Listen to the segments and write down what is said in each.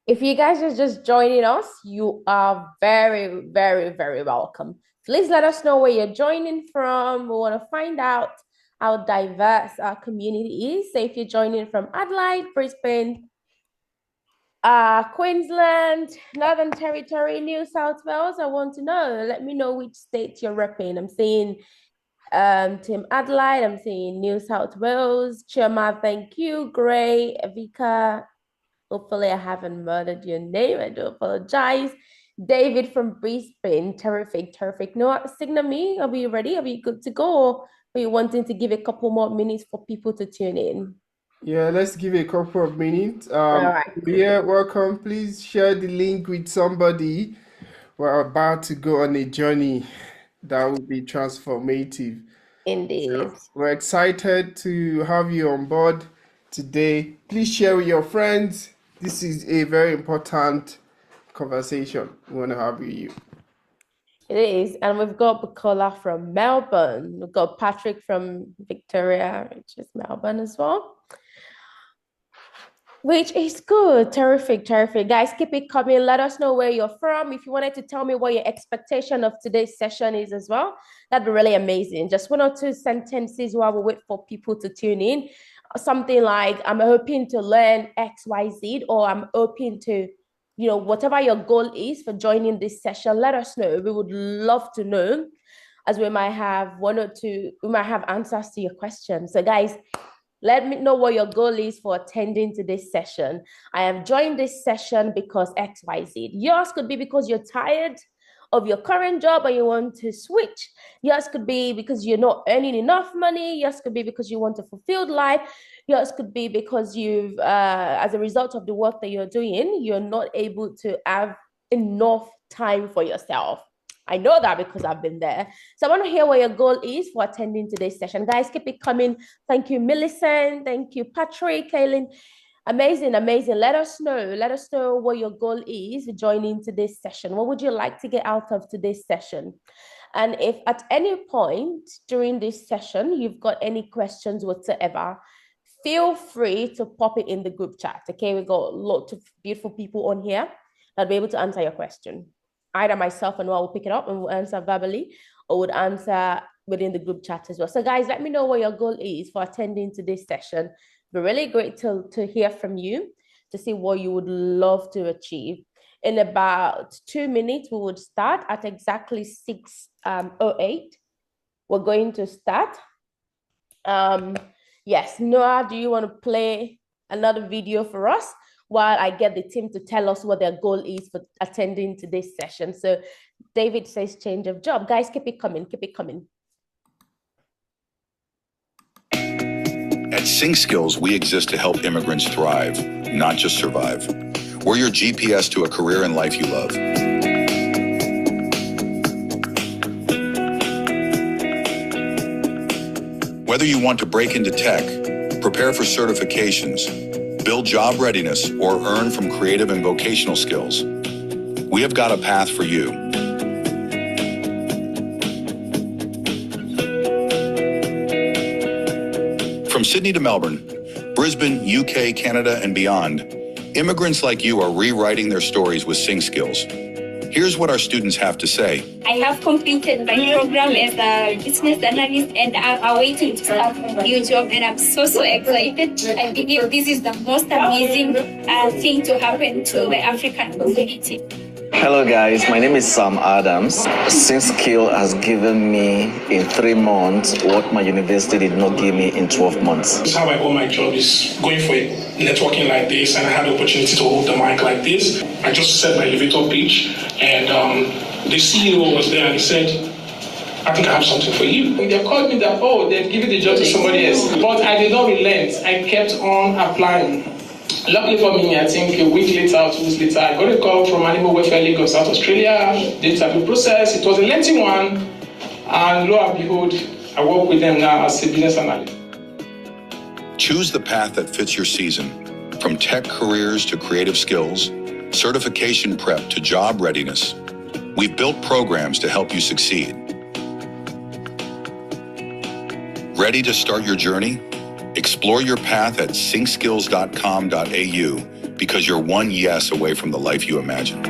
If you guys are just joining us, you are very, very, very welcome. Please let us know where you're joining from. We want to find out how diverse our community is. So if you're joining from Adelaide, Brisbane, Queensland, Northern Territory, New South Wales, I want to know. Let me know which state you're repping. I'm seeing Team Adelaide, I'm seeing New South Wales. Chima, thank you. Gray, Evika, hopefully, I haven't murdered your name. I do apologize. David from Brisbane. Terrific, terrific. No, signal me. Are we ready? Are we good to go? Or are you wanting to give a couple more minutes for people to tune in? Yeah, let's give it a couple of minutes. All right, cool. Yeah, welcome. Please share the link with somebody. We're about to go on a journey that will be transformative. Indeed. We're excited to have you on board today. Please share with your friends. This is a very important conversation we want to have with you. It is. And we've got Bukola from Melbourne. We've got Patrick from Victoria, which is Melbourne as well. Which is good. Terrific, terrific. Guys, keep it coming. Let us know where you're from. If you wanted to tell me what your expectation of today's session is as well, that'd be really amazing. Just one or two sentences while we wait for people to tune in. Something like, I'm hoping to learn XYZ, or I'm hoping to, whatever your goal is for joining this session, let us know. We would love to know, as we might have we might have answers to your questions. So, guys, let me know what your goal is for attending to this session. I have joined this session because XYZ. Yours could be because you're tired of your current job and you want to switch. Yours could be because you're not earning enough money. Yours could be because you want a fulfilled life. Yours could be because as a result of the work that you're doing, you're not able to have enough time for yourself. I know that because I've been there. So I want to hear what your goal is for attending today's session. Guys, keep it coming. Thank you, Millicent. Thank you, Patrick, Kaylin. Amazing, amazing. Let us know. Let us know what your goal is joining today's session. What would you like to get out of today's session? And if at any point during this session you've got any questions whatsoever, feel free to pop it in the group chat. Okay, we got a lot of beautiful people on here that'll be able to answer your question. Either myself and Noah will pick it up and we'll answer verbally, or would answer within the group chat as well. So, guys, let me know what your goal is for attending to this session. It'd be really great to hear from you, to see what you would love to achieve. In about 2 minutes, we would start at exactly 6:08. We're going to start. Yes, Noah, do you want to play another video for us while I get the team to tell us what their goal is for attending today's session? So David says change of job. Guys, keep it coming, keep it coming. At Sync Skills, we exist to help immigrants thrive, not just survive. We're your GPS to a career and life you love. Whether you want to break into tech, prepare for certifications, build job readiness, or earn from creative and vocational skills, we have got a path for you. From Sydney to Melbourne, Brisbane, UK, Canada, and beyond, immigrants like you are rewriting their stories with Sync Skills. Here's what our students have to say. I have completed my program as a business analyst and I'm waiting to start a new job, and I'm so excited. I believe this is the most amazing thing to happen to the African community. Hello guys, my name is Sam Adams. Sync Skill has given me in 3 months what my university did not give me in 12 months. That's how I got my job, is going for networking like this, and I had the opportunity to hold the mic like this. I just said my elevator pitch, and the CEO was there and he said, I think I have something for you. They called me that, they've given the job to somebody else. But I did not relent. I kept on applying. Luckily for me, I think a week later or 2 weeks later, I got a call from Animal Welfare League of South Australia. The interview process, it was a lengthy one, and lo and behold, I work with them now as a business analyst. Choose the path that fits your season, from tech careers to creative skills, certification prep to job readiness. We've built programs to help you succeed. Ready to start your journey? Explore your path at syncskills.com.au because you're one yes away from the life you imagine.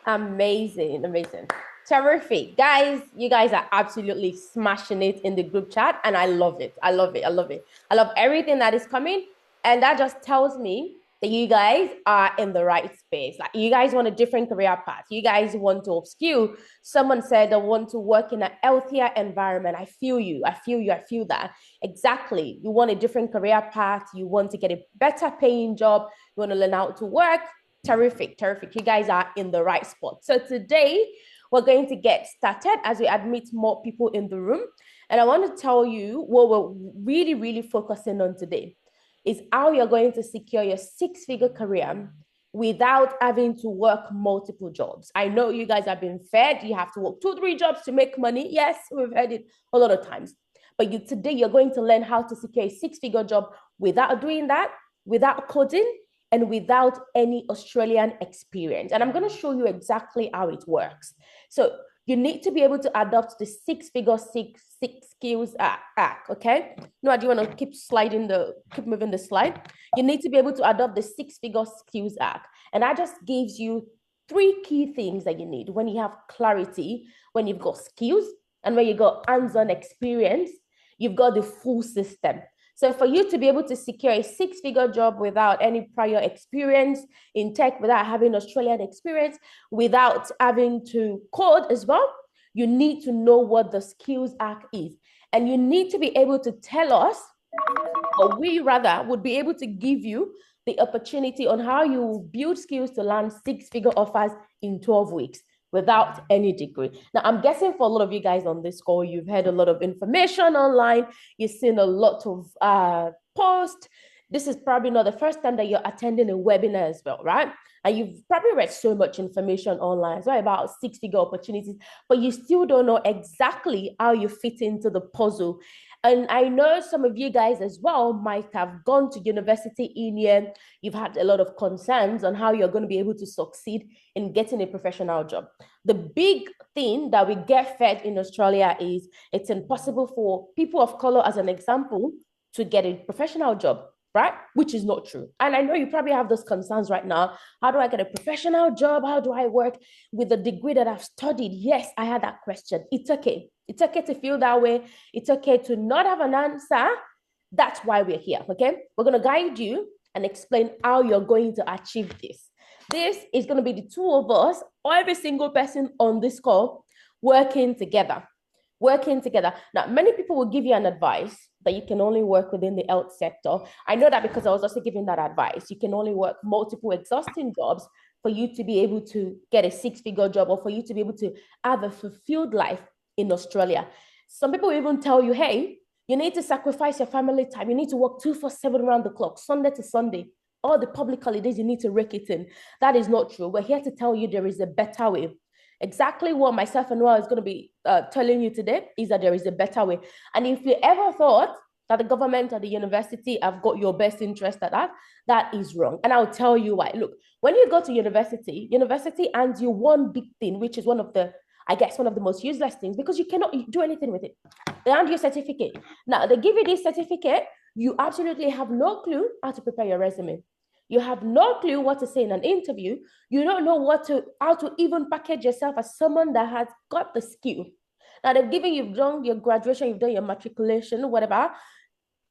Amazing, amazing. Terrific. Guys, you guys are absolutely smashing it in the group chat, and I love it. I love it. I love it. I love everything that is coming. And that just tells me that you guys are in the right space. Like, you guys want a different career path. You guys want to upskill. Someone said they want to work in a healthier environment. I feel you. I feel you. I feel that. Exactly. You want a different career path. You want to get a better paying job. You want to learn how to work. Terrific, terrific. You guys are in the right spot. So today we're going to get started as we admit more people in the room. And I want to tell you what we're really, really focusing on today is how you're going to secure your six-figure career without having to work multiple jobs. I know you guys have been fed. You have to work 2-3 jobs to make money. Yes, we've heard it a lot of times. But today you're going to learn how to secure a six-figure job without doing that, without coding, and without any Australian experience. And I'm going to show you exactly how it works. So you need to be able to adopt the six-figure six skills act, okay? No, do you want to keep moving the slide? You need to be able to adopt the six-figure skills act. And that just gives you 3 key things that you need when you have clarity, when you've got skills, and when you got hands-on experience, you've got the full system. So for you to be able to secure a six-figure job without any prior experience in tech, without having Australian experience, without having to code as well, you need to know what the Skills Act is. And you need to be able to tell us, or we rather would be able to give you the opportunity on how you build skills to land six-figure offers in 12 weeks. Without any degree. Now, I'm guessing for a lot of you guys on this call, you've heard a lot of information online. You've seen a lot of posts. This is probably not the first time that you're attending a webinar as well, right? And you've probably read so much information online, so about six-figure opportunities, but you still don't know exactly how you fit into the puzzle. And I know some of you guys as well might have gone to university in here. You've had a lot of concerns on how you're going to be able to succeed in getting a professional job. The big thing that we get fed in Australia is it's impossible for people of color, as an example, to get a professional job, right? Which is not true. And I know you probably have those concerns right now. How do I get a professional job? How do I work with the degree that I've studied? Yes, I had that question. It's okay. It's okay to feel that way. It's okay to not have an answer. That's why we're here, okay? We're going to guide you and explain how you're going to achieve this. This is going to be the two of us, or every single person on this call, working together. Now, many people will give you an advice that you can only work within the health sector. I know that because I was also giving that advice. You can only work multiple exhausting jobs for you to be able to get a six-figure job, or for you to be able to have a fulfilled life in Australia. Some people even tell you, hey, you need to sacrifice your family time. You need to work 24/7 around the clock, Sunday to Sunday. All the public holidays, you need to rake it in. That is not true. We're here to tell you there is a better way. Exactly what myself and Noah is going to be telling you today is that there is a better way. And if you ever thought that the government or the university have got your best interest at that, that is wrong. And I'll tell you why. Look, when you go to university hands you one big thing, which is one of the most useless things, because you cannot do anything with it. They hand you a certificate. Now, they give you this certificate. You absolutely have no clue how to prepare your resume. You have no clue what to say in an interview. You don't know how to even package yourself as someone that has got the skill. Now, they've given you've done your graduation, you've done your matriculation, whatever,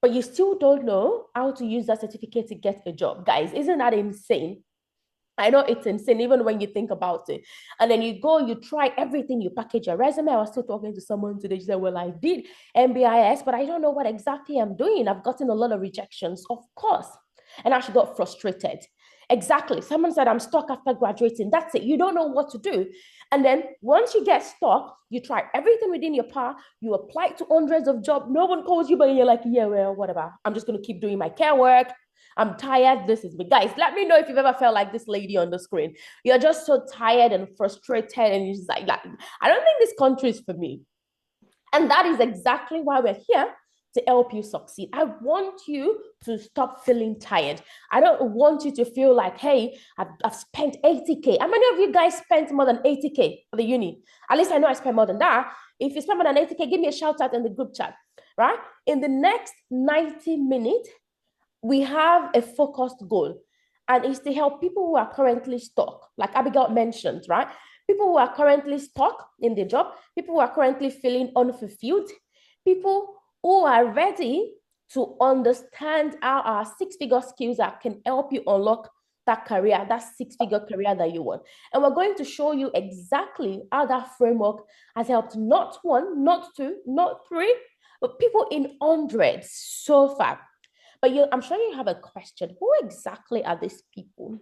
but you still don't know how to use that certificate to get a job. Guys, isn't that insane? I know it's insane, even when you think about it. And then you go, you try everything, you package your resume. I was still talking to someone today. She said, well, I did MBIS, but I don't know what exactly I'm doing. I've gotten a lot of rejections, of course. And I actually got frustrated. Exactly. Someone said, I'm stuck after graduating. That's it. You don't know what to do. And then once you get stuck, you try everything within your power. You apply to hundreds of jobs. No one calls you, but you're like, yeah, well, whatever. I'm just going to keep doing my care work. I'm tired. This is me. Guys, let me know if you've ever felt like this lady on the screen. You're just so tired and frustrated. And you're just like, I don't think this country is for me. And that is exactly why we're here, to help you succeed. I want you to stop feeling tired. I don't want you to feel like, hey, I've spent 80K. How many of you guys spent more than 80K for the uni? At least I know I spent more than that. If you spend more than 80K, give me a shout out in the group chat. right? In the next 90 minutes, we have a focused goal, and it's to help people who are currently stuck, like Abigail mentioned, right? People who are currently stuck in their job, people who are currently feeling unfulfilled, people who are ready to understand how our six-figure skills that can help you unlock that career, that six-figure career that you want. And we're going to show you exactly how that framework has helped not one, not two, not three, but people in hundreds so far. But I'm sure you have a question. Who exactly are these people?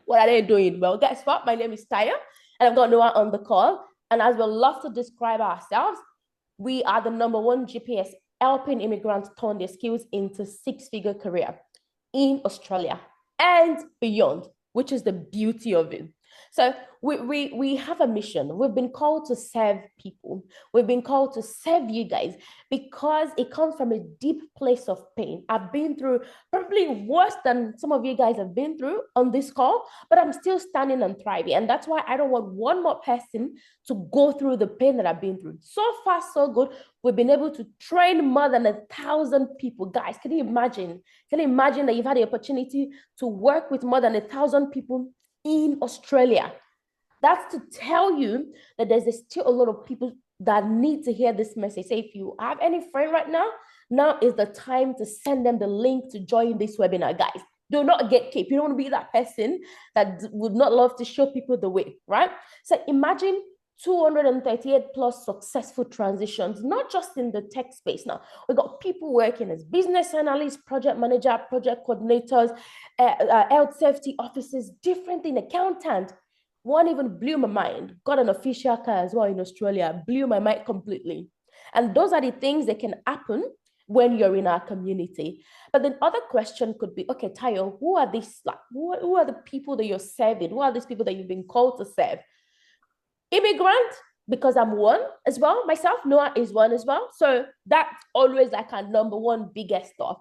What are they doing? Well, guess what? My name is Taya, and I've got Noah on the call. And as we love to describe ourselves, we are the #1 GPS helping immigrants turn their skills into six-figure career in Australia and beyond, which is the beauty of it. So we have a mission. We've been called to serve people. We've been called to serve you guys because it comes from a deep place of pain. I've been through probably worse than some of you guys have been through on this call, but I'm still standing and thriving. And that's why I don't want one more person to go through the pain that I've been through. So far, so good. We've been able to train more than 1,000 people. Guys, can you imagine? Can you imagine that you've had the opportunity to work with more than 1,000 people in Australia? That's to tell you that there's still a lot of people that need to hear this message. Say, if you have any friend right now is the time to send them the link to join this webinar, guys. Do not gatekeep. You don't want to be that person that would not love to show people the way, right? So imagine 238 plus successful transitions, not just in the tech space. Now, we've got people working as business analysts, project manager, project coordinators, health safety officers, different thing, accountant. One even blew my mind. Got an official car as well in Australia. Blew my mind completely. And those are the things that can happen when you're in our community. But the other question could be, okay, Tayo, who are these? Like, who are the people that you're serving? Who are these people that you've been called to serve? Immigrant, because I'm one as well. Myself, Noah is one as well. So that's always like our #1 biggest stuff.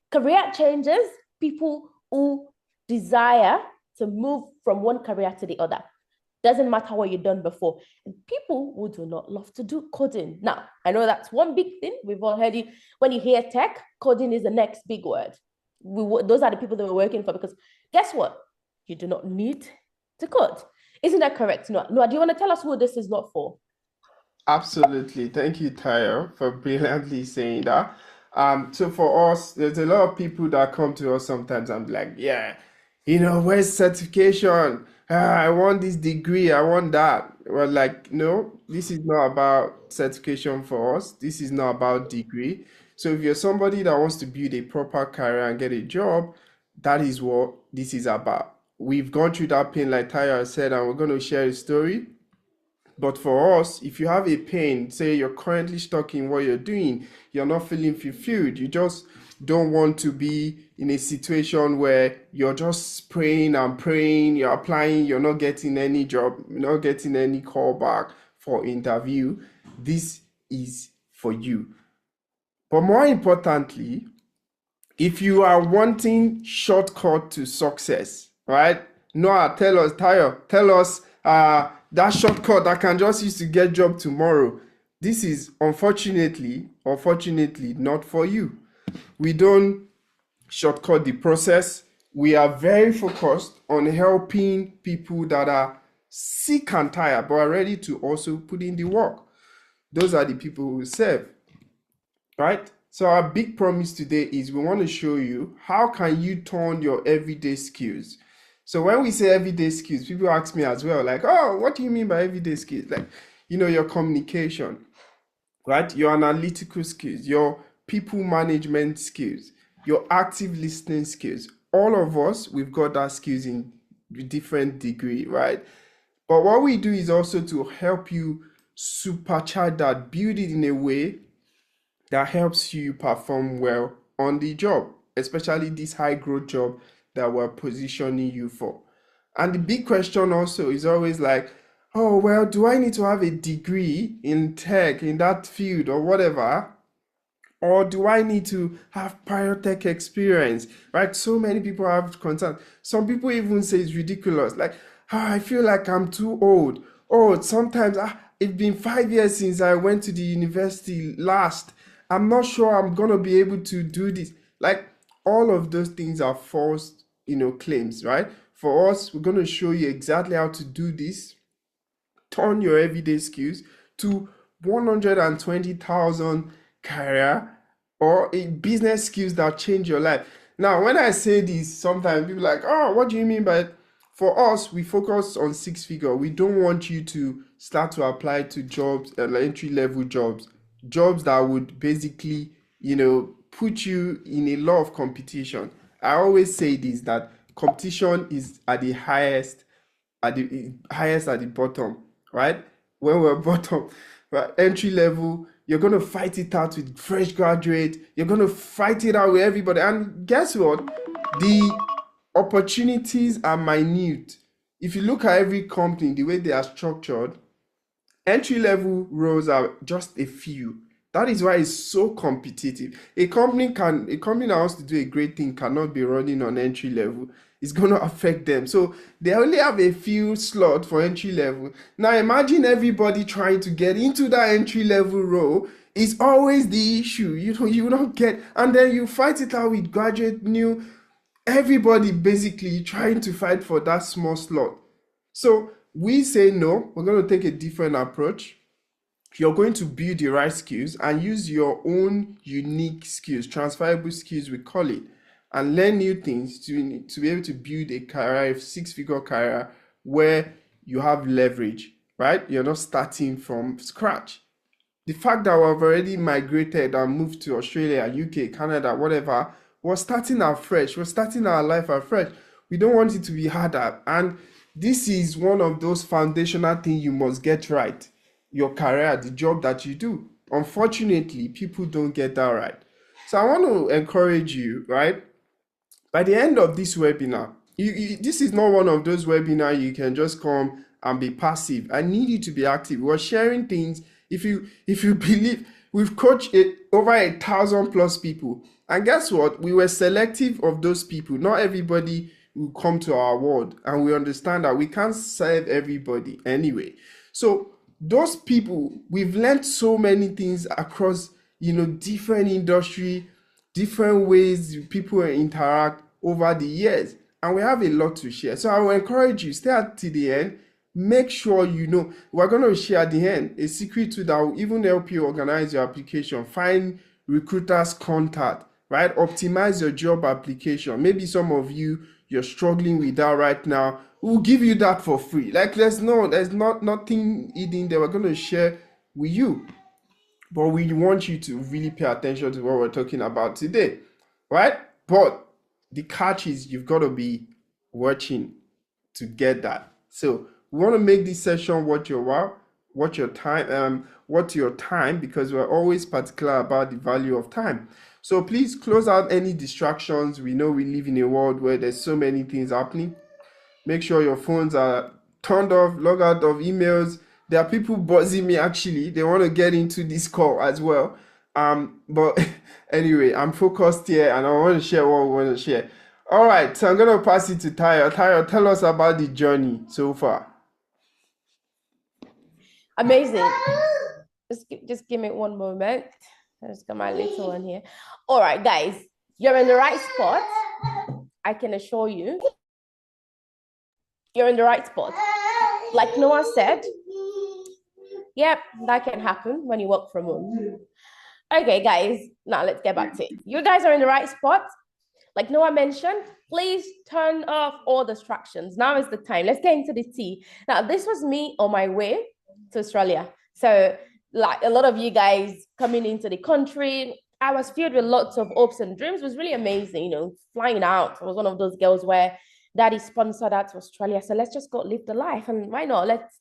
Career changes, people who desire to move from one career to the other. Doesn't matter what you've done before. And people who do not love to do coding. Now, I know that's one big thing. We've all heard it. When you hear tech, coding is the next big word. Those are the people that we're working for, because guess what? You do not need to code. Isn't that correct, Noah? Noah, do you want to tell us who this is not for? Absolutely. Thank you, Tyre, for brilliantly saying that. So for us, there's a lot of people that come to us sometimes and be like, yeah, where's certification? I want this degree, I want that. We're like, no, this is not about certification for us. This is not about degree. So if you're somebody that wants to build a proper career and get a job, that is what this is about. We've gone through that pain, like Tyre said, and we're going to share a story. But for us, if you have a pain, say you're currently stuck in what you're doing, you're not feeling fulfilled, you just don't want to be in a situation where you're just praying and praying, you're applying, you're not getting any job, you're not getting any call back for interview, this is for you. But more importantly, if you are wanting shortcut to success, right? Noah, tell us, Tayo, tell us that shortcut that can just use to get job tomorrow. This is unfortunately not for you. We don't shortcut the process. We are very focused on helping people that are sick and tired, but are ready to also put in the work. Those are the people who serve, right? So our big promise today is we want to show you how can you turn your everyday skills. So when we say everyday skills, people ask me as well, like, oh, what do you mean by everyday skills? Like, your communication, right? Your analytical skills, your people management skills, your active listening skills. All of us, we've got that skills in different degree, right? But what we do is also to help you supercharge that, build it in a way that helps you perform well on the job, especially this high growth job that we're positioning you for. And the big question also is always like, oh, well, do I need to have a degree in tech, in that field or whatever? Or do I need to have prior tech experience, right? So many people have concerns. Some people even say it's ridiculous. Like, I feel like I'm too old. Oh, sometimes it's been 5 years since I went to the university last. I'm not sure I'm gonna be able to do this. Like all of those things are false, claims, right? For us, we're gonna show you exactly how to do this. Turn your everyday skills to 120,000 career or a business skills that change your life. Now, when I say this, sometimes people are like, oh, what do you mean by it? For us, we focus on six figure. We don't want you to start to apply to jobs, entry level jobs that would basically, put you in a lot of competition. I always say this, that competition is at the highest at the bottom, right? When we're bottom, right? Entry level, you're gonna fight it out with fresh graduate, you're gonna fight it out with everybody. And guess what? The opportunities are minute. If you look at every company, the way they are structured, entry level roles are just a few. That is why it's so competitive. A company that wants to do a great thing cannot be running on entry level. It's going to affect them. So they only have a few slots for entry level. Now imagine everybody trying to get into that entry level role. It's always the issue. You don't get, and then you fight it out with graduate new. Everybody basically trying to fight for that small slot. So we say no, we're going to take a different approach. You're going to build the right skills and use your own unique skills, transferable skills, we call it, and learn new things to be able to build a career, a six-figure career where you have leverage, right? You're not starting from scratch. The fact that we've already migrated and moved to Australia, UK, Canada, whatever, we're starting afresh. We're starting our life afresh. We don't want it to be harder. And this is one of those foundational things you must get right. Your career, the job that you do. Unfortunately, people don't get that right. So I want to encourage you, right? By the end of this webinar, this is not one of those webinars you can just come and be passive. I need you to be active. We're sharing things. If you believe, we've coached over 1,000 plus people. And guess what? We were selective of those people. Not everybody will come to our world. And we understand that we can't serve everybody anyway. So those people, we've learned so many things across, different industry, different ways people interact over the years. And we have a lot to share. So I will encourage you, stay to the end. Make sure we're going to share at the end a secret tool that will even help you organize your application, find recruiters' contact, right? Optimize your job application. Maybe some of you're struggling with that right now. We'll give you that for free. Like there's nothing hidden that we're going to share with you. But we want you to really pay attention to what we're talking about today, right? But the catch is you've got to be watching to get that. So we want to make this session worth your time, because we're always particular about the value of time. So please close out any distractions. We know we live in a world where there's so many things happening. Make sure your phones are turned off, log out of emails. There are people buzzing me actually. They want to get into this call as well. But anyway, I'm focused here and I want to share what we want to share. All right, so I'm going to pass it to Tyre. Tyre, tell us about the journey so far. Amazing. Just give me one moment. I just got my little one here. All right, guys, you're in the right spot. I can assure you, you're in the right spot. Like Noah said, yep, that can happen when you work from home. Okay, guys, now let's get back to it. You guys are in the right spot. Like Noah mentioned, please turn off all distractions. Now is the time. Let's get into the tea. Now, this was me on my way to Australia. So like a lot of you guys coming into the country, I was filled with lots of hopes and dreams. It was really amazing, flying out. I was one of those girls where daddy sponsored that to Australia. So let's just go live the life. And why not? Let's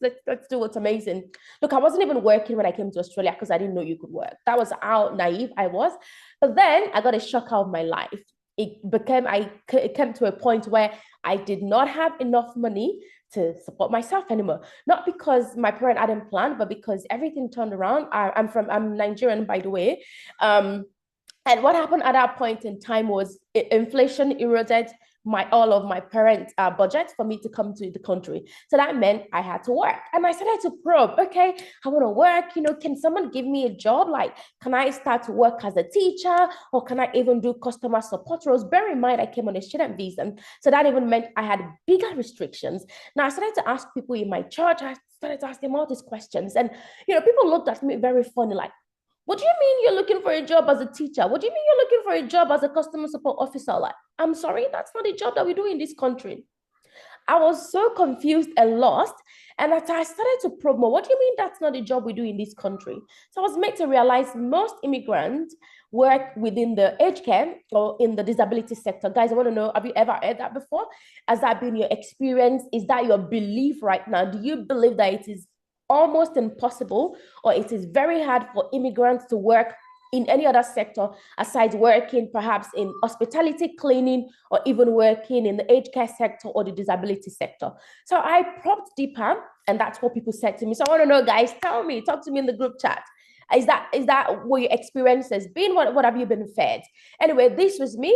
do what's amazing. Look, I wasn't even working when I came to Australia because I didn't know you could work. That was how naive I was. But then I got a shock out of my life. It came to a point where I did not have enough money to support myself anymore. Not because my parent hadn't planned, but because everything turned around. I'm Nigerian, by the way. And what happened at that point in time was inflation eroded all of my parents' budget for me to come to the country. So that meant I had to work. And I started to probe, okay, I want to work, can someone give me a job? Like, can I start to work as a teacher, or can I even do customer support roles? Bear in mind, I came on a student visa. So that even meant I had bigger restrictions. Now I started to ask people in my church, I started to ask them all these questions. And, people looked at me very funny, like, what do you mean you're looking for a job as a teacher? What do you mean you're looking for a job as a customer support officer? Like, I'm sorry, that's not a job that we do in this country. I was so confused and lost. And as I started to probe more, what do you mean that's not a job we do in this country? So I was made to realize most immigrants work within the aged care or in the disability sector. Guys, I want to know, have you ever heard that before? Has that been your experience? Is that your belief right now? Do you believe that it is almost impossible, or it is very hard for immigrants to work in any other sector aside working perhaps in hospitality, cleaning, or even working in the aged care sector or the disability sector? So I probed deeper, and that's what people said to me. So I want to know, guys, talk to me in the group chat. Is that what your experience has been? What have you been fed? Anyway, this was me.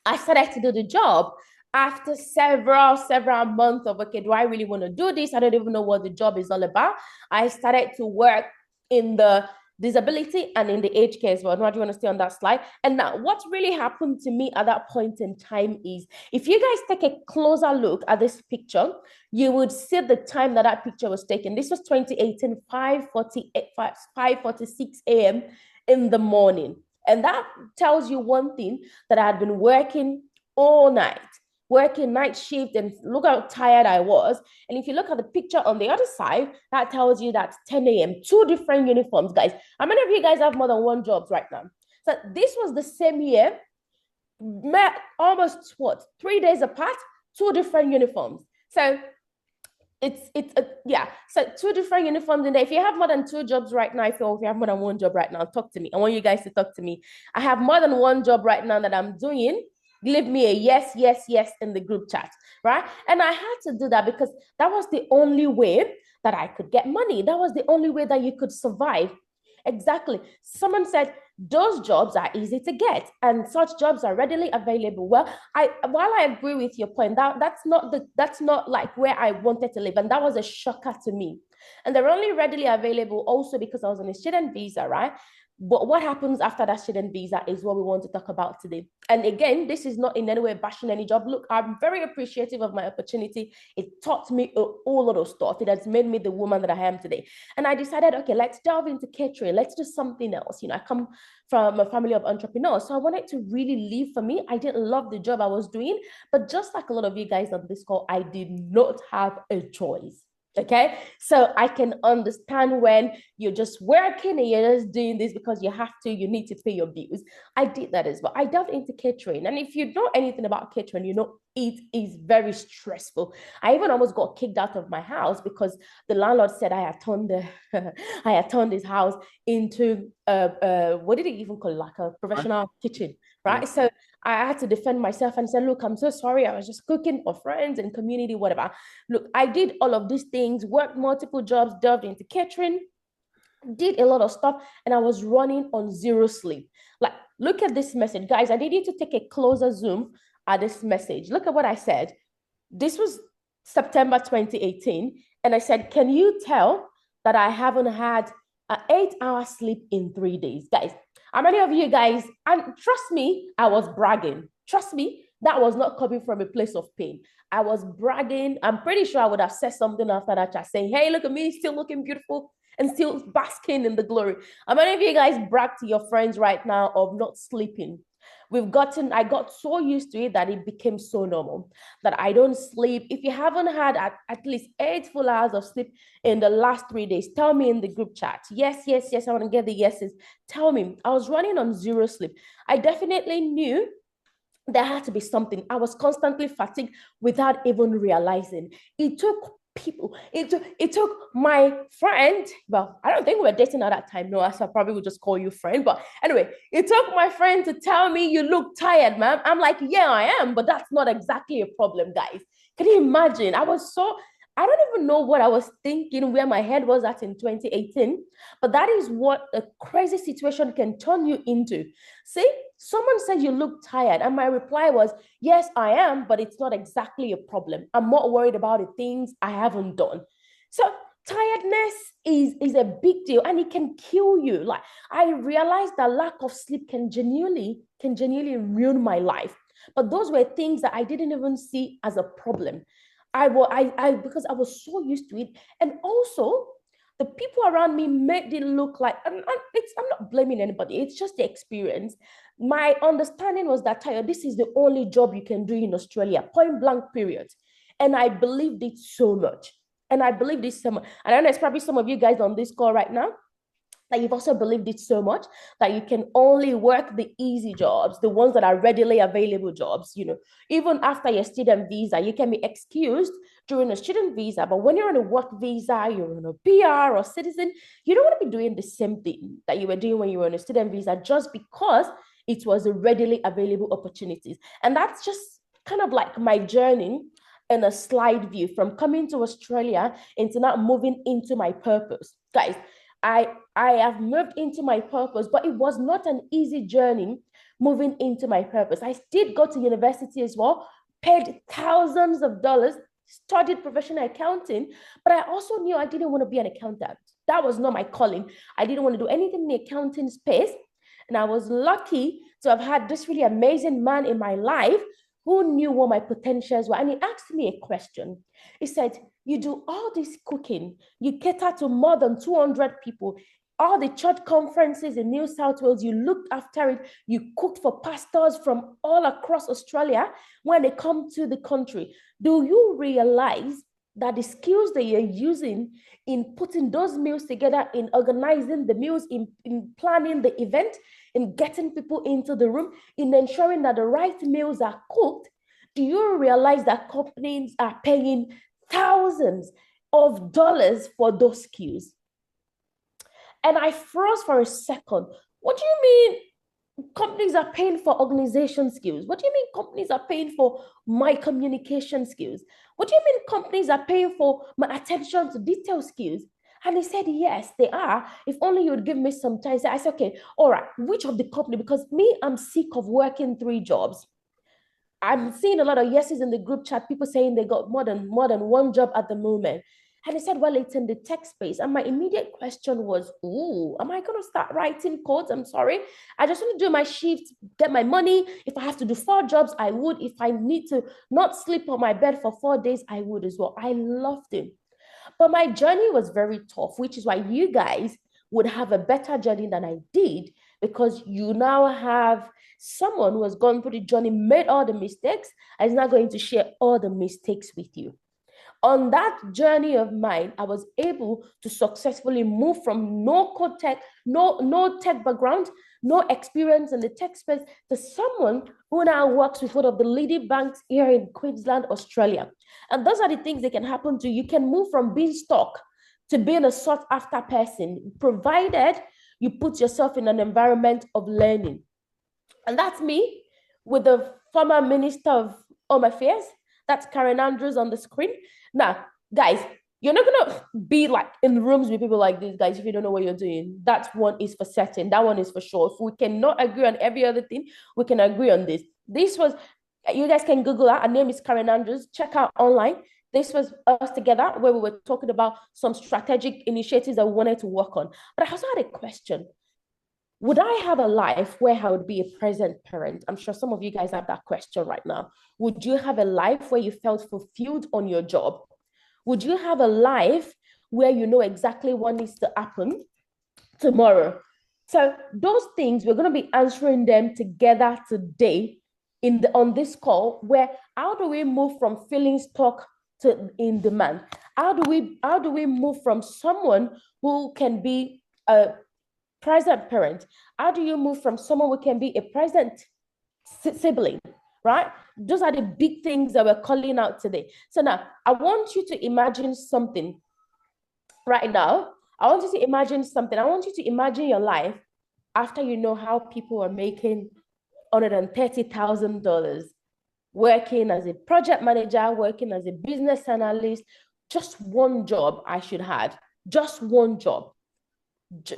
I started to do the job. After several months of, okay, do I really want to do this? I don't even know what the job is all about. I started to work in the disability and in the aged care as well. Now, do you want to stay on that slide? And now, what really happened to me at that point in time is, if you guys take a closer look at this picture, you would see the time that picture was taken. This was 2018, 5:46 a.m. in the morning. And that tells you one thing, that I had been working all night, working night shift, and look how tired I was. And if you look at the picture on the other side, that tells you that 10 a.m., 2 different uniforms, guys. How many of you guys have more than one job right now? So this was the same year, almost 3 days apart, 2 different uniforms. So so 2 different uniforms in there. If you have more than 2 jobs right now, if you have more than 1 job right now, talk to me. I want you guys to talk to me. I have more than 1 job right now that I'm doing. Leave me a yes in the group chat, right? And I had to do that because that was the only way that I could get money. That was the only way that you could survive. Exactly. Someone said those jobs are easy to get and such jobs are readily available. Well, while I agree with your point, that's not like where I wanted to live, and that was a shocker to me. And they're only readily available also because I was on a student visa, right? But what happens after that student visa is what we want to talk about today. And again, this is not in any way bashing any job. Look, I'm very appreciative of my opportunity. It taught me all of those stuff. It has made me the woman that I am today. And I decided, okay, let's delve into catering. Let's do something else. I come from a family of entrepreneurs. So I wanted to really live for me. I didn't love the job I was doing, but just like a lot of you guys on this call, I did not have a choice. Okay, so I can understand when you're just working and you're just doing this because you have to, you need to pay your bills. I did that as well. I delved into catering. And if you know anything about catering, it is very stressful. I even almost got kicked out of my house because the landlord said I had turned this house into what did he even call it? Like a professional kitchen, right? So I had to defend myself and say, look, I'm so sorry. I was just cooking for friends and community, whatever. Look, I did all of these things, worked multiple jobs, delved into catering, did a lot of stuff, and I was running on 0 sleep. Like, look at this message. Guys, I need you to take a closer zoom at this message. Look at what I said. This was September 2018. And I said, can you tell that I haven't had an 8-hour sleep in 3 days? Guys, how many of you guys, and trust me, I was bragging. Trust me, that was not coming from a place of pain. I was bragging. I'm pretty sure I would have said something after that chat saying, hey, look at me, still looking beautiful and still basking in the glory. How many of you guys brag to your friends right now of not sleeping? I got so used to it that it became so normal that I don't sleep. If you haven't had at least 8 full hours of sleep in the last 3 days, tell me in the group chat. Yes. I want to get the yeses. Tell me. I was running on 0 sleep. I definitely knew there had to be something. I was constantly fatigued without even realizing. It took people. It took my friend. Well, I don't think we were dating at that time. No, so I probably would just call you friend. But anyway, it took my friend to tell me, you look tired, man. I'm like, yeah, I am. But that's not exactly a problem, guys. Can you imagine? I was so I don't even know what I was thinking, where my head was at in 2018, but that is what a crazy situation can turn you into. See, someone said you look tired, and my reply was, yes, I am, but it's not exactly a problem. I'm more worried about the things I haven't done. So tiredness is a big deal, and it can kill you. Like, I realized that lack of sleep can genuinely ruin my life. But those were things that I didn't even see as a problem. Because I was so used to it. And also, the people around me made it look like, I'm not blaming anybody, it's just the experience. My understanding was that, Tayo, this is the only job you can do in Australia, point blank, period. And I believed it so much. And I believe this so much. And I know there's probably some of you guys on this call right now that you've also believed it so much that you can only work the easy jobs, the ones that are readily available jobs. Even after your student visa, you can be excused during a student visa, but when you're on a work visa, you're on a PR or citizen, you don't want to be doing the same thing that you were doing when you were on a student visa, just because it was a readily available opportunities. And that's just kind of like my journey in a slide view from coming to Australia into now moving into my purpose. Guys, I have moved into my purpose, but it was not an easy journey moving into my purpose. I did go to university as well, paid thousands of dollars, studied professional accounting, but I also knew I didn't want to be an accountant. That was not my calling. I didn't want to do anything in the accounting space. And I was lucky to have had this really amazing man in my life who knew what my potentials were. And he asked me a question. He said, you do all this cooking, you cater to more than 200 people, all the church conferences in New South Wales, you looked after it, you cooked for pastors from all across Australia when they come to the country. Do you realize that the skills that you're using in putting those meals together, in organizing the meals, in planning the event, in getting people into the room, in ensuring that the right meals are cooked, do you realize that companies are paying thousands of dollars for those skills? And I froze for a second. What do you mean companies are paying for organization skills? What do you mean companies are paying for my communication skills? What do you mean companies are paying for my attention to detail skills? And he said, yes, they are. If only you would give me some time. I said, okay, all right, which of the company? Because me, I'm sick of working 3 jobs. I'm seeing a lot of yeses in the group chat, people saying they got more than one job at the moment. And he said, well, it's in the tech space. And my immediate question was, ooh, am I going to start writing codes? I'm sorry. I just want to do my shift, get my money. If I have to do 4 jobs, I would. If I need to not sleep on my bed for 4 days, I would as well. I loved it. But my journey was very tough, which is why you guys would have a better journey than I did, because you now have someone who has gone through the journey, made all the mistakes, and is not going to share all the mistakes with you. On that journey of mine, I was able to successfully move from no tech background, no experience in the tech space, to someone who now works with one of the leading banks here in Queensland, Australia. And those are the things that can happen to you. You can move from being stuck to being a sought after person, provided you put yourself in an environment of learning. And that's me with the former Minister of Home Affairs. That's Karen Andrews on the screen. Now, guys, you're not going to be like in rooms with people like these guys if you don't know what you're doing. That one is for certain. That one is for sure. If we cannot agree on every other thing, we can agree on this. This was, you guys can Google her. Her name is Karen Andrews. Check out online. This was us together where we were talking about some strategic initiatives that we wanted to work on. But I also had a question. Would I have a life where I would be a present parent? I'm sure some of you guys have that question right now. Would you have a life where you felt fulfilled on your job? Would you have a life where you know exactly what needs to happen tomorrow? So those things, we're going to be answering them together today on this call, where how do we move from feeling stuck to in demand? How do we move from someone who can be a present parent? How do you move from someone who can be a present sibling, right? Those are the big things that we're calling out today. So now I want you to imagine something right now. I want you to imagine something. I want you to imagine your life after you know how people are making $130,000, working as a project manager, working as a business analyst, just one job I should have, just one job,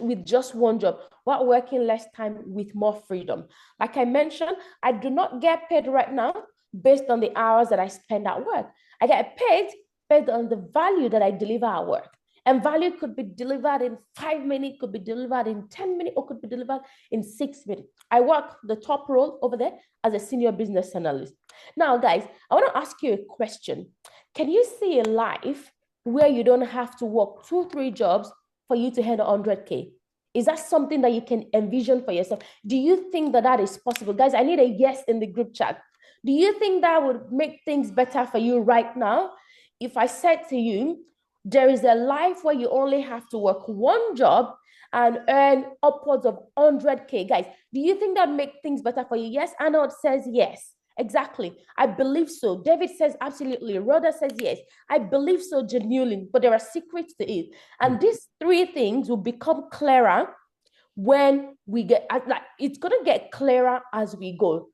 with just one job, while working less time with more freedom. Like I mentioned, I do not get paid right now based on the hours that I spend at work. I get paid based on the value that I deliver at work. And value could be delivered in 5 minutes, could be delivered in 10 minutes, or could be delivered in 6 minutes. I work the top role over there as a senior business analyst. Now, guys, I want to ask you a question. Can you see a life where you don't have to work 2-3 jobs for you to hit 100K? Is that something that you can envision for yourself? Do you think that that is possible? Guys, I need a yes in the group chat. Do you think that would make things better for you right now? If I said to you, there is a life where you only have to work one job and earn upwards of 100K. Guys, do you think that would make things better for you? Yes, Arnold says yes. Exactly. I believe so. David says absolutely. Rhoda says yes. I believe so genuinely, but there are secrets to it. And these 3 things will become clearer when we get, like, it's going to get clearer as we go.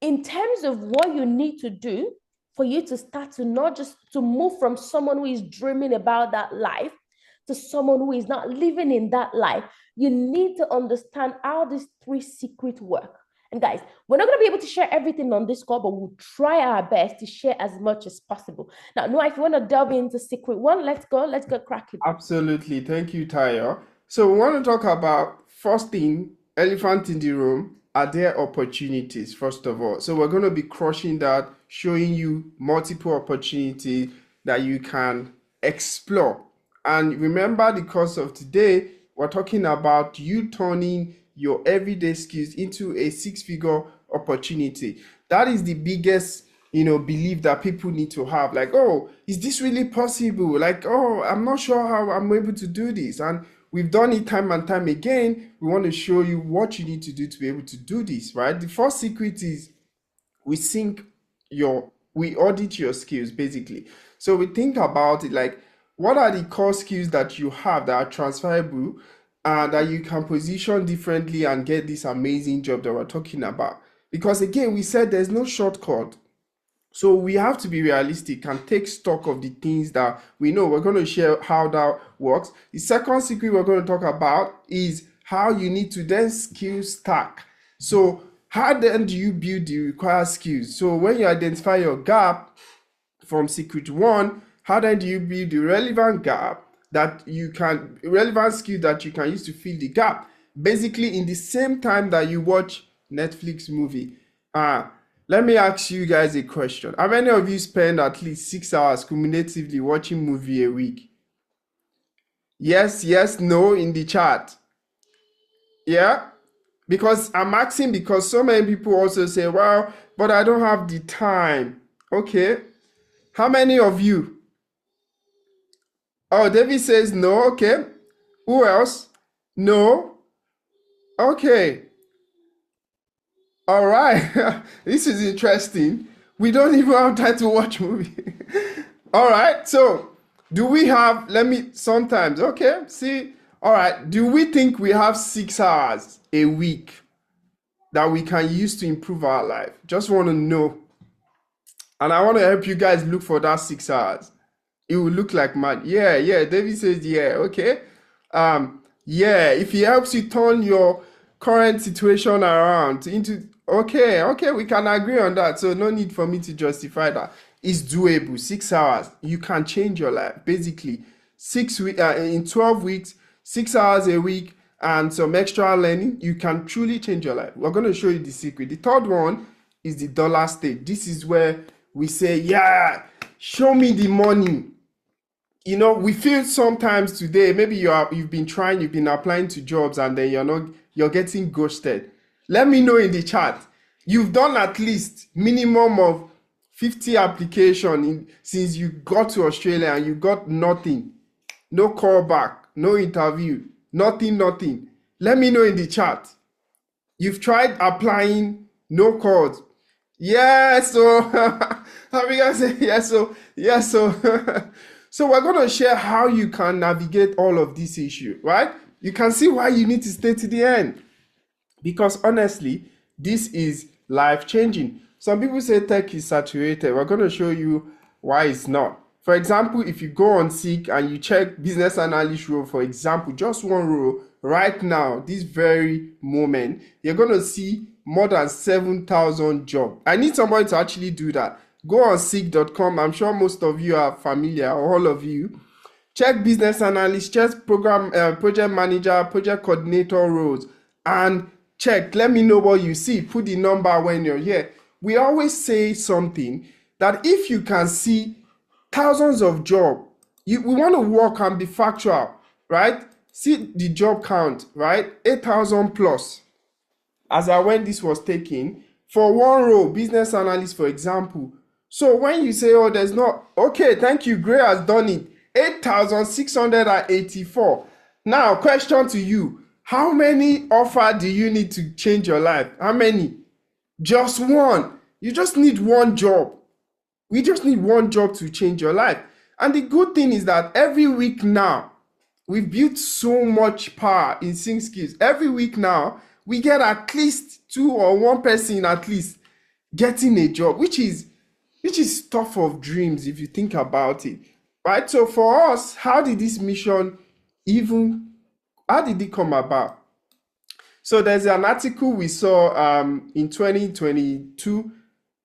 In terms of what you need to do for you to start to not just to move from someone who is dreaming about that life to someone who is not living in that life, you need to understand how these 3 secrets work. And guys, we're not going to be able to share everything on this call, but we'll try our best to share as much as possible. Now, Noah, if you want to delve into secret 1, let's go cracking. Absolutely. Thank you, Tayo. So we want to talk about, first thing, elephant in the room. Are there opportunities, first of all? So we're going to be crushing that, showing you multiple opportunities that you can explore. And remember, the course of today, we're talking about you turning your everyday skills into a 6-figure opportunity. That is the biggest, belief that people need to have. Like, oh, is this really possible? Like, oh, I'm not sure how I'm able to do this. And we've done it time and time again. We want to show you what you need to do to be able to do this, right? The first secret is we audit your skills, basically. So we think about it like, what are the core skills that you have that are transferable and that you can position differently and get this amazing job that we're talking about? Because again, we said there's no shortcut. So we have to be realistic and take stock of the things that we know. We're going to share how that works. The second secret we're going to talk about is how you need to then skill stack. So how then do you build the required skills? So when you identify your gap from secret 1, how then do you build the relevant skill that you can use to fill the gap? Basically, in the same time that you watch Netflix movie. Let me ask you guys a question. How many of you spend at least 6 hours cumulatively watching movie a week? Yes, no in the chat. Yeah? Because I'm asking because so many people also say, well, but I don't have the time. Okay. How many of you? Oh, David says no. Okay. Who else? No. Okay. All right. This is interesting. We don't even have time to watch movie. All right. So do we have, sometimes, okay. See, all right. Do we think we have 6 hours a week that we can use to improve our life? Just want to know. And I want to help you guys look for that 6 hours. It will look like mad. Yeah. David says, yeah. Okay. Yeah. If it helps you turn your current situation around into, okay, we can agree on that. So no need for me to justify that. It's doable. 6 hours. You can change your life. Basically, in 12 weeks, 6 hours a week, and some extra learning, you can truly change your life. We're going to show you the secret. The third one is the dollar stage. This is where we say, yeah, show me the money. We feel sometimes today, maybe you've been applying to jobs and then you're getting ghosted. Let me know in the chat. You've done at least minimum of 50 applications since you got to Australia and you got nothing. No call back, no interview, nothing. Let me know in the chat. You've tried applying, no calls. Yeah, so how we gonna say so we're going to share how you can navigate all of this issue, right? You can see why you need to stay to the end. Because honestly, this is life-changing. Some people say tech is saturated. We're going to show you why it's not. For example, if you go on Seek and you check business analyst role, for example, just one role right now, this very moment, you're going to see more than 7,000 jobs. I need somebody to actually do that. Go on seek.com. I'm sure most of you are familiar, or all of you. Check business analyst, check program, project manager, project coordinator roles, and check. Let me know what you see. Put the number when you're here. We always say something that if you can see thousands of jobs, we want to work and be factual, right? See the job count, right? 8,000 plus. As I when this was taken for one role, business analyst, for example. So when you say, oh, there's not, okay, thank you, Gray has done it. 8,684. Now, question to you. How many offer do you need to change your life? How many? Just one. You just need one job. We just need one job to change your life. And the good thing is that every week now, we've built so much power in Sync Skills. Every week now, we get at least 2 or 1 person at least getting a job, which is stuff of dreams if you think about it. Right? So for us, how did this mission how did it come about? So there's an article we saw in 2022,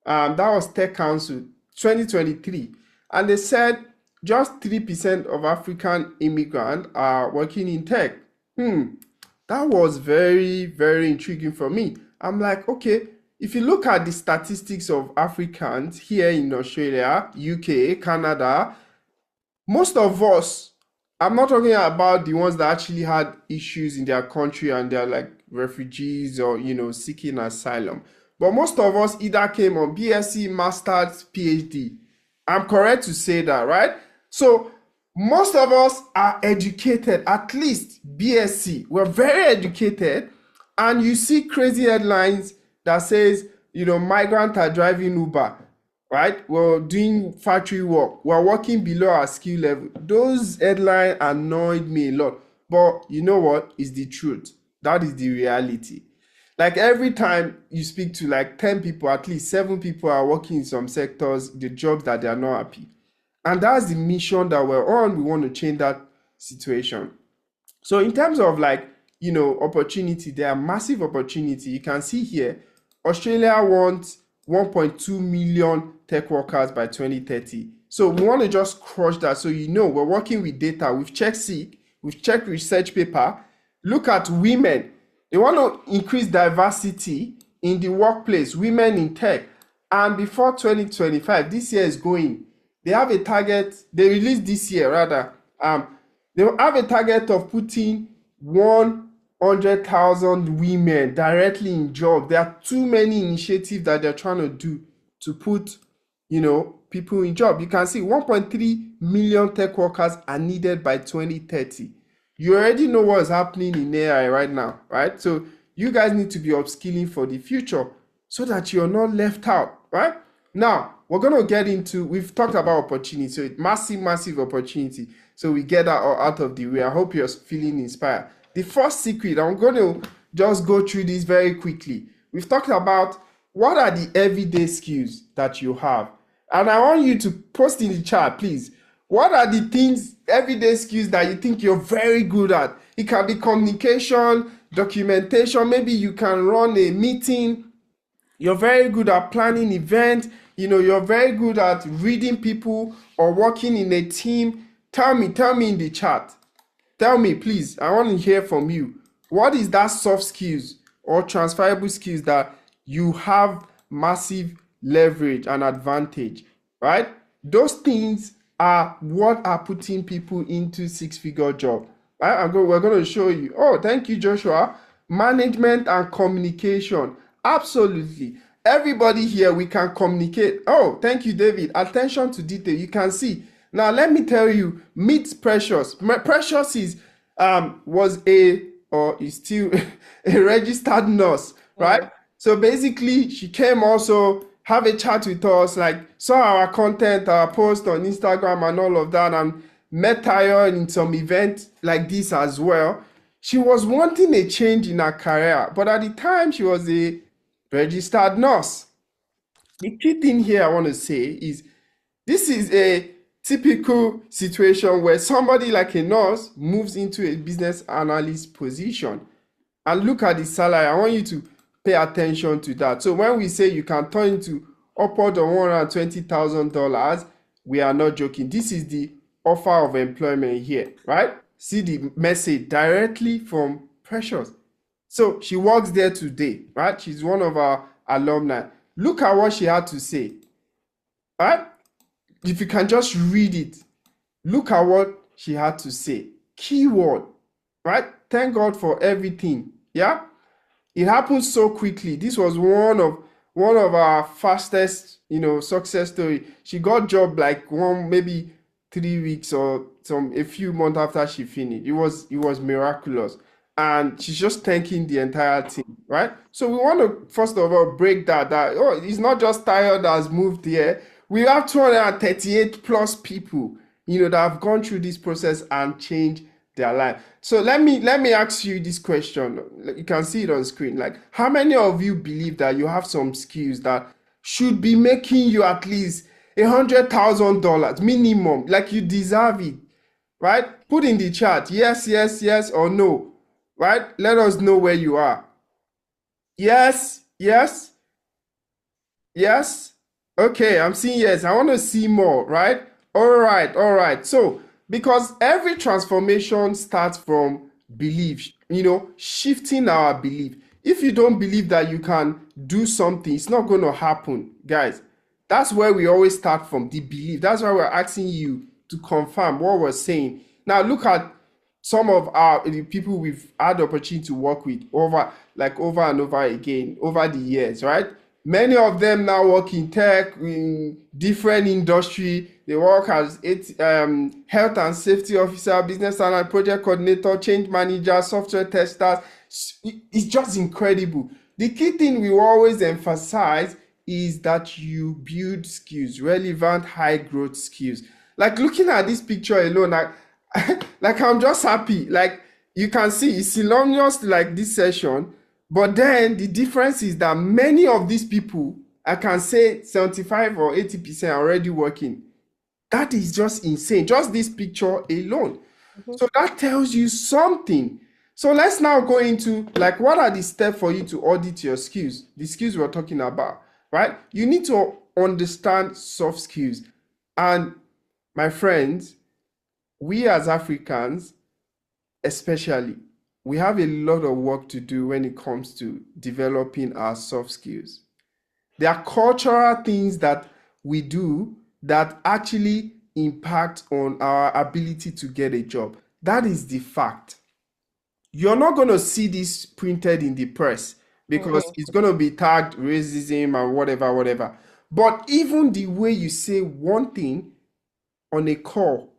that was Tech Council, 2023, and they said just 3% of African immigrants are working in tech. That was very, very intriguing for me. I'm like, okay, if you look at the statistics of Africans here in Australia, UK, Canada, most of us, I'm not talking about the ones that actually had issues in their country and they're like refugees or, seeking asylum. But most of us either came on BSc, Master's, PhD. I'm correct to say that, right? So most of us are educated, at least BSc. We're very educated. And you see crazy headlines that says, migrants are driving Uber. Right? We're doing factory work. We're working below our skill level. Those headlines annoyed me a lot. But you know what? It's the truth. That is the reality. Like every time you speak to like 10 people, at least 7 people are working in some sectors, the jobs that they are not happy. And that's the mission that we're on. We want to change that situation. So in terms of opportunity, there are massive opportunity. You can see here, Australia wants 1.2 million tech workers by 2030. So we want to just crush that. So we're working with data. We've checked Seek, we've checked research paper. Look at women. They want to increase diversity in the workplace, women in tech. And before 2025, this year is going. They have a target, they released this year rather. They have a target of putting 100,000 women directly in jobs. There are too many initiatives that they're trying to do to put, people in job. You can see 1.3 million tech workers are needed by 2030. You already know what's happening in AI right now, right? So you guys need to be upskilling for the future so that you're not left out, right? Now, we're going to get into, we've talked about opportunity, so massive, massive opportunity. So we get that all out of the way. I hope you're feeling inspired. The first secret, I'm going to just go through this very quickly. We've talked about what are the everyday skills that you have. And I want you to post in the chat, please. What are the things, everyday skills that you think you're very good at? It can be communication, documentation. Maybe you can run a meeting. You're very good at planning events. You're very good at reading people or working in a team. Tell me in the chat. Tell me, please. I want to hear from you. What is that soft skills or transferable skills that you have massive leverage and advantage, right? Those things are what are putting people into 6-figure job. Right? We're going to show you. Oh, thank you, Joshua. Management and communication. Absolutely. Everybody here, we can communicate. Oh, thank you, David. Attention to detail. You can see. Now, let me tell you, meet Precious. Precious is still a registered nurse, right? Mm-hmm. So basically, she came also have a chat with us, saw our content, our post on Instagram and all of that, and met her in some event like this as well. She was wanting a change in her career, but at the time she was a registered nurse. The key thing here I want to say is this is a typical situation where somebody like a nurse moves into a business analyst position. And look at the salary. I want you to pay attention to that. So when we say you can turn into upward of $120,000, we are not joking. This is the offer of employment here, right? See the message directly from Precious. So she works there today, right? She's one of our alumni. Look at what she had to say, right? If you can just read it, look at what she had to say. Keyword, right? Thank God for everything. Yeah, it happened so quickly. This was one of our fastest, success story. She got job like maybe 3 weeks or a few months after she finished. It was miraculous, and she's just thanking the entire team, right? So we want to first of all break that it's not just Tayo that has moved here. We have 238 plus people, that have gone through this process and changed their life. So let me ask you this question. You can see it on screen. Like, how many of you believe that you have some skills that should be making you at least $100,000 minimum? Like, you deserve it, right? Put in the chat yes, yes, yes, or no, right? Let us know where you are. Yes, yes, yes. Okay, I'm seeing yes. I want to see more, right? All right. So, because every transformation starts from belief, shifting our belief. If you don't believe that you can do something, it's not going to happen, guys. That's where we always start from, the belief. That's why we're asking you to confirm what we're saying. Now, look at some of the people we've had the opportunity to work with over and over again over the years, right? Many of them now work in tech, in different industry. They work as health and safety officer, business analyst, project coordinator, change manager, software testers. It's just incredible. The key thing we always emphasize is that you build skills, relevant, high growth skills. Like, looking at this picture alone, like I'm just happy. Like, you can see it's synonymous to like this session. But then the difference is that many of these people, I can say 75 or 80% are already working. That is just insane. Just this picture alone. So that tells you something. So let's now go into like, what are the steps for you to audit your skills? The skills we're talking about, right? You need to understand soft skills. And my friends, we as Africans, especially, we have a lot of work to do when it comes to developing our soft skills. There are cultural things that we do that actually impact on our ability to get a job. That is the fact. You're not going to see this printed in the press because it's going to be tagged racism and whatever. But even the way you say one thing on a call,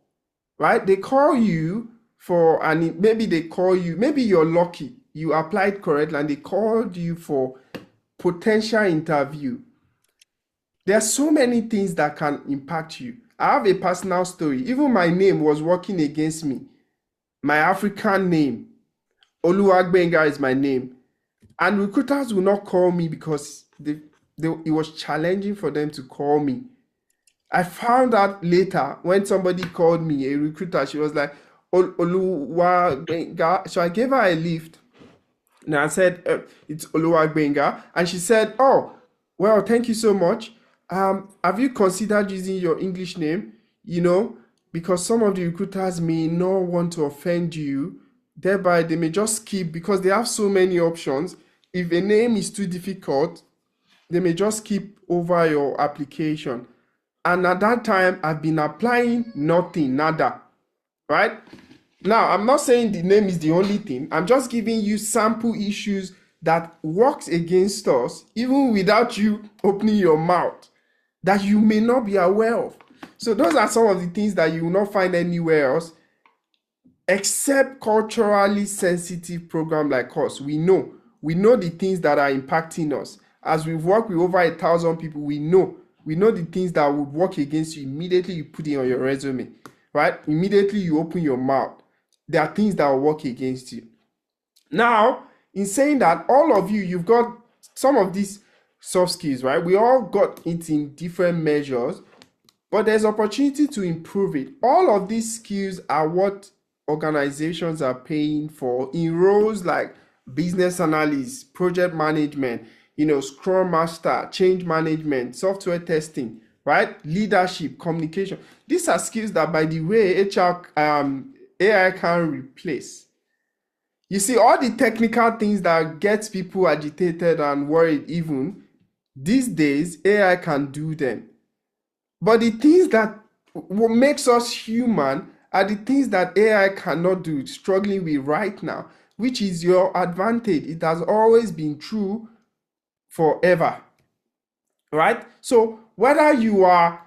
right? They call you maybe they call you, maybe you're lucky, you applied correctly and they called you for potential interview. There are so many things that can impact you. I have a personal story. Even my name was working against me. My African name, Oluwagbenga, is my name. And recruiters will not call me because it was challenging for them to call me. I found out later when somebody called me, a recruiter, she was like, Oluwagbenga. So I gave her a lift. And I said, it's Oluwagbenga. And she said, oh, well, thank you so much. Have you considered using your English name? Because some of the recruiters may not want to offend you. Thereby, they may just skip because they have so many options. If a name is too difficult, they may just skip over your application. And at that time, I've been applying nothing, nada, right? Now, I'm not saying the name is the only thing. I'm just giving you sample issues that works against us, even without you opening your mouth, that you may not be aware of. So those are some of the things that you will not find anywhere else, except culturally sensitive program like us. We know the things that are impacting us. As we've worked with over 1,000 people, we know the things that would work against you. Immediately you put it on your resume, right? Immediately you open your mouth. There are things that will work against you. Now, in saying that, all of you, you've got some of these soft skills, right? We all got it in different measures. but there's opportunity to improve it. All of these skills are what organizations are paying for in roles like business analyst, project management, scrum master, change management, software testing, right? Leadership, communication. These are skills that, by the way, AI can replace. You see, all the technical things that get people agitated and worried, even these days, AI can do them. But the things that what makes us human are the things that AI cannot do, struggling with right now, which is your advantage. It has always been true forever, right? So whether you are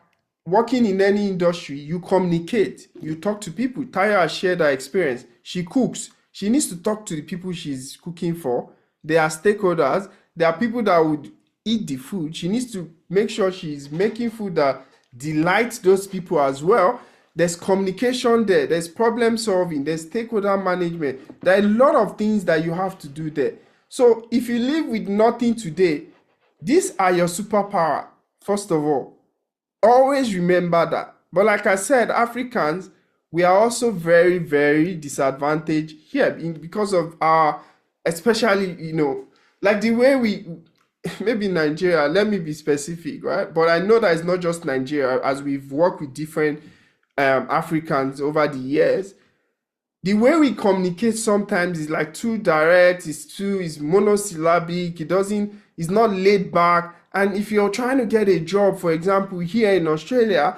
working in any industry, you communicate, you talk to people. Taya has shared her experience. She cooks. She needs to talk to the people she's cooking for. There are stakeholders. There are people that would eat the food. She needs to make sure she's making food that delights those people as well. There's communication there. There's problem solving. There's stakeholder management. There are a lot of things that you have to do there. So if you live with nothing today, these are your superpower, first of all. Always remember that. But like I said, Africans, we are also very, very disadvantaged here because of our, especially, like the way we, maybe Nigeria, let me be specific, right? But I know that it's not just Nigeria, as we've worked with different Africans over the years. The way we communicate sometimes is like too direct, is monosyllabic, it's not laid back. And if you're trying to get a job, for example, here in Australia,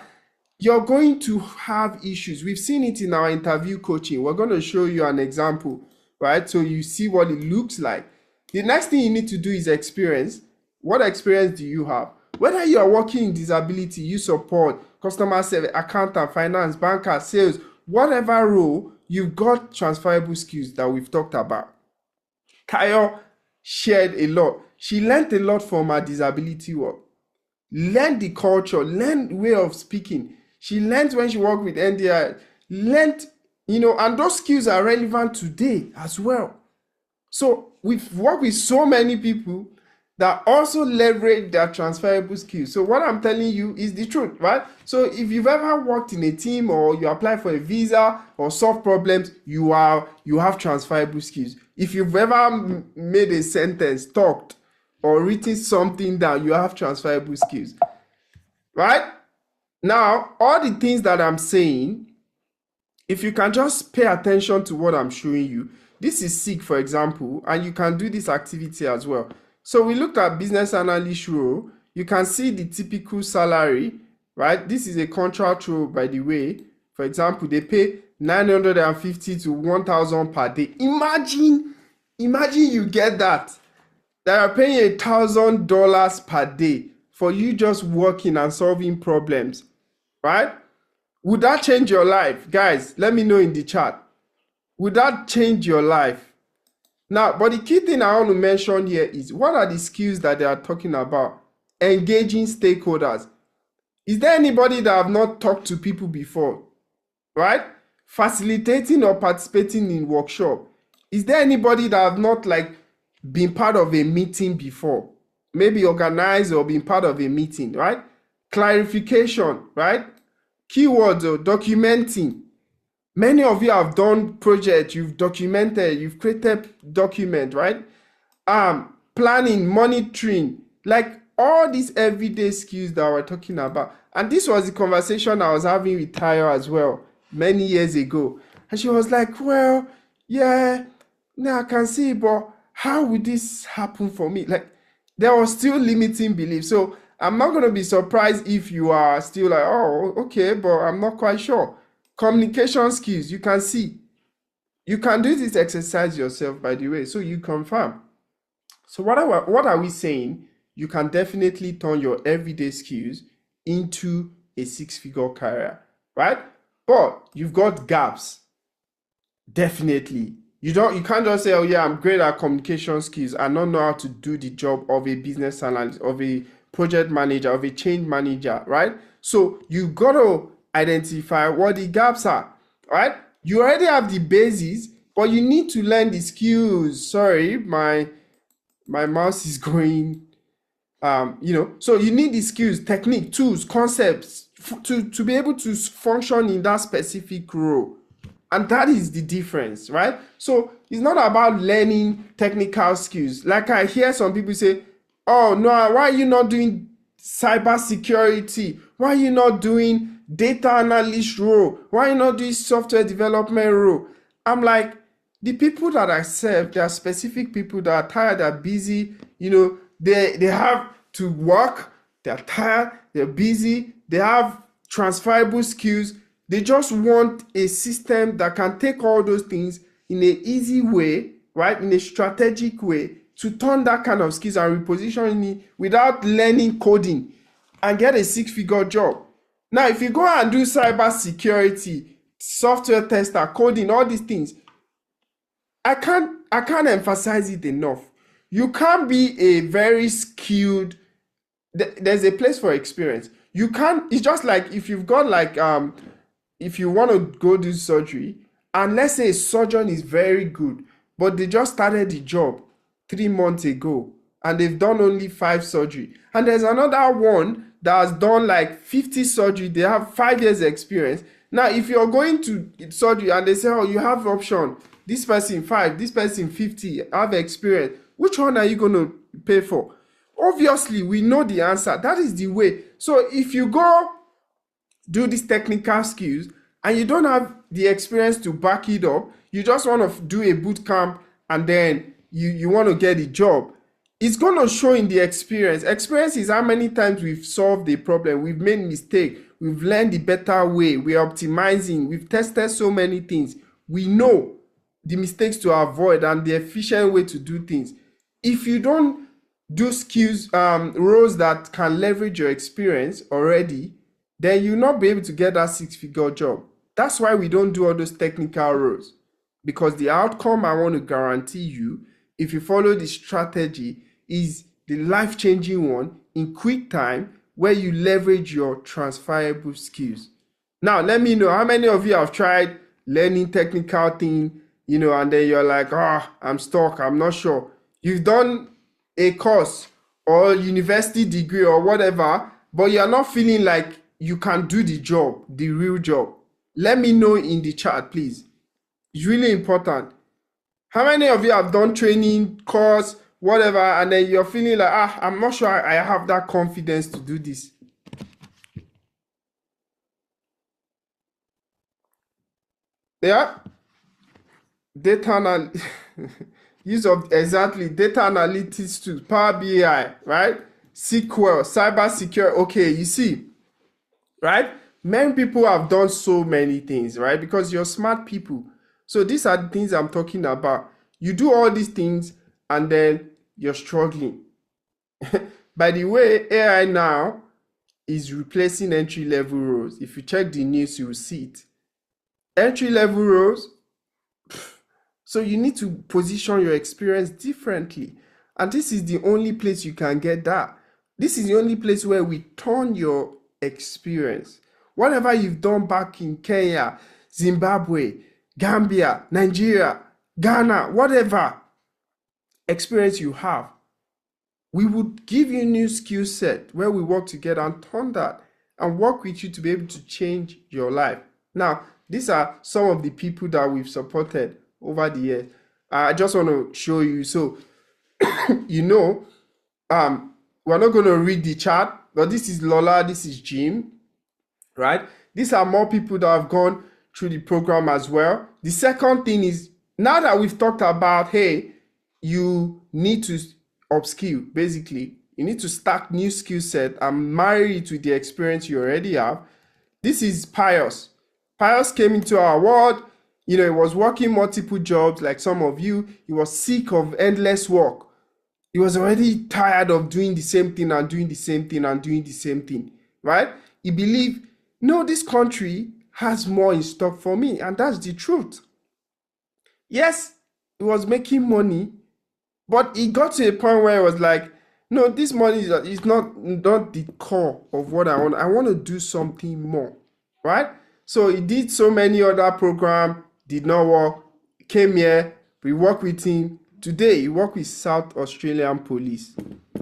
you're going to have issues. We've seen it in our interview coaching. We're going to show you an example, right? So you see what it looks like. The next thing you need to do is experience. What experience do you have? Whether you are working in disability, you support, customer service, accountant, finance, banker, sales, whatever role, you've got transferable skills that we've talked about. Tayo shared a lot. She learned a lot from her disability work. Learned the culture, learned way of speaking. She learned when she worked with NDI, learned, and those skills are relevant today as well. So we've worked with so many people that also leverage their transferable skills. So what I'm telling you is the truth, right? So if you've ever worked in a team or you apply for a visa or solve problems, you have transferable skills. If you've ever made a sentence, talked, or written something down, you have transferable skills, right? Now, all the things that I'm saying, if you can just pay attention to what I'm showing you, this is SIG, for example, and you can do this activity as well. So we looked at business analyst role. You can see the typical salary, right? This is a contract role, by the way. For example, they pay 950 to 1,000 per day. Imagine you get that. They are paying $1,000 per day for you just working and solving problems, right? Would that change your life? Guys, let me know in the chat. Would that change your life? Now, but the key thing I want to mention here is, what are the skills that they are talking about? Engaging stakeholders. Is there anybody that have not talked to people before, right? Facilitating or participating in workshop. Is there anybody that have not been part of a meeting before? Maybe organized or been part of a meeting, right? Clarification, right? Keywords or documenting. Many of you have done projects, you've documented, you've created document, right? Planning, monitoring, like all these everyday skills that we're talking about. And this was the conversation I was having with Tayo as well many years ago. And she was like, well, yeah, now I can see, but how would this happen for me? Like, there was still limiting belief. So I'm not going to be surprised if you are still like, oh, okay, but I'm not quite sure. Communication skills, you can see. You can do this exercise yourself, by the way, so you confirm. So what are we saying? You can definitely turn your everyday skills into a six-figure career, right? But you've got gaps. Definitely. You can't just say, oh yeah, I'm great at communication skills and not know how to do the job of a business analyst, of a project manager, of a change manager, right? So you got to identify what the gaps are, right? You already have the basis, but you need to learn the skills. Sorry, my mouse is going, so you need the skills, technique, tools, concepts, to be able to function in that specific role. And that is the difference, right? So it's not about learning technical skills. Like I hear some people say, oh, no, why are you not doing cyber security? Why are you not doing data analyst role? Why are you not doing software development role? I'm like, the people that I serve, there are specific people that are tired, they're busy, they have to work, they're tired, they're busy, they have transferable skills. They just want a system that can take all those things in an easy way, right? In a strategic way to turn that kind of skills and reposition it without learning coding and get a 6-figure job. Now, if you go and do cyber security, software tester, coding, all these things, I can't emphasize it enough. You can't be a very skilled, there's a place for experience. You can't, it's just like if you've got like, if you want to go do surgery, and let's say a surgeon is very good, but they just started the job 3 months ago, and they've done only 5 surgery. And there's another one that has done like 50 surgery, they have 5 years experience. Now, if you're going to surgery and they say, oh, you have option, this person 5, this person 50, have experience, which one are you going to pay for? Obviously, we know the answer. That is the way. So if you go do these technical skills and you don't have the experience to back it up, you just want to do a boot camp and then you want to get a job, it's going to show in the experience. Experience is how many times we've solved a problem, we've made mistake, we've learned the better way, we're optimizing, we've tested so many things. We know the mistakes to avoid and the efficient way to do things. If you don't do skills, roles that can leverage your experience already, then you'll not be able to get that 6-figure job. That's why we don't do all those technical roles, because the outcome I want to guarantee you, if you follow the strategy, is the life-changing one in quick time where you leverage your transferable skills. Now, let me know how many of you have tried learning technical thing, and then you're like, I'm stuck, I'm not sure. You've done a course or university degree or whatever, but you're not feeling like you can do the job, the real job. Let me know in the chat, please. It's really important. How many of you have done training, course, whatever, and then you're feeling like, I'm not sure I have that confidence to do this? Yeah. Data use of exactly data analytics tools, Power BI, right? SQL, cyber security. Okay, you see, right? Many people have done so many things, right? Because you're smart people. So these are the things I'm talking about. You do all these things and then you're struggling. By the way, AI now is replacing entry-level roles. If you check the news, you will see it. Entry-level roles, so you need to position your experience differently. And this is the only place you can get that. This is the only place where we turn your experience. Whatever you've done back in Kenya, Zimbabwe, Gambia, Nigeria, Ghana, whatever experience you have, we would give you a new skill set where we work together and turn that and work with you to be able to change your life. Now, these are some of the people that we've supported over the years. I just want to show you. So, we're not going to read the chat, but this is Lola, this is Jim, right? These are more people that have gone through the program as well. The second thing is, now that we've talked about, hey, you need to upskill, basically. You need to stack new skill set and marry it with the experience you already have. This is Pius. Pius came into our world. He was working multiple jobs like some of you. He was sick of endless work. He was already tired of doing the same thing and doing the same thing and doing the same thing, right? He believed, no, this country has more in stock for me, and that's the truth. Yes, he was making money, but he got to a point where he was like, no, this money is not the core of what I want. I want to do something more, right? So he did so many other programs, did not work, came here, we worked with him. Today, he works with South Australian Police,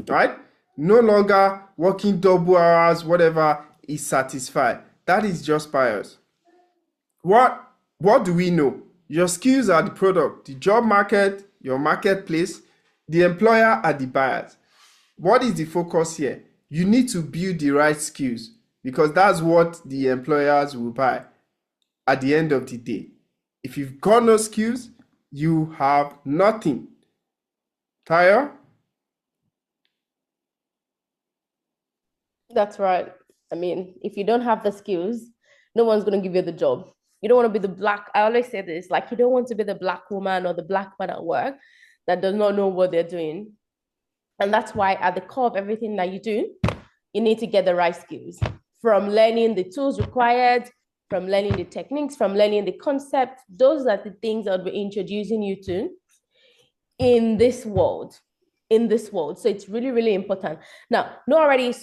right? No longer working double hours, whatever. is satisfied. That is just bias. What do we know? Your skills are the product, the job market, your marketplace, the employer are the buyers. What is the focus here? You need to build the right skills because that's what the employers will buy at the end of the day. If you've got no skills, you have nothing. Taya? That's right. I mean, if you don't have the skills, no one's going to give you the job. You don't want to be the black, I always say this, like you don't want to be the black woman or the black man at work that does not know what they're doing. And that's why at the core of everything that you do, you need to get the right skills, from learning the tools required, from learning the techniques, from learning the concept. Those are the things I'll be introducing you to in this world. So it's really, really important. Now, no already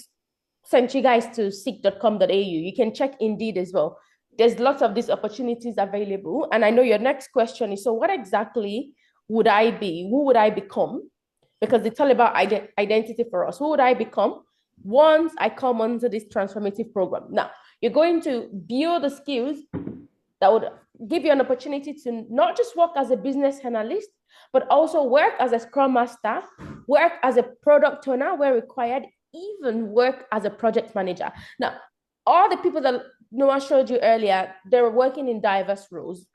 sent you guys to seek.com.au. You can check Indeed as well. There's lots of these opportunities available. And I know your next question is, so what exactly would I be? Who would I become? Because it's all about identity for us. Who would I become once I come onto this transformative program? Now, you're going to build the skills that would give you an opportunity to not just work as a business analyst, but also work as a scrum master, work as a product owner where required, even work as a project manager. Now, all the people that Noah showed you earlier, they're working in diverse roles,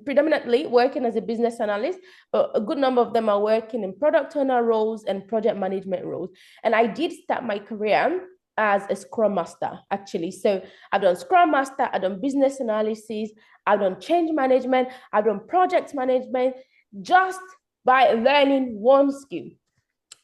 predominantly working as a business analyst, but a good number of them are working in product owner roles and project management roles. And I did start my career as a scrum master, actually. So I've done scrum master, I've done business analysis, I've done change management, I've done project management, just by learning one skill.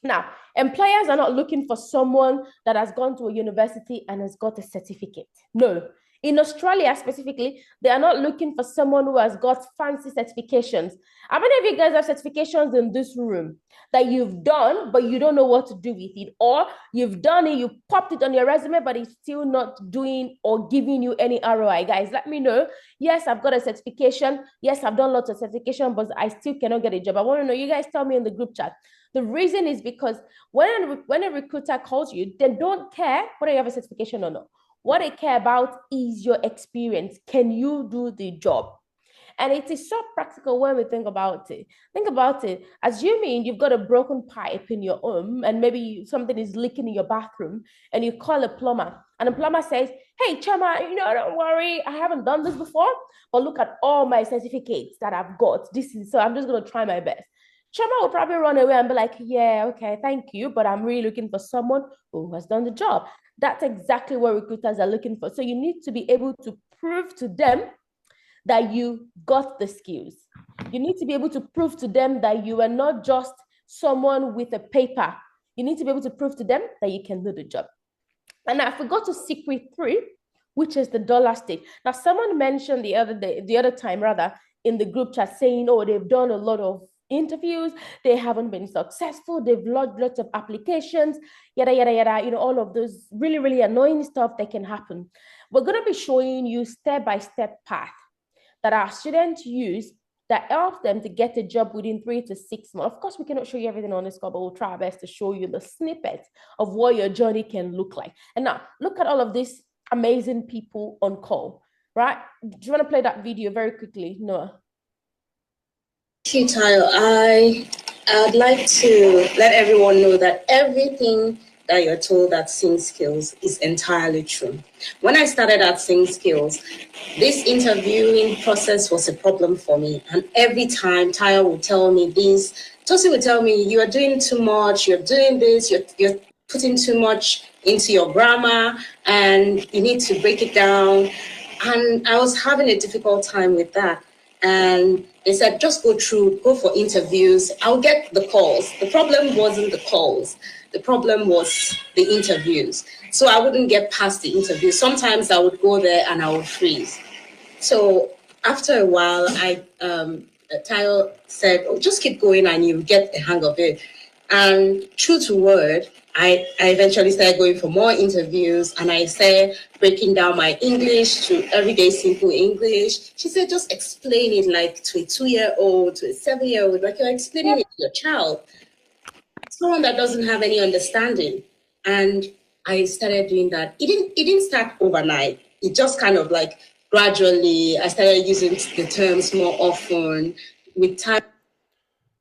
Now, employers are not looking for someone that has gone to a university and has got a certificate. No. In Australia specifically, they are not looking for someone who has got fancy certifications. How many of you guys have certifications in this room that you've done, but you don't know what to do with it? Or you've done it, you popped it on your resume, but it's still not doing or giving you any ROI? Guys, let me know. Yes, I've got a certification. Yes, I've done lots of certification, but I still cannot get a job. I want to know, you guys tell me in the group chat. The reason is because when a recruiter calls you, they don't care whether you have a certification or not. What they care about is your experience. Can you do the job? And it is so practical when we think about it. Think about it. Assuming you've got a broken pipe in your home and maybe something is leaking in your bathroom and you call a plumber and the plumber says, hey, Chama, don't worry. I haven't done this before, but look at all my certificates that I've got. So I'm just going to try my best. Chama will probably run away and be like, yeah, okay, thank you, but I'm really looking for someone who has done the job. That's exactly what recruiters are looking for. So you need to be able to prove to them that you got the skills. You need to be able to prove to them that you are not just someone with a paper. You need to be able to prove to them that you can do the job. And I forgot to secret 3, which is the dollar state. Now, someone mentioned the other time in the group chat saying, oh, they've done a lot of interviews, they haven't been successful, they've logged lots of applications, yada, yada, yada, all of those really, really annoying stuff that can happen. We're going to be showing you step-by-step path that our students use that helps them to get a job within 3 to 6 months. Of course, we cannot show you everything on this call, but we'll try our best to show you the snippet of what your journey can look like. And now, look at all of these amazing people on call, right? Do you want to play that video very quickly, Noah? Tyle, I'd like to let everyone know that everything that you're told at Sing Skills is entirely true. When I started at Sing Skills, this interviewing process was a problem for me. And every time Tyle would tell me this, Tosi would tell me, you are doing too much, you're doing this, you're putting too much into your grammar, and you need to break it down. And I was having a difficult time with that. And they said, just go for interviews. I'll get the calls. The problem wasn't the calls. The problem was the interviews. So I wouldn't get past the interview. Sometimes I would go there and I would freeze. So after a while, Tyle said, oh, just keep going and you get the hang of it. And true to word, I eventually started going for more interviews, and I started breaking down my English to everyday simple English. She said, just explain it like to a 2-year-old, to a 7-year-old, like you're explaining it to your child. Someone that doesn't have any understanding. And I started doing that. It didn't start overnight. It just kind of like gradually I started using the terms more often with time.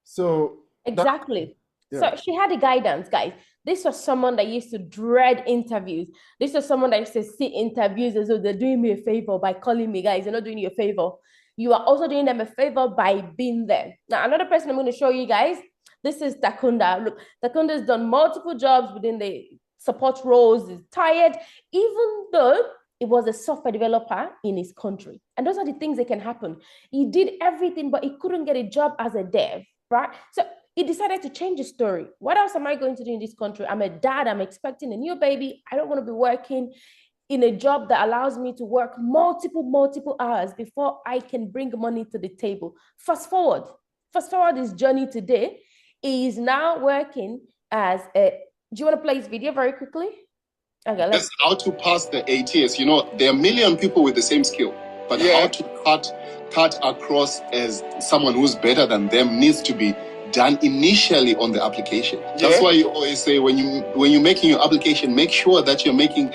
So Exactly. yeah. So she had a guidance, guys. This was someone that used to dread interviews. This was someone that used to see interviews as though they're doing me a favor by calling me, guys. You're not doing you a favor. You are also doing them a favor by being there. Now, another person I'm going to show you guys. This is Takunda. Look, Takunda's done multiple jobs within the support roles. He's tired, even though it was a software developer in his country. And those are the things that can happen. He did everything, but he couldn't get a job as a dev, right? So he decided to change his story. What else am I going to do in this country? I'm a dad. I'm expecting a new baby. I don't want to be working in a job that allows me to work multiple hours before I can bring money to the table. Fast forward his journey today. He is now working as a, do you want to play this video very quickly? Okay, That's how to pass the ATS. You know, there are a million people with the same skill, but how to cut across as someone who's better than them needs to be done initially on the application. That's why you always say when you're making your application, make sure that you're making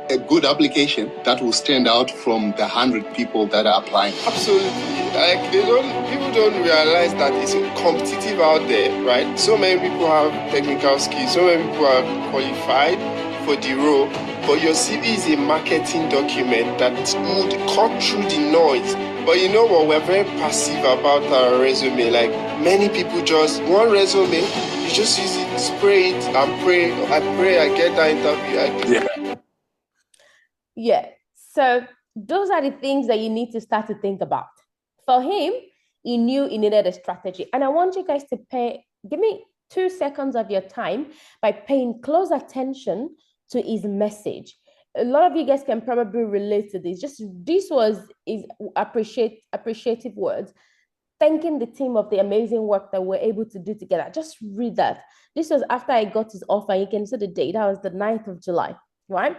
a good application that will stand out from the 100 people that are applying. Absolutely. Like people don't realize that it's competitive out there, right? So many people have technical skills, so many people are qualified for the role, but your CV is a marketing document that would cut through the noise. But you know what? We're very passive about our resume. Like many people just one resume, you just use it, spray it, and pray. I get that interview. Yeah. So those are the things that you need to start to think about. For him, he knew he needed a strategy. And I want you guys to give me 2 seconds of your time by paying close attention to his message. A lot of you guys can probably relate to this. This was his appreciative words, thanking the team of the amazing work that we're able to do together. Just read that. This was after I got his offer. You can see the date. That was the 9th of July, right?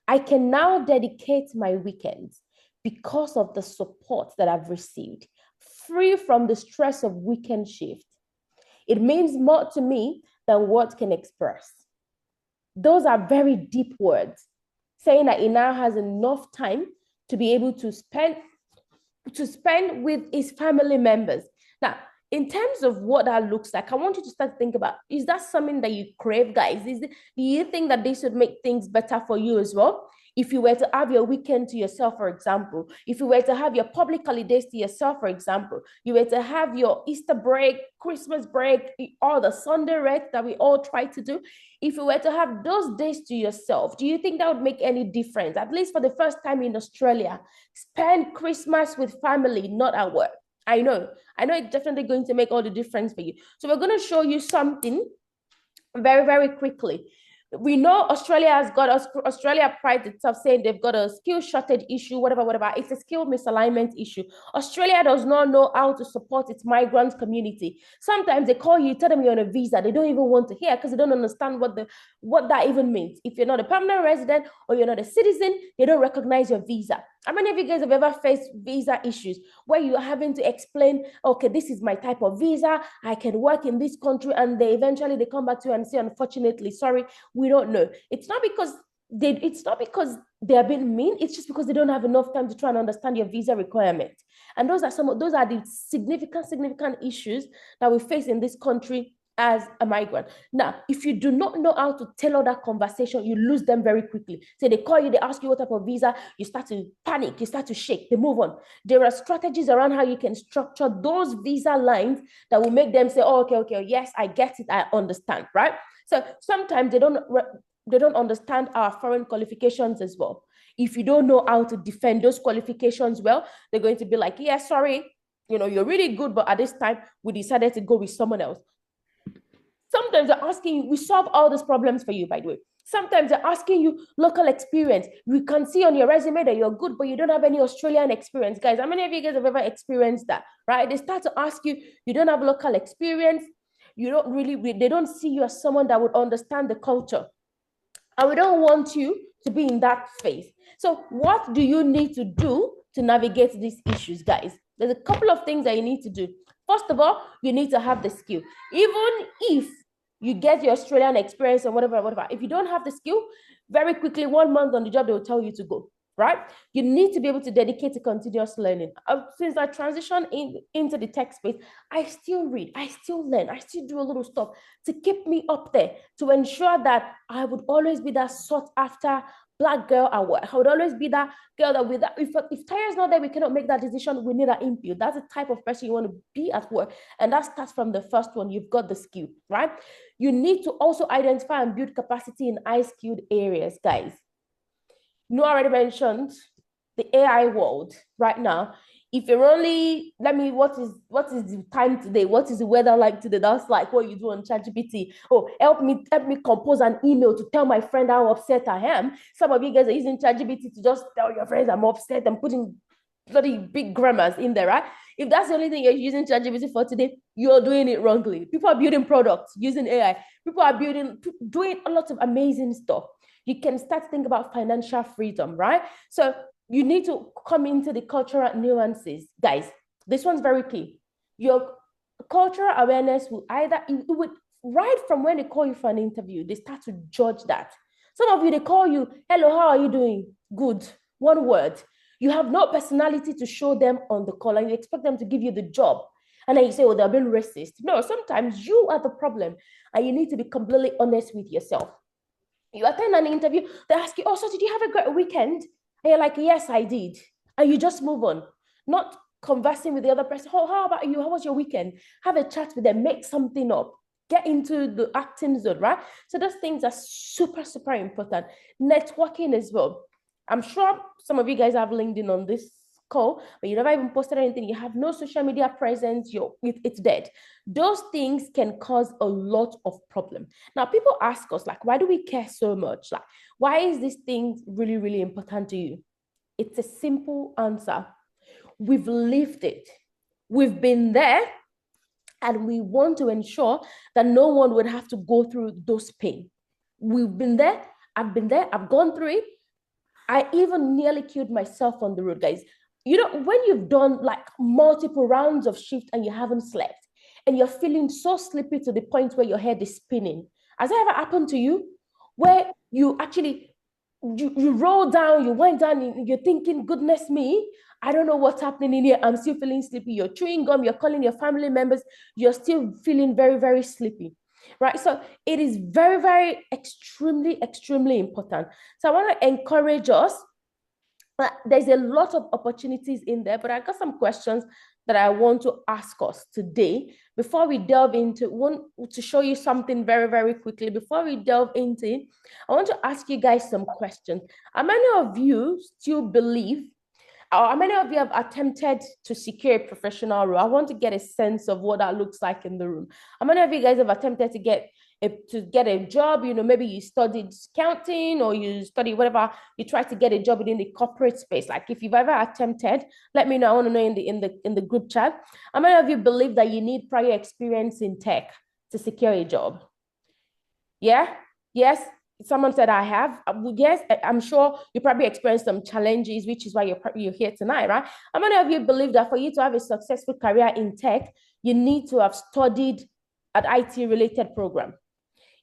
I can now dedicate my weekends because of the support that I've received, free from the stress of weekend shift. It means more to me than words can express. Those are very deep words, saying that he now has enough time to be able to spend with his family members. Now, in terms of what that looks like, I want you to start to think about, is that something that you crave, guys? Do you think that this would make things better for you as well? If you were to have your weekend to yourself, for example, if you were to have your public holidays to yourself, for example, you were to have your Easter break, Christmas break, all the Sunday rest that we all try to do, if you were to have those days to yourself, do you think that would make any difference? At least for the first time in Australia, spend Christmas with family, not at work. I know it's definitely going to make all the difference for you. So we're going to show you something very, very quickly. We know Australia prides itself saying they've got a skill shortage issue, whatever. It's a skill misalignment issue. Australia does not know how to support its migrant community. Sometimes they call you, tell them you're on a visa. They don't even want to hear because they don't understand what that even means. If you're not a permanent resident or you're not a citizen, they don't recognize your visa. How many of you guys have ever faced visa issues where you're having to explain, okay, this is my type of visa, I can work in this country, and they eventually come back to you and say, unfortunately, sorry, we don't know. It's not because they are being mean, it's just because they don't have enough time to try and understand your visa requirement. And those are the significant issues that we face in this country as a migrant. Now, if you do not know how to tailor that conversation, you lose them very quickly. So they call you, they ask you what type of visa, you start to panic, you start to shake, they move on. There are strategies around how you can structure those visa lines that will make them say, oh, okay, yes, I get it, I understand, right? So sometimes they don't understand our foreign qualifications as well. If you don't know how to defend those qualifications well, they're going to be like, yeah, sorry, you're really good, but at this time, we decided to go with someone else. Sometimes they're asking you, we solve all these problems for you, by the way. Sometimes they're asking you local experience. We can see on your resume that you're good, but you don't have any Australian experience. Guys, how many of you guys have ever experienced that, right? They start to ask you, you don't have local experience. They don't see you as someone that would understand the culture. And we don't want you to be in that phase. So what do you need to do to navigate these issues, guys? There's a couple of things that you need to do. First of all, you need to have the skill. Even if you get your Australian experience and whatever, if you don't have the skill, Very quickly, 1 month on the job, they will tell you to go, right? You need to be able to dedicate to continuous learning. Since I transitioned into the tech space, I still read, I still learn, I still do a little stuff to keep me up there, to ensure that I would always be that sought after Black girl at work. I would always be that girl that with that, if Tyra's not there, we cannot make that decision. We need that input. That's the type of person you want to be at work. And that starts from the first one. You've got the skill, right? You need to also identify and build capacity in high-skilled areas, guys. I already mentioned the AI world right now. If you're only, what is the time today? What is the weather like today? That's like what you do on ChatGPT. Oh, help me compose an email to tell my friend how upset I am. Some of you guys are using ChatGPT to just tell your friends I'm upset and putting bloody big grammars in there, right? If that's the only thing you're using ChatGPT for today, you're doing it wrongly. People are building products using AI. People are doing a lot of amazing stuff. You can start to think about financial freedom, right? So you need to come into the cultural nuances. Guys, this one's very key. Your cultural awareness will right from when they call you for an interview, they start to judge that. Some of you, they call you, hello, how are you doing? Good. One word. You have no personality to show them on the call, and you expect them to give you the job. And then you say, oh, they're being racist. No, sometimes you are the problem, and you need to be completely honest with yourself. You attend an interview, they ask you, oh, so did you have a great weekend? And you're like, yes, I did. And you just move on, not conversing with the other person. Oh, how about you? How was your weekend? Have a chat with them, make something up, get into the acting zone, right? So those things are super, super important. Networking as well. I'm sure some of you guys have LinkedIn on this call, but you never even posted anything. You have no social media presence. It's dead. Those things can cause a lot of problem. Now, people ask us, like, why do we care so much? Like, why is this thing really, really important to you? It's a simple answer. We've lived it. We've been there, and we want to ensure that no one would have to go through those pain. We've been there. I've been there. I've gone through it. I even nearly killed myself on the road, guys. You know, when you've done like multiple rounds of shift and you haven't slept and you're feeling so sleepy to the point where your head is spinning, has that ever happened to you? Where you actually, you roll down, you wind down, and you're thinking, goodness me, I don't know what's happening in here. I'm still feeling sleepy. You're chewing gum, you're calling your family members, you're still feeling very, very sleepy, right? So it is very, very extremely, extremely important. So I want to encourage us. There's a lot of opportunities in there, but I got some questions that I want to ask us today before we delve into. Want to show you something very, very quickly. Before we delve into it, I want to ask you guys some questions. How many of you still believe, or how many of you have attempted to secure a professional role? I want to get a sense of what that looks like in the room. How many of you guys have attempted to get a job? You know, maybe you studied accounting or you study whatever, you try to get a job within the corporate space. Like, if you've ever attempted, let me know. I want to know in the group chat. How many of you believe that you need prior experience in tech to secure a job? Yeah? Yes? Someone said I have. Yes, I'm sure you probably experienced some challenges, which is why you're here tonight, right? How many of you believe that for you to have a successful career in tech, you need to have studied an IT-related program?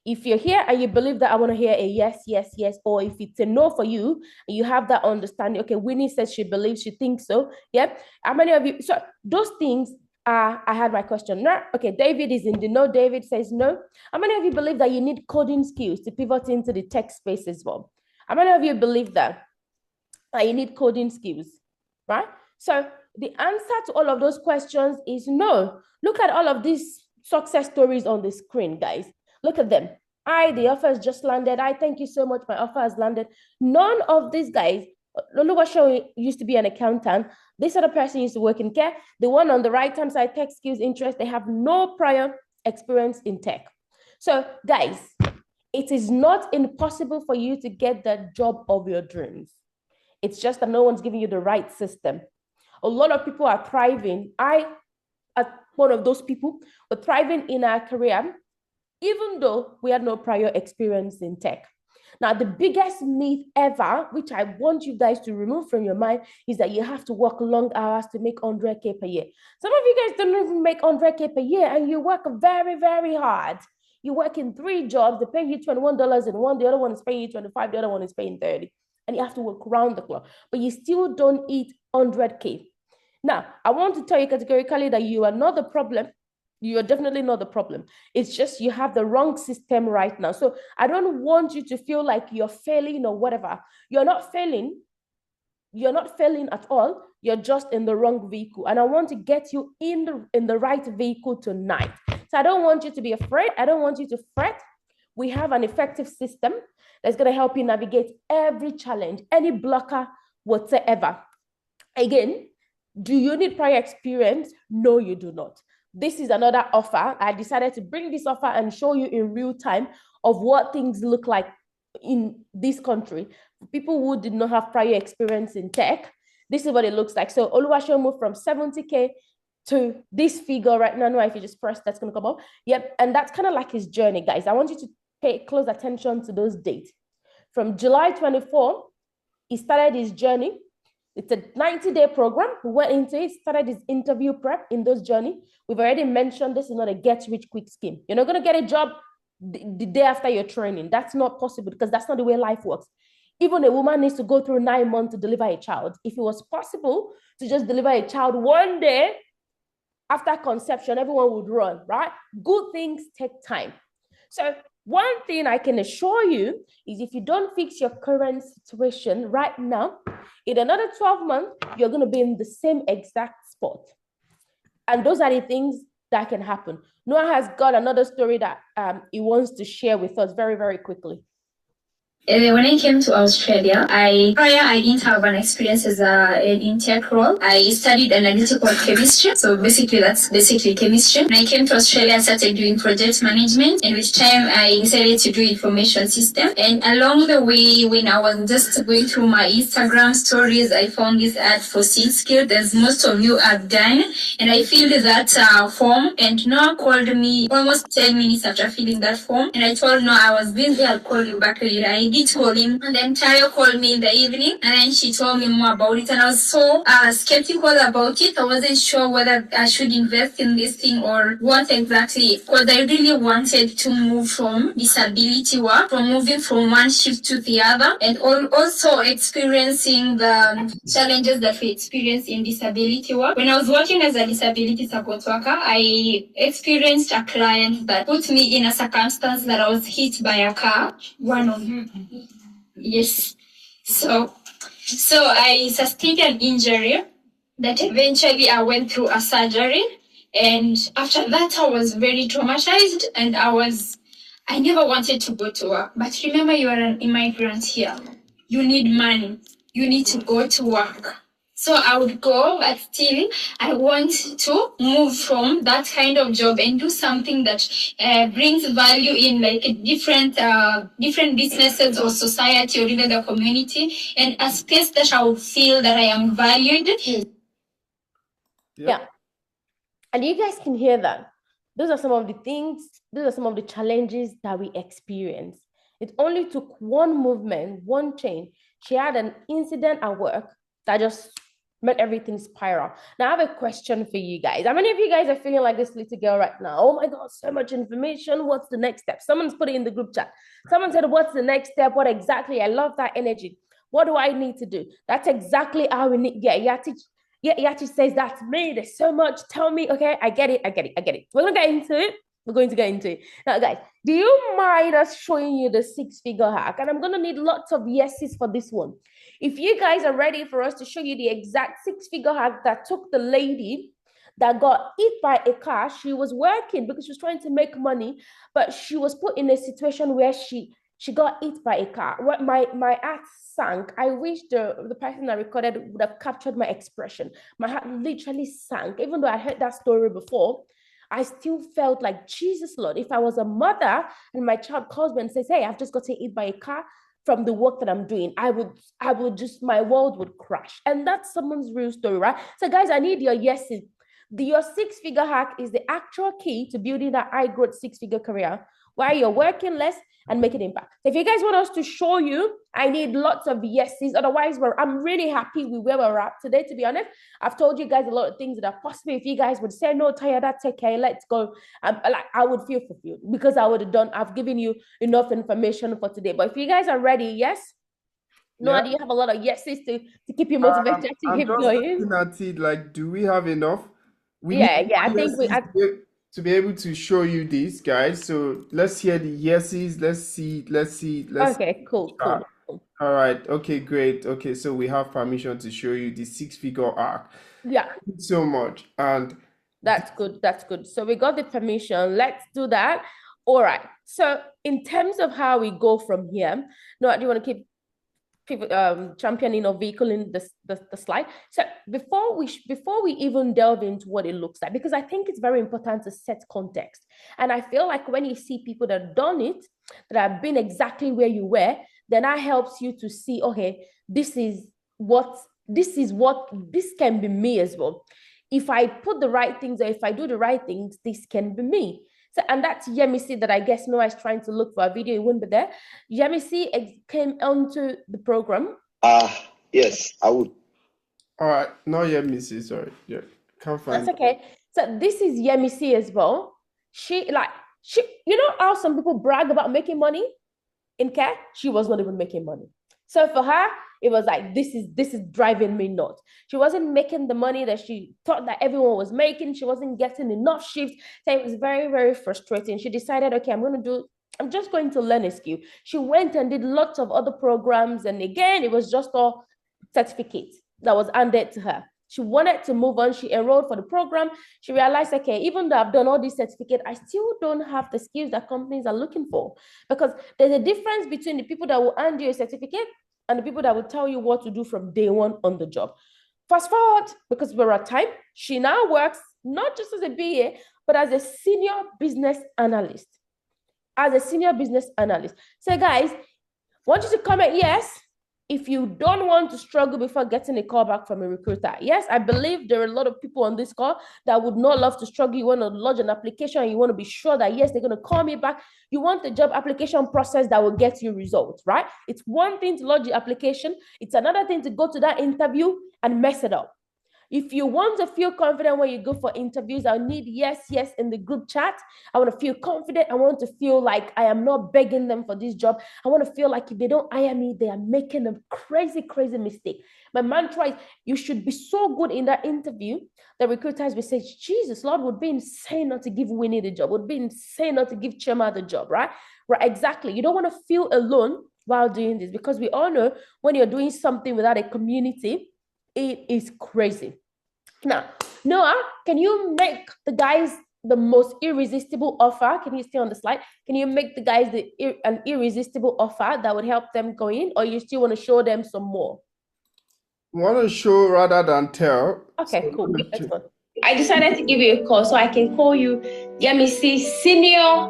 If you're here and you believe that, I want to hear a yes, yes, yes, or if it's a no for you, and you have that understanding, okay, Winnie says she believes, she thinks so, yeah? How many of you, so those things are, I had my question. No, okay, David is in the no, David says no. How many of you believe that you need coding skills to pivot into the tech space as well? How many of you believe that you need coding skills, right? So the answer to all of those questions is no. Look at all of these success stories on the screen, guys. Look at them. The offer has just landed. Thank you so much. My offer has landed. None of these guys, Oluwasho used to be an accountant. This other person used to work in care. The one on the right-hand side, tech skills interest, they have no prior experience in tech. So guys, it is not impossible for you to get the job of your dreams. It's just that no one's giving you the right system. A lot of people are thriving. I, as one of those people, were thriving in our career, even though we had no prior experience in tech. Now, the biggest myth ever, which I want you guys to remove from your mind, is that you have to work long hours to make 100K per year. Some of you guys don't even make 100K per year, and you work very, very hard. You work in 3 jobs, they're paying you $21 in one, the other one is paying you 25, the other one is paying 30. And you have to work around the clock, but you still don't eat 100K. Now, I want to tell you categorically that you are not the problem. You are definitely not the problem. It's just you have the wrong system right now. So I don't want you to feel like you're failing or whatever. You're not failing. You're not failing at all. You're just in the wrong vehicle. And I want to get you in the right vehicle tonight. So I don't want you to be afraid. I don't want you to fret. We have an effective system that's going to help you navigate every challenge, any blocker whatsoever. Again, do you need prior experience? No, you do not. This is another offer. I decided to bring this offer and show you in real time of what things look like in this country. For people who did not have prior experience in tech, this is what it looks like. So Oluwaseun moved from 70K to this figure right now. If you just press, that's going to come up. Yep. And that's kind of like his journey, guys. I want you to pay close attention to those dates. From July 24, he started his journey. It's a 90-day program. We went into it, started his interview prep in those journey. We've already mentioned this is not a get-rich-quick scheme. You're not going to get a job the day after your training. That's not possible because that's not the way life works. Even a woman needs to go through 9 months to deliver a child. If it was possible to just deliver a child one day after conception, everyone would run, right? Good things take time. So one thing I can assure you is if you don't fix your current situation right now, in another 12 months, you're going to be in the same exact spot. And those are the things that can happen. Noah has got another story that he wants to share with us very, very quickly. When I came to Australia, I didn't have an experience as in tech role. I studied analytical chemistry, so that's basically chemistry. When I came to Australia, I started doing project management, and with time, I decided to do information system. And along the way, when I was just going through my Instagram stories, I found this ad for SeedSkill, as most of you have done, and I filled that form. And Noah called me almost 10 minutes after filling that form, and I told Noah I was busy. I'll call you back later. I did call him, and then Tayo called me in the evening, and then she told me more about it, and I was so skeptical about it. I wasn't sure whether I should invest in this thing or what exactly, because I really wanted to move from disability work, from moving from one shift to the other, and also experiencing the challenges that we experience in disability work. When I was working as a disability support worker, I experienced a client that put me in a circumstance that I was hit by a car. Yes. So I sustained an injury that eventually I went through a surgery. And after that, I was very traumatized, and I never wanted to go to work. But remember, you are an immigrant here. You need money. You need to go to work. So I would go, but still I want to move from that kind of job and do something that brings value in like different businesses or society or even the community, and a space that I would feel that I am valued. Yeah. And you guys can hear that. Those are some of the things, those are some of the challenges that we experience. It only took one movement, one change. She had an incident at work that just made everything spiral. Now, I have a question for you guys. How many of you guys are feeling like this little girl right now? Oh my God, so much information. What's the next step? Someone's put it in the group chat. Someone said, what's the next step? What exactly? I love that energy. What do I need to do? That's exactly how we need. Yeah, Yati says, that's me. There's so much. Tell me. Okay, I get it. We're going to get into it. Now, guys, do you mind us showing you the 6-figure hack? And I'm going to need lots of yeses for this one. If you guys are ready for us to show you the exact 6-figure hack that took the lady that got hit by a car. She was working because she was trying to make money, but she was put in a situation where she got hit by a car. My heart sank. I wish the person that recorded would have captured my expression. My heart literally sank. Even though I heard that story before, I still felt like, Jesus, Lord, if I was a mother and my child calls me and says, hey, I've just got hit by a car from the work that I'm doing, I would just, my world would crash. And that's someone's real story, right? So guys, I need your yeses. Your 6-figure hack is the actual key to building that high growth 6-figure career where you're working less and making impact. So if you guys want us to show you, I need lots of yeses. Otherwise, I'm really happy with where we're at today, to be honest. I've told you guys a lot of things that are possible. If you guys would say, no, Taya, that's okay, let's go. I would feel fulfilled because I've given you enough information for today. But if you guys are ready, yes? No, Yeah. do you have a lot of yeses to keep you motivated to I'm keep just going? looking at it like, do we have enough? We Yeah, need yeah. I more think yeses to be able to show you this, guys. So let's hear the yeses. Let's see. okay, cool. All right. Okay, great. Okay, so we have permission to show you the six-figure arc. Yeah, Thank you so much. And that's good. So we got the permission. Let's do that. All right. So in terms of how we go from here, no, do you want to keep people championing or vehicling the slide? So before we even delve into what it looks like, because I think it's very important to set context. And I feel like when you see people that have done it, that have been exactly where you were, then that helps you to see, okay, this can be me as well. If I put the right things, or if I do the right things, this can be me. So, and that's Yemisi that I guess Noah is trying to look for a video. It wouldn't be there. Yemisi came onto the program. Yes, I would. all right, not yet, Mrs. Sorry. Yeah, can't find. That's okay. So this is Yemisi as well. She, you know how some people brag about making money in care? She was not even making money. So for her, it was like, this is driving me nuts. She wasn't making the money that she thought that everyone was making. She wasn't getting enough shifts. So it was very, very frustrating. She decided, okay, I'm just going to learn a skill. She went and did lots of other programs. And again, it was just all certificates that was handed to her. She wanted to move on. She enrolled for the program. She realized, okay, even though I've done all these certificates, I still don't have the skills that companies are looking for. Because there's a difference between the people that will hand you a certificate and the people that will tell you what to do from day one on the job. Fast forward, because we're at time, she now works not just as a BA, but as a senior business analyst. So guys, I want you to comment yes if you don't want to struggle before getting a call back from a recruiter. Yes, I believe there are a lot of people on this call that would not love to struggle. You want to lodge an application and you want to be sure that, yes, they're going to call me back. You want the job application process that will get you results, right? It's one thing to lodge the application. It's another thing to go to that interview and mess it up. If you want to feel confident when you go for interviews, I need yes in the group chat. I want to feel confident. I want to feel like I am not begging them for this job. I want to feel like if they don't hire me, they are making a crazy mistake. My mantra is you should be so good in that interview that recruiters will say, Jesus, Lord, would be insane not to give Winnie the job. Would be insane not to give Chema the job, right? Right, exactly. You don't want to feel alone while doing this, because we all know when you're doing something without a community, it is crazy. Now, Noah, can you make the guys the most irresistible offer? Can you stay on the slide? Can you make the guys an irresistible offer that would help them go in, or you still want to show them some more? Want to show rather than tell. Okay, cool. Let's go. I decided to give you a call, so I can call you Yemisi Senior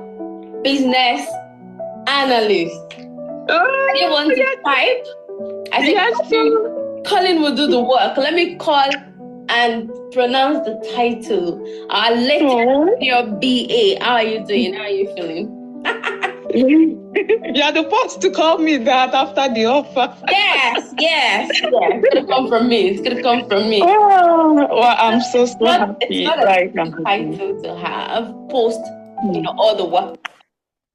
Business Analyst. I didn't want to type. I think Colin will do the work. Let me call and pronounce the title. Our latest your BA. How are you doing? How are you feeling? You're the first to call me that after the offer. Yes. It's gonna come from me. Oh, well, I'm so happy. It's not a title to have post, all the work.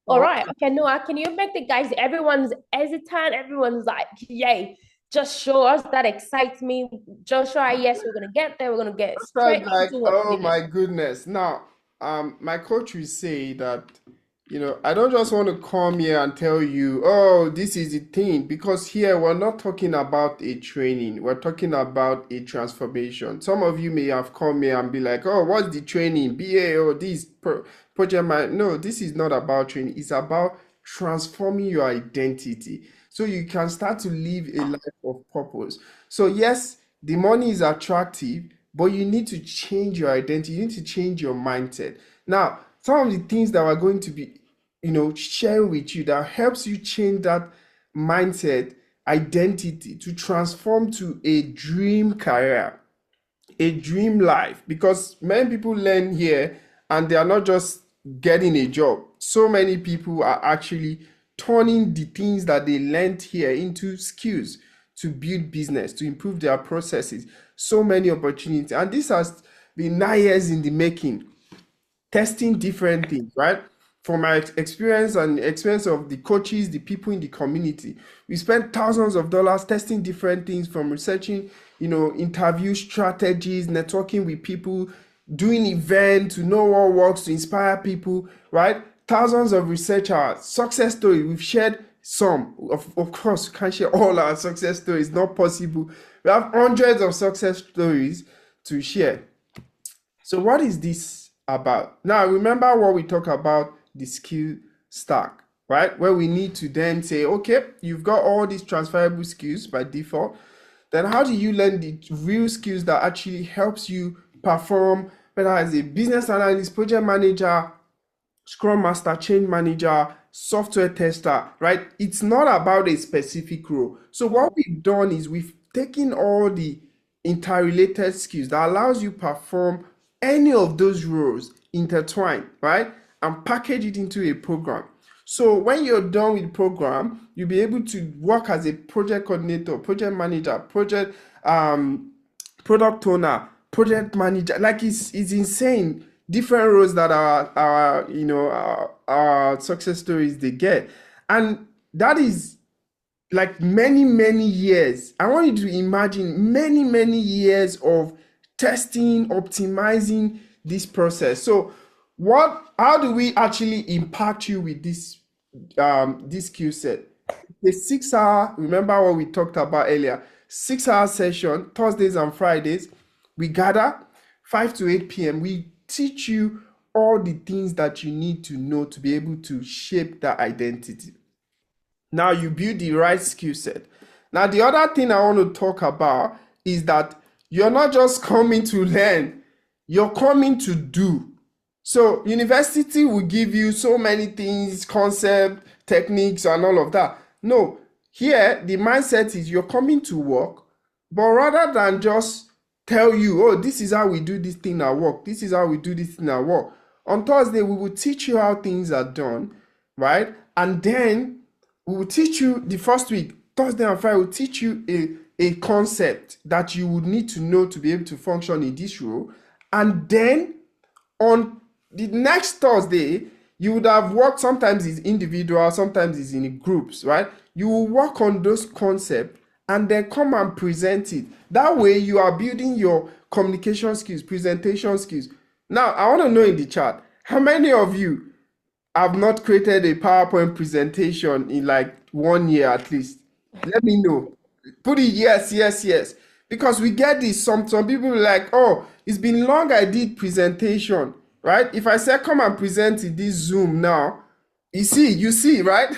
All right. Okay, Noah, can you make the guys? Everyone's hesitant. Everyone's like, yay. Just show us. That excites me. Just show, yes, we're gonna get there. We're gonna get straight into what. Oh my goodness! Now, my coach will say that, I don't just want to come here and tell you, oh, this is the thing, because here we're not talking about a training. We're talking about a transformation. Some of you may have come here and be like, oh, what's the training? BA or this project man? No, this is not about training. It's about transforming your identity, so you can start to live a life of purpose. So yes, the money is attractive, but you need to change your identity. You need to change your mindset. Now, some of the things that we're going to be, sharing with you that helps you change that mindset, identity, to transform to a dream career, a dream life. Because many people learn here and they are not just getting a job. So many people are actually turning the things that they learned here into skills to build business, to improve their processes. So many opportunities. And this has been 9 years in the making, testing different things, right? From my experience and experience of the coaches, the people in the community, we spent thousands of dollars testing different things, from researching, interview strategies, networking with people, doing events to know what works, to inspire people, right? Thousands of research hours, success stories. We've shared some. Of course, we can't share all our success stories, not possible. We have hundreds of success stories to share. So what is this about? Now, remember what we talk about, the skill stack, right? Where we need to then say, okay, you've got all these transferable skills by default. Then how do you learn the real skills that actually helps you perform, whether as a business analyst, project manager, scrum master, change manager, software tester, right? It's not about a specific role. So what we've done is we've taken all the interrelated skills that allows you perform any of those roles intertwined, right? And package it into a program. So when you're done with the program, you'll be able to work as a project coordinator, project manager, product owner, project manager. Like it's insane. Different roles that our success stories they get. And that is like many years. I want you to imagine many years of testing, optimizing this process. So how do we actually impact you with this skill set? The 6-hour, remember what we talked about earlier, 6-hour session, Thursdays and Fridays. We gather 5 to 8 p.m. We teach you all the things that you need to know to be able to shape that identity. Now you build the right skill set. Now the other thing I want to talk about is that you're not just coming to learn, you're coming to do. So university will give you so many things, concept, techniques, and all of that. No, here the mindset is you're coming to work, but rather than just tell you, oh, this is how we do this thing at work, this is how we do this thing at work. On Thursday, we will teach you how things are done, right? And then we will teach you the first week, Thursday and Friday, we'll teach you a concept that you would need to know to be able to function in this role. And then on the next Thursday, you would have worked, sometimes it's individual, sometimes it's in groups, right? You will work on those concepts and then come and present it. That way you are building your communication skills, presentation skills. Now, I want to know in the chat, how many of you have not created a PowerPoint presentation in like 1 year at least? Let me know. Put it yes. Because we get this, some people are like, oh, it's been long I did presentation, right? If I say come and present in this Zoom now, you see, right?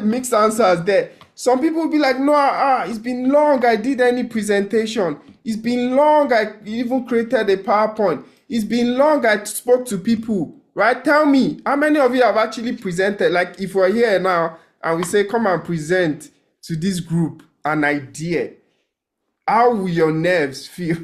Mixed answers there. Some people will be like, no, it's been long I did any presentation. It's been long I even created a PowerPoint. It's been long I spoke to people, right? Tell me, how many of you have actually presented? Like if we're here now and we say, come and present to this group an idea, how will your nerves feel?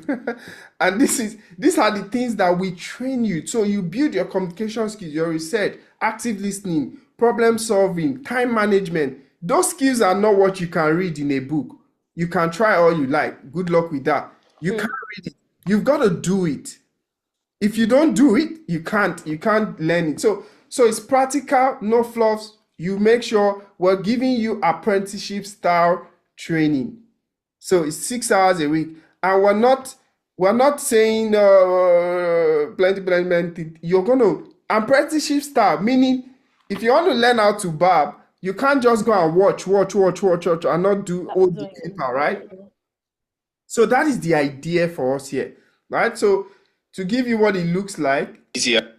And these are the things that we train you. So you build your communication skills, your research, active listening, problem solving, time management. Those skills are not what you can read in a book. You can try all you like. Good luck with that. You can't read it. You've got to do it. If you don't do it, you can't learn it. So it's practical, no fluffs. You make sure we're giving you apprenticeship style training. So it's 6 hours a week. And we're not saying plenty. You're going to apprenticeship style, meaning if you want to learn how to barb, you can't just go and watch and not do all the paper, right? So that is the idea for us here, right? So to give you what it looks like, easier.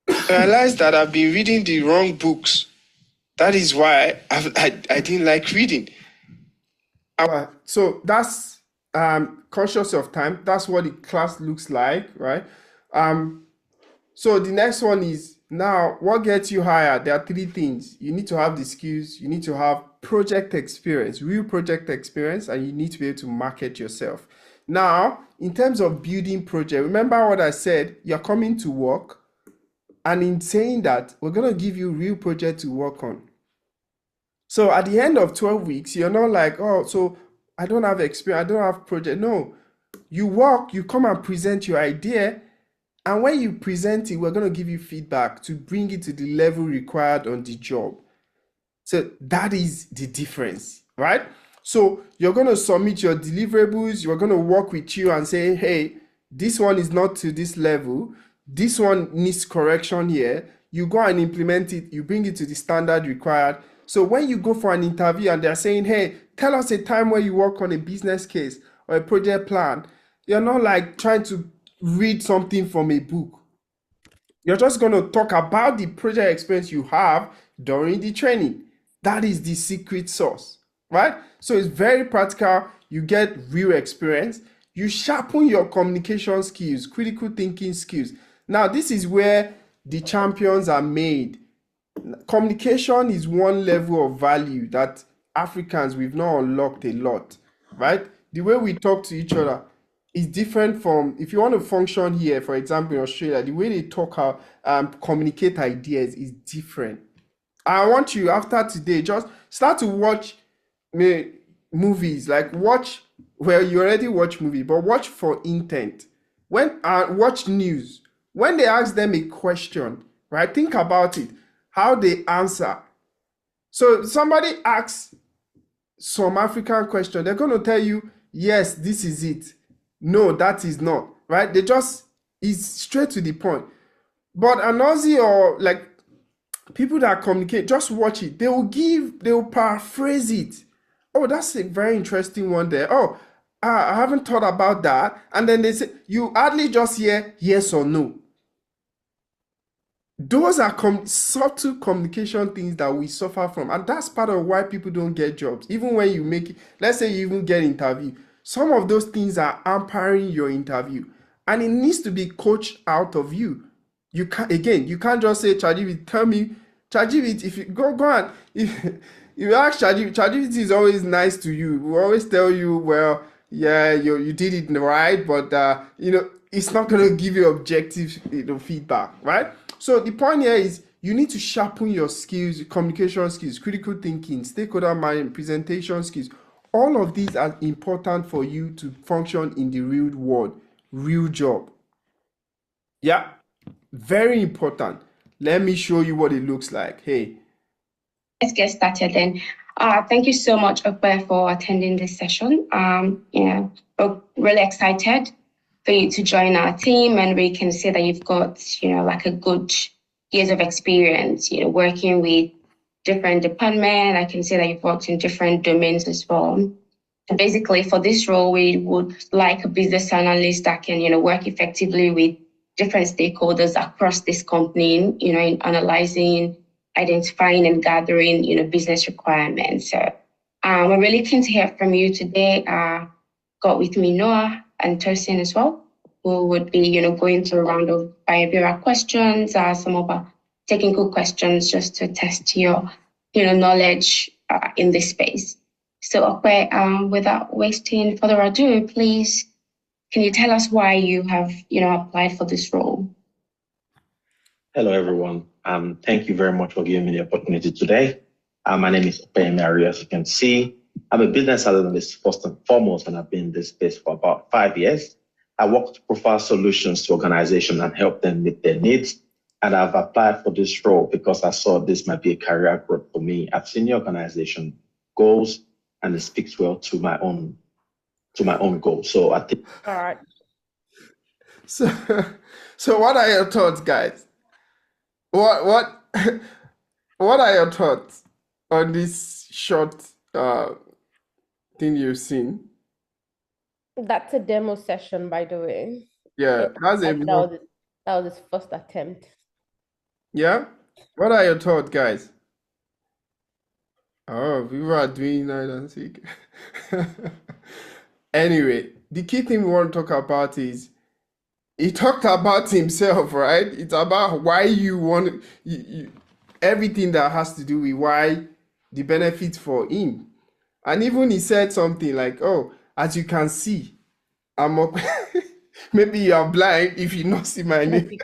I realized that I've been reading the wrong books. That is why I didn't like reading. So that's conscious of time. That's what the class looks like, right? So the next one is, now what gets you hired? There are 3 things. You need to have the skills, you need to have project experience, real project experience, and you need to be able to market yourself. Now, in terms of building project, remember what I said, you're coming to work, And in saying that, we're going to give you real project to work on. So at the end of 12 weeks, you're not like, oh, so I don't have experience, I don't have project. No, you work, you come and present your idea. And when you present it, we're going to give you feedback to bring it to the level required on the job. So that is the difference, right? So you're going to submit your deliverables. You're going to work with you and say, hey, this one is not to this level. This one needs correction here. You go and implement it. You bring it to the standard required. So when you go for an interview and they're saying, hey, tell us a time where you work on a business case or a project plan, you're not like trying to read something from a book. You're just going to talk about the project experience you have during the training. That is the secret sauce, right? So it's very practical. You get real experience. You sharpen your communication skills, critical thinking skills. Now, this is where the champions are made. Communication is one level of value that Africans, we've not unlocked a lot, right? The way we talk to each other is different from, if you want to function here, for example, in Australia, the way they talk, communicate ideas is different. I want you, after today, just start to watch movies, like watch, well, you already watch movies, but watch for intent. When watch news. When they ask them a question, right, think about it, how they answer. So somebody asks some African question, they're going to tell you, yes, this is it. No, that is not, right? They just, is straight to the point. But an Aussie or like people that communicate, just watch it. They will paraphrase it. Oh, that's a very interesting one there. Oh, I haven't thought about that. And then they say, you hardly just hear yes or no. Those are subtle communication things that we suffer from. And that's part of why people don't get jobs. Even when you make it, let's say you even get interview, some of those things are hampering your interview. And it needs to be coached out of you. You can't just say, ChatGPT, tell me, ChatGPT, if you go on, if you ask ChatGPT is always nice to you. We always tell you, well, yeah, you did it right, but it's not going to give you objective feedback, right? So the point here is you need to sharpen your skills, communication skills, critical thinking, stakeholder management, presentation skills. All of these are important for you to function in the real world, real job. Yeah, very important. Let me show you what it looks like. Hey. Let's get started then. Thank you so much, Okwe, for attending this session. We're really excited for you to join our team, and we can see that you've got, like a good years of experience, working with different departments. I can see that you've worked in different domains as well. And basically, for this role, we would like a business analyst that can, work effectively with different stakeholders across this company, in analyzing, identifying and gathering, business requirements. So we're really keen to hear from you today. Got with me Noah and Tosin as well, who would be, going through a round of behavioral questions, some of our technical questions just to test your, knowledge in this space. So, Okwe, without wasting further ado, please, can you tell us why you have, applied for this role? Hello, everyone. Thank you very much for giving me the opportunity today. My name is Okwe, as you can see. I'm a business analyst first and foremost, and I've been in this space for about 5 years. I work to provide solutions to organizations and help them meet their needs. And I've applied for this role because I saw this might be a career growth for me. I've seen the organization goals, and it speaks well to my own goals. So I think. All right. So what are your thoughts, guys? What are your thoughts on this short thing you've seen? That's a demo session, by the way. Yeah, that was his first attempt. Yeah? What are your thoughts, guys? Oh, people are doing hide and seek. Anyway, the key thing we want to talk about is he talked about himself, right? It's about why you want everything that has to do with why the benefits for him. And even he said something like, oh, as you can see, I'm up. Maybe you are blind if you not see my name.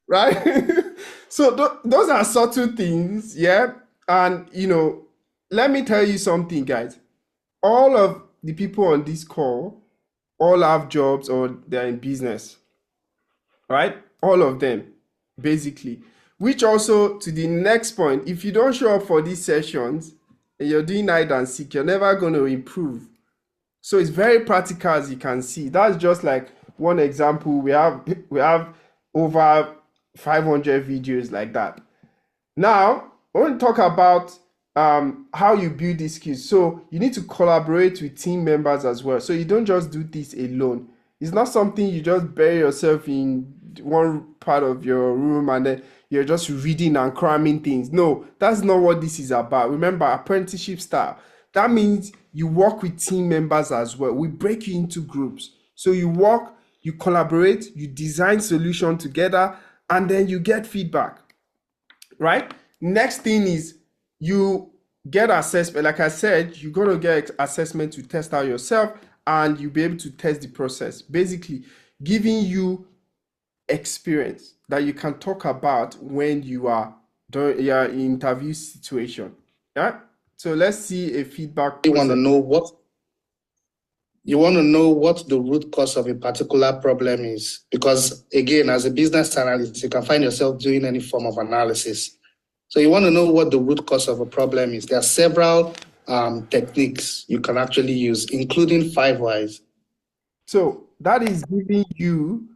right? So those are subtle things, yeah. And let me tell you something, guys. All of the people on this call all have jobs or they're in business, right? All of them, basically. Which also to the next point, if you don't show up for these sessions and you're doing hide and seek, you're never going to improve. So it's very practical, as you can see. That's just like one example. We have over 500 videos like that. Now, I want to talk about how you build these skills. So you need to collaborate with team members as well. So you don't just do this alone. It's not something you just bury yourself in one part of your room and then you're just reading and cramming things. No, that's not what this is about. Remember, apprenticeship style. That means you work with team members as well. We break you into groups. So you work, you collaborate, you design solution together, and then you get feedback, right? Next thing is you get assessment. Like I said, you're going to get assessment to test out yourself and you'll be able to test the process. Basically, giving you experience that you can talk about when you are doing your interview situation. Yeah. So let's see a feedback. You want to know what the root cause of a particular problem is, because again, as a business analyst, you can find yourself doing any form of analysis. So you want to know what the root cause of a problem is. There are several techniques you can actually use, including 5 whys. So that is giving you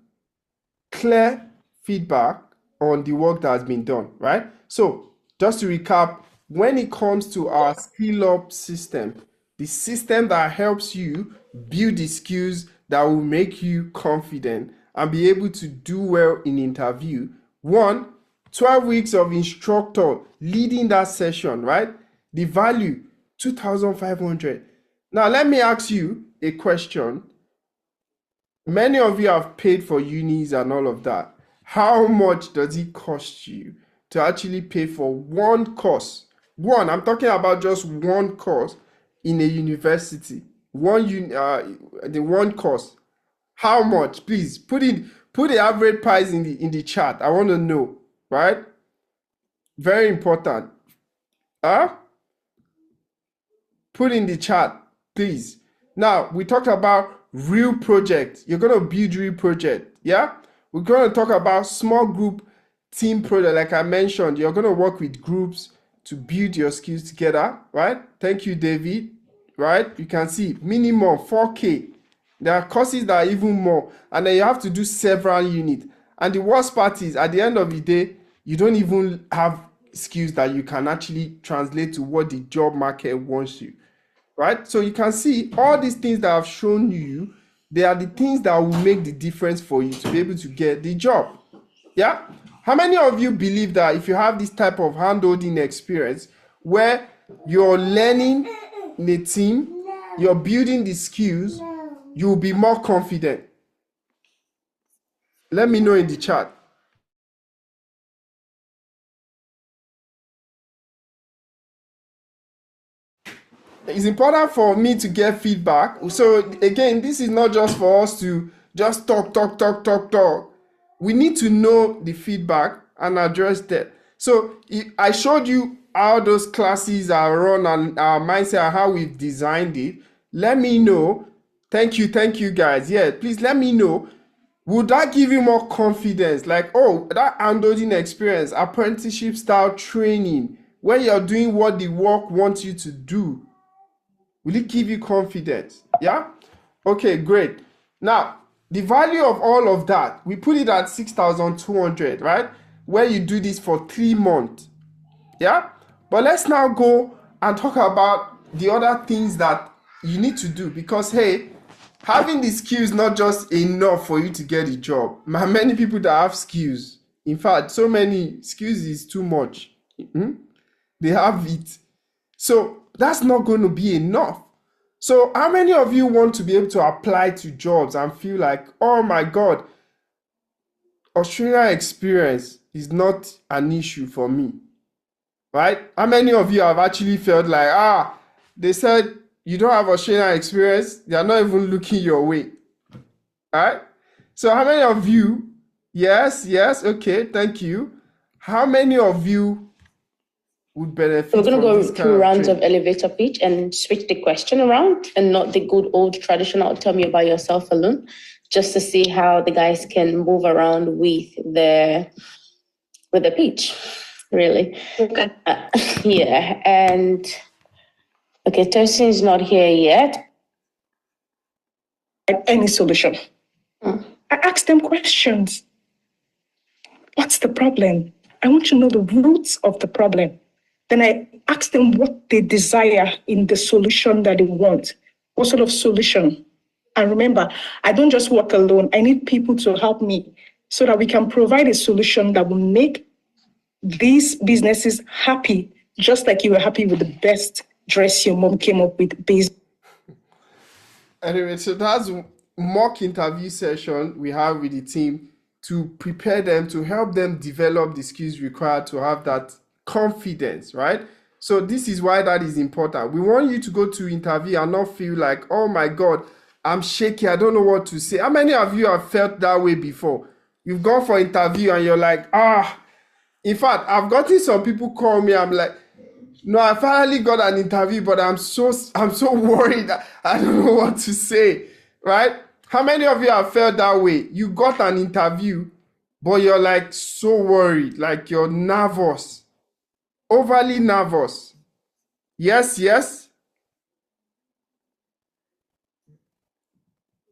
clear feedback on the work that has been done, right? So just to recap, when it comes to our skill up system, the system that helps you build the skills that will make you confident and be able to do well in interview. 1, 12 weeks of instructor leading that session, right? The value, 2,500. Now, let me ask you a question. Many of you have paid for unis and all of that. How much does it cost you to actually pay for one course? I'm talking about just one course in a university. The one course. How much? Please put the average price in the chat. I want to know, right? Very important. Put in the chat, please. Now, we talked about real project. You're going to build real project. Yeah. We're going to talk about small group team project. Like I mentioned, you're going to work with groups to build your skills together, right? Thank you, David. Right? You can see minimum 4K. There are courses that are even more, and then you have to do several units. And the worst part is, at the end of the day, you don't even have skills that you can actually translate to what the job market wants you, right? So you can see all these things that I've shown you, they are the things that will make the difference for you to be able to get the job. Yeah. How many of you believe that if you have this type of hand-holding experience where you're learning in a team, you're building the skills, you'll be more confident? Let me know in the chat. It's important for me to get feedback. So again, this is not just for us to just talk. We need to know the feedback and address that. So I showed you how those classes are run and our mindset and how we've designed it. Let me know. Thank you guys. Yeah, please let me know. Would that give you more confidence? Like, oh, that handholding experience, apprenticeship style training, where you're doing what the work wants you to do. Will it give you confidence? Yeah? Okay, great. Now, the value of all of that, we put it at 6,200, right? Where you do this for 3 months. Yeah? But let's now go and talk about the other things that you need to do, because, hey, having the skills not just enough for you to get a job. Many people that have skills, in fact, so many skills is too much. They have it. So that's not going to be enough. So how many of you want to be able to apply to jobs and feel like, oh my God, Australian experience is not an issue for me, right? How many of you have actually felt like, they said you don't have Australian experience, they are not even looking your way, all right? So how many of you Yes, yes. Okay, thank you. How many of you would benefit We're going to from go this kind through of rounds of training? elevator pitch and switch the question around, and not the good old traditional tell me about yourself alone, just to see how the guys can move around with the pitch, really. Okay. Yeah, and okay, Tosin is not here yet. Any solution. I ask them questions. What's the problem? I want to know the roots of the problem. Then I ask them what they desire in the solution that they want. What sort of solution? And remember, I don't just work alone. I need people to help me so that we can provide a solution that will make these businesses happy, just like you were happy with the best dress your mom came up with based. Anyway, so that's mock interview session we have with the team to prepare them, to help them develop the skills required to have that confidence, right? So this is why that is important. We want you to go to interview and not feel like, oh my God, I'm shaky, I don't know what to say. How many of you have felt that way before? You've gone for interview and you're like, in fact, I've gotten some people call me, I'm like, no, I finally got an interview, but I'm so worried. I don't know what to say, right? How many of you have felt that way? You got an interview, but you're like so worried, like you're nervous, overly nervous. Yes, yes.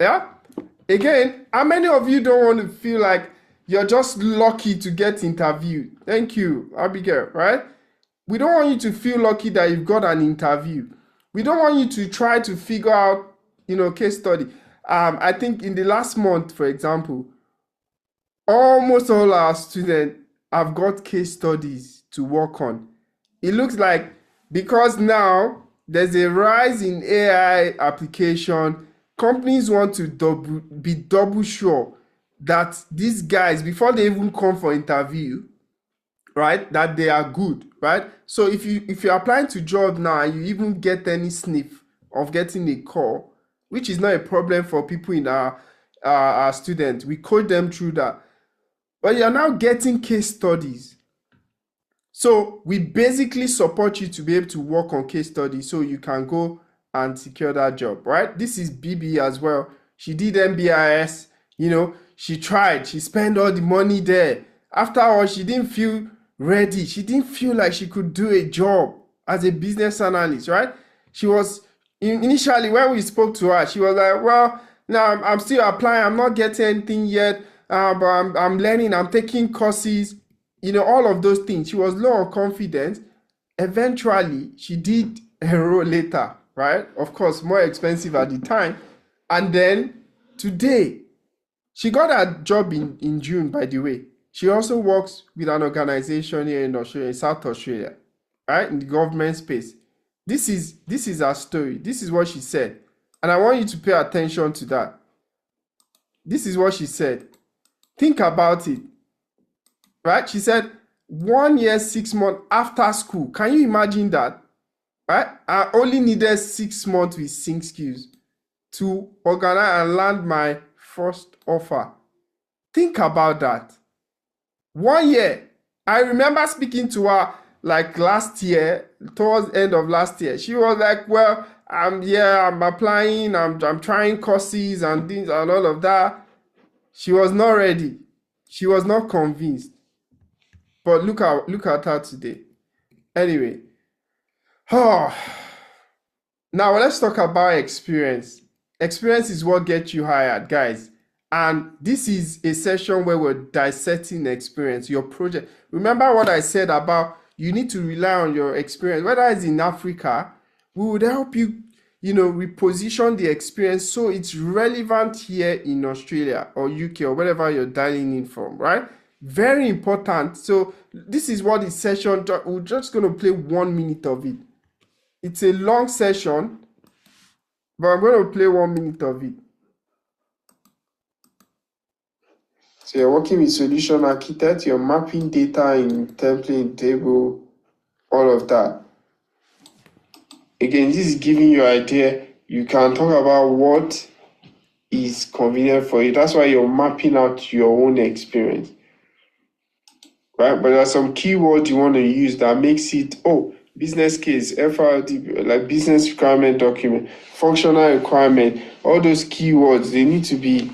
Yeah. Again, how many of you don't want to feel like you're just lucky to get interviewed? Thank you, Abigail, right? We don't want you to feel lucky that you've got an interview. We don't want you to try to figure out, case study. I think in the last month, for example, almost all our students have got case studies to work on. It looks like because now there's a rise in AI application, companies want to be double sure that these guys, before they even come for interview, right, that they are good, right? So if you're applying to job now and you even get any sniff of getting a call, which is not a problem for people in our students, we coach them through that. But you're now getting case studies. So we basically support you to be able to work on case studies so you can go and secure that job, right? This is BB as well. She did MBIS, she tried, she spent all the money there. After all, she didn't feel ready. She didn't feel like she could do a job as a business analyst, right? She was, initially when we spoke to her, she was like, well, now I'm still applying. I'm not getting anything yet, but I'm learning. I'm taking courses, all of those things. She was low on confidence. Eventually, she did enroll later, right? Of course, more expensive at the time. And then today, she got a job in June, by the way. She also works with an organization here in Australia, in South Australia, right? In the government space. This is her story. This is what she said. And I want you to pay attention to that. This is what she said. Think about it, right? She said, 1 year, 6 months after school. Can you imagine that? Right? I only needed 6 months with Sync Skills to organize and land my first offer. Think about that. 1 year. I remember speaking to her like last year, towards the end of last year. She was like, well, I'm applying, I'm trying courses and things and all of that. She was not ready. She was not convinced. But look at her today. Anyway. Now let's talk about experience. Experience is what gets you hired, guys. And this is a session where we're dissecting experience, your project. Remember what I said about you need to rely on your experience. Whether it's in Africa, we would help you, reposition the experience so it's relevant here in Australia or UK or wherever you're dialing in from, right? Very important. So this is what this session, we're just going to play 1 minute of it. It's a long session, but I'm going to play 1 minute of it. So you're working with solution architect, you're mapping data in template, table, all of that. Again, this is giving you an idea. You can talk about what is convenient for you. That's why you're mapping out your own experience, right? But there are some keywords you want to use that makes it, business case, FRD, like business requirement document, functional requirement, all those keywords, they need to be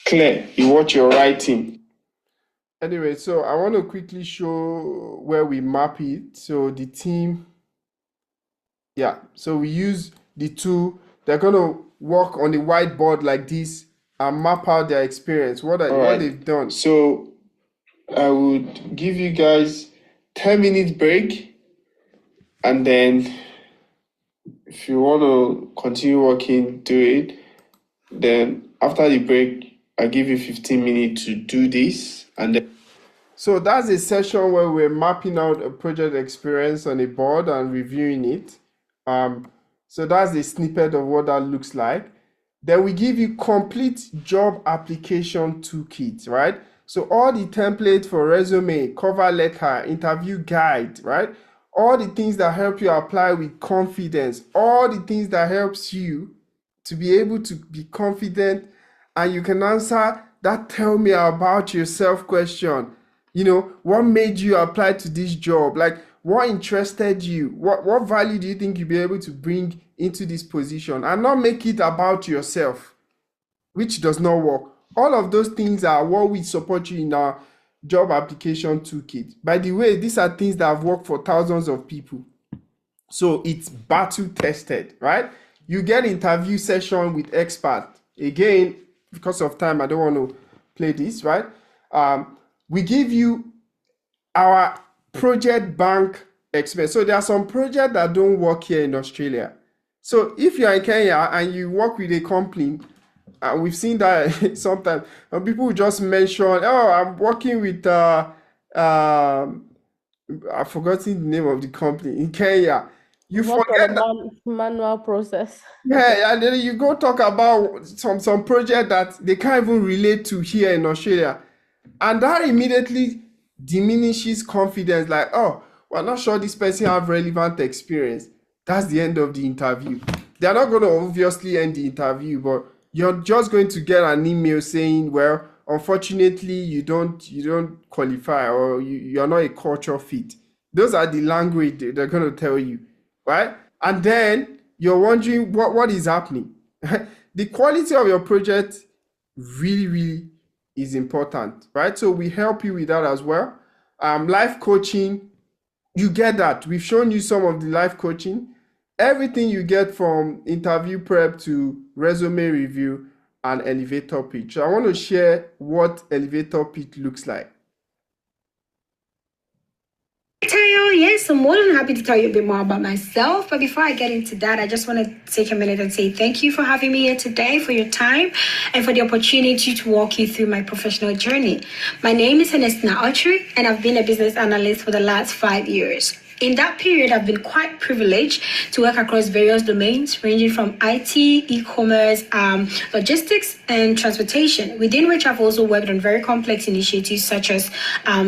clear in what you're writing. Anyway, so I want to quickly show where we map it. So the team, so we use the tool. They're going to work on the whiteboard like this and map out their experience, what they've done. So I would give you guys 10-minute break, and then if you want to continue working, do it. Then after the break, I give you 15 minutes to do this, and then. So that's a session where we're mapping out a project experience on a board and reviewing it. So that's a snippet of what that looks like. Then we give you complete job application toolkit, right? So all the templates for resume, cover letter, interview guide, right? All the things that help you apply with confidence, all the things that helps you to be able to be confident, and you can answer that tell me about yourself question. What made you apply to this job? Like, what interested you? What value do you think you'll be able to bring into this position? And not make it about yourself, which does not work. All of those things are what we support you in our job application toolkit. By the way, these are things that have worked for thousands of people. So it's battle tested, right? You get interview session with experts. Again, because of time, I don't want to play this, right? We give you our project bank experience. So there are some projects that don't work here in Australia. So if you're in Kenya and you work with a company, we've seen that sometimes people just mention, I'm working with, I've forgotten the name of the company in Kenya. You forget that manual process. Yeah, and then you go talk about some project that they can't even relate to here in Australia. And that immediately diminishes confidence, like, we're not sure this person have relevant experience. That's the end of the interview. They're not going to obviously end the interview, but you're just going to get an email saying, well, unfortunately, you don't qualify, or you're not a culture fit. Those are the language they're going to tell you, right? And then you're wondering what is happening. The quality of your project really, really is important, right? So we help you with that as well. Life coaching, you get that. We've shown you some of the life coaching. Everything you get from interview prep to resume review and elevator pitch. So I want to share what elevator pitch looks like. Tayo, yes, I'm more than happy to tell you a bit more about myself. But before I get into that, I just want to take a minute and say thank you for having me here today, for your time, and for the opportunity to walk you through my professional journey. My name is Ernestina Autry, and I've been a business analyst for the last 5 years. In that period, I've been quite privileged to work across various domains, ranging from IT, e-commerce, logistics, and transportation, within which I've also worked on very complex initiatives such as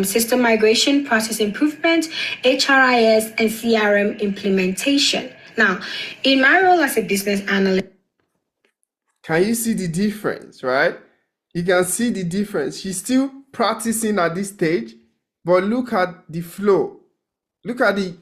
system migration, process improvement, HRIS, and CRM implementation. Now, in my role as a business analyst... Can you see the difference, right? You can see the difference. She's still practicing at this stage, but look at the flow. Look at the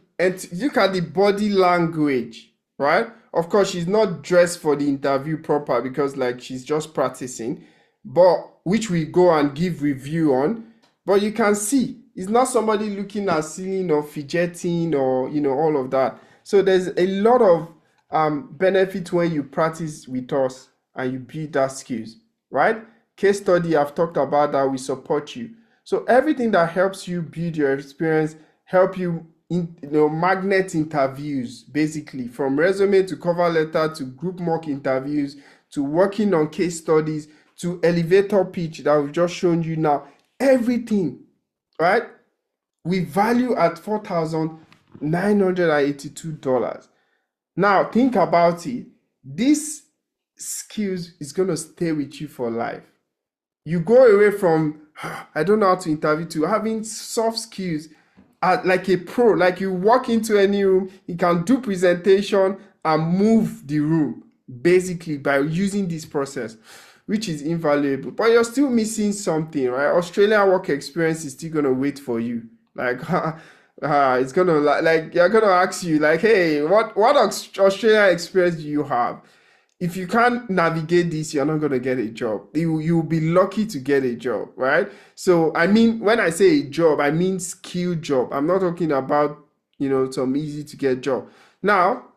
body language, right? Of course, she's not dressed for the interview proper because she's just practicing, but which we go and give review on. But you can see it's not somebody looking at ceiling or fidgeting or all of that. So there's a lot of benefit when you practice with us and you build that skills, right? Case study, I've talked about that. We support you. So everything that helps you build your experience, help you magnet interviews, basically from resume to cover letter to group mock interviews to working on case studies to elevator pitch that we've just shown you now. Everything, right? We value at $4,982. Now think about it. This skills is going to stay with you for life. You go away from I don't know how to interview to having soft skills. Like a pro, like you walk into any room, you can do presentation and move the room. basically by using this process, which is invaluable. But you're still missing something, right? Australian work experience is still gonna wait for you. Like it's gonna like you're gonna ask you like, hey, what Australian experience do you have? If you can't navigate this, you're not going to get a job. You'll be lucky to get a job, right? So, I mean, when I say a job, I mean skilled job. I'm not talking about, some easy to get job. Now,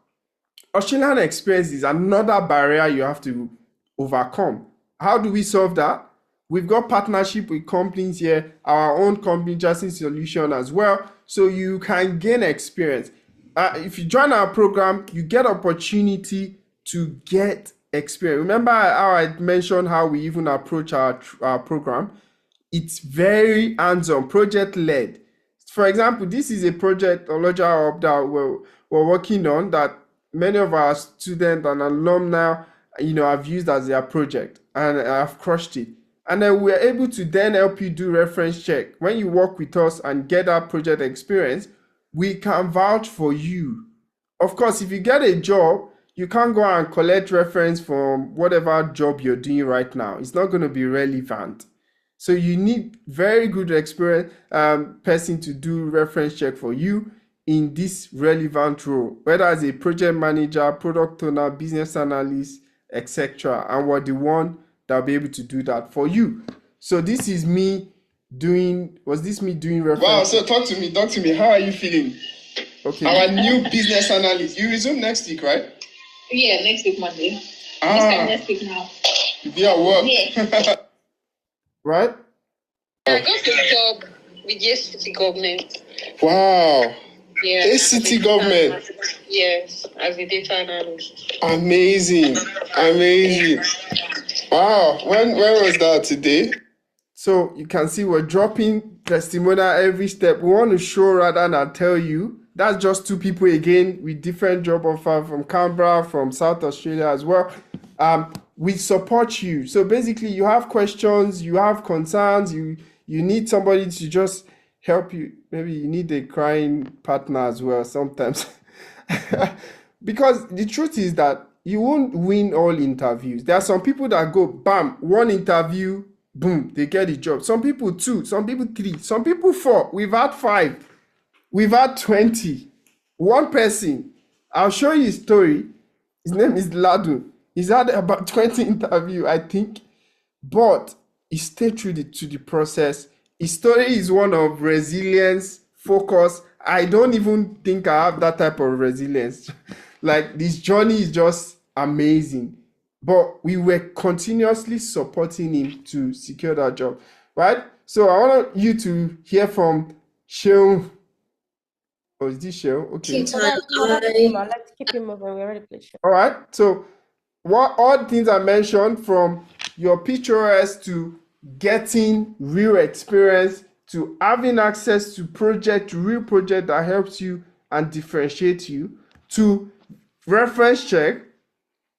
Australian experience is another barrier you have to overcome. How do we solve that? We've got partnership with companies here, our own company, Justin Solution as well, so you can gain experience. If you join our program, you get opportunity to get experience. Remember how I mentioned how we even approach our program? It's very hands-on, project-led. For example, this is a project or larger hub that we're working on that many of our students and alumni, have used as their project and have crushed it. And then we're able to then help you do reference check. When you work with us and get that project experience, we can vouch for you. Of course, if you get a job, you can't go and collect reference from whatever job you're doing right now. It's not going to be relevant. So you need very good experience person to do reference check for you in this relevant role, whether as a project manager, product owner, business analyst, etc. And we're the one that'll be able to do that for you. So this is me doing reference? Wow, so talk to me. How are you feeling? Okay. Our new business analyst. You resume next week, right? Yeah, next week, Monday. This time next week now. You'll be at work. Yeah. Right? I got a job with the city government. Wow. Yeah. A city government. Yes, as a data analyst. Amazing. Wow. When was that today? So you can see we're dropping testimonial every step. We want to show rather than tell you. That's just two people again with different job offer from Canberra, from South Australia as well. We support you. So basically you have questions, you have concerns, you need somebody to just help you. Maybe you need a crying partner as well sometimes. Because the truth is that you won't win all interviews. There are some people that go, bam, one interview, boom, they get the job. Some people 2, some people 3, some people 4. We've had 5. We've had 20. One person, I'll show you his story. His name is Ladun. He's had about 20 interviews, I think, but he stayed through to the process. His story is one of resilience, focus. I don't even think I have that type of resilience. Like, this journey is just amazing. But we were continuously supporting him to secure that job, right? So I want you to hear from Sheung. Oh, is this show? Okay. Let's keep him moving. We already played show. All right. So, what all the things I mentioned, from your PHOS to getting real experience to having access to real project that helps you and differentiate you, to reference check,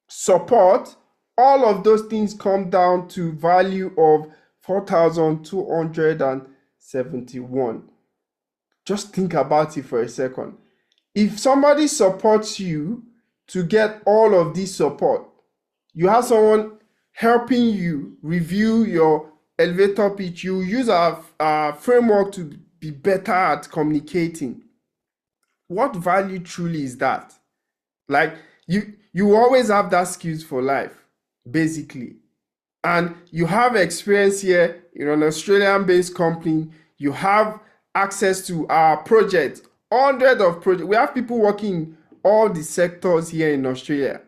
support, all of those things come down to value of 4,271. Just think about it for a second. If somebody supports you to get all of this support, you have someone helping you review your elevator pitch, you use our framework to be better at communicating. What value truly is that? Like, you always have that skills for life, basically. And you have experience here in an Australian-based company. You have access to our project, hundreds of projects. We have people working in all the sectors here in Australia,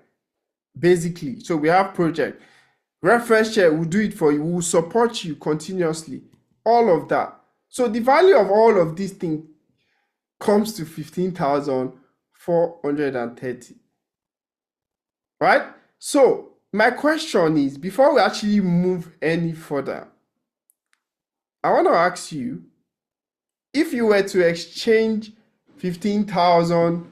basically. So we have project. Reference check, we'll do it for you. We'll support you continuously. All of that. So the value of all of these things comes to 15,430. Right? So my question is, before we actually move any further, I want to ask you, if you were to exchange 15,000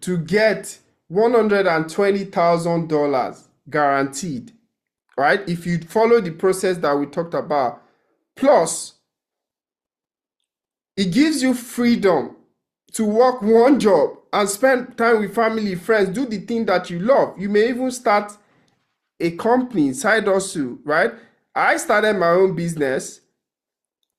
to get $120,000 guaranteed, right? If you follow the process that we talked about, plus it gives you freedom to work one job and spend time with family, friends, do the thing that you love. You may even start a company, side hustle, right? I started my own business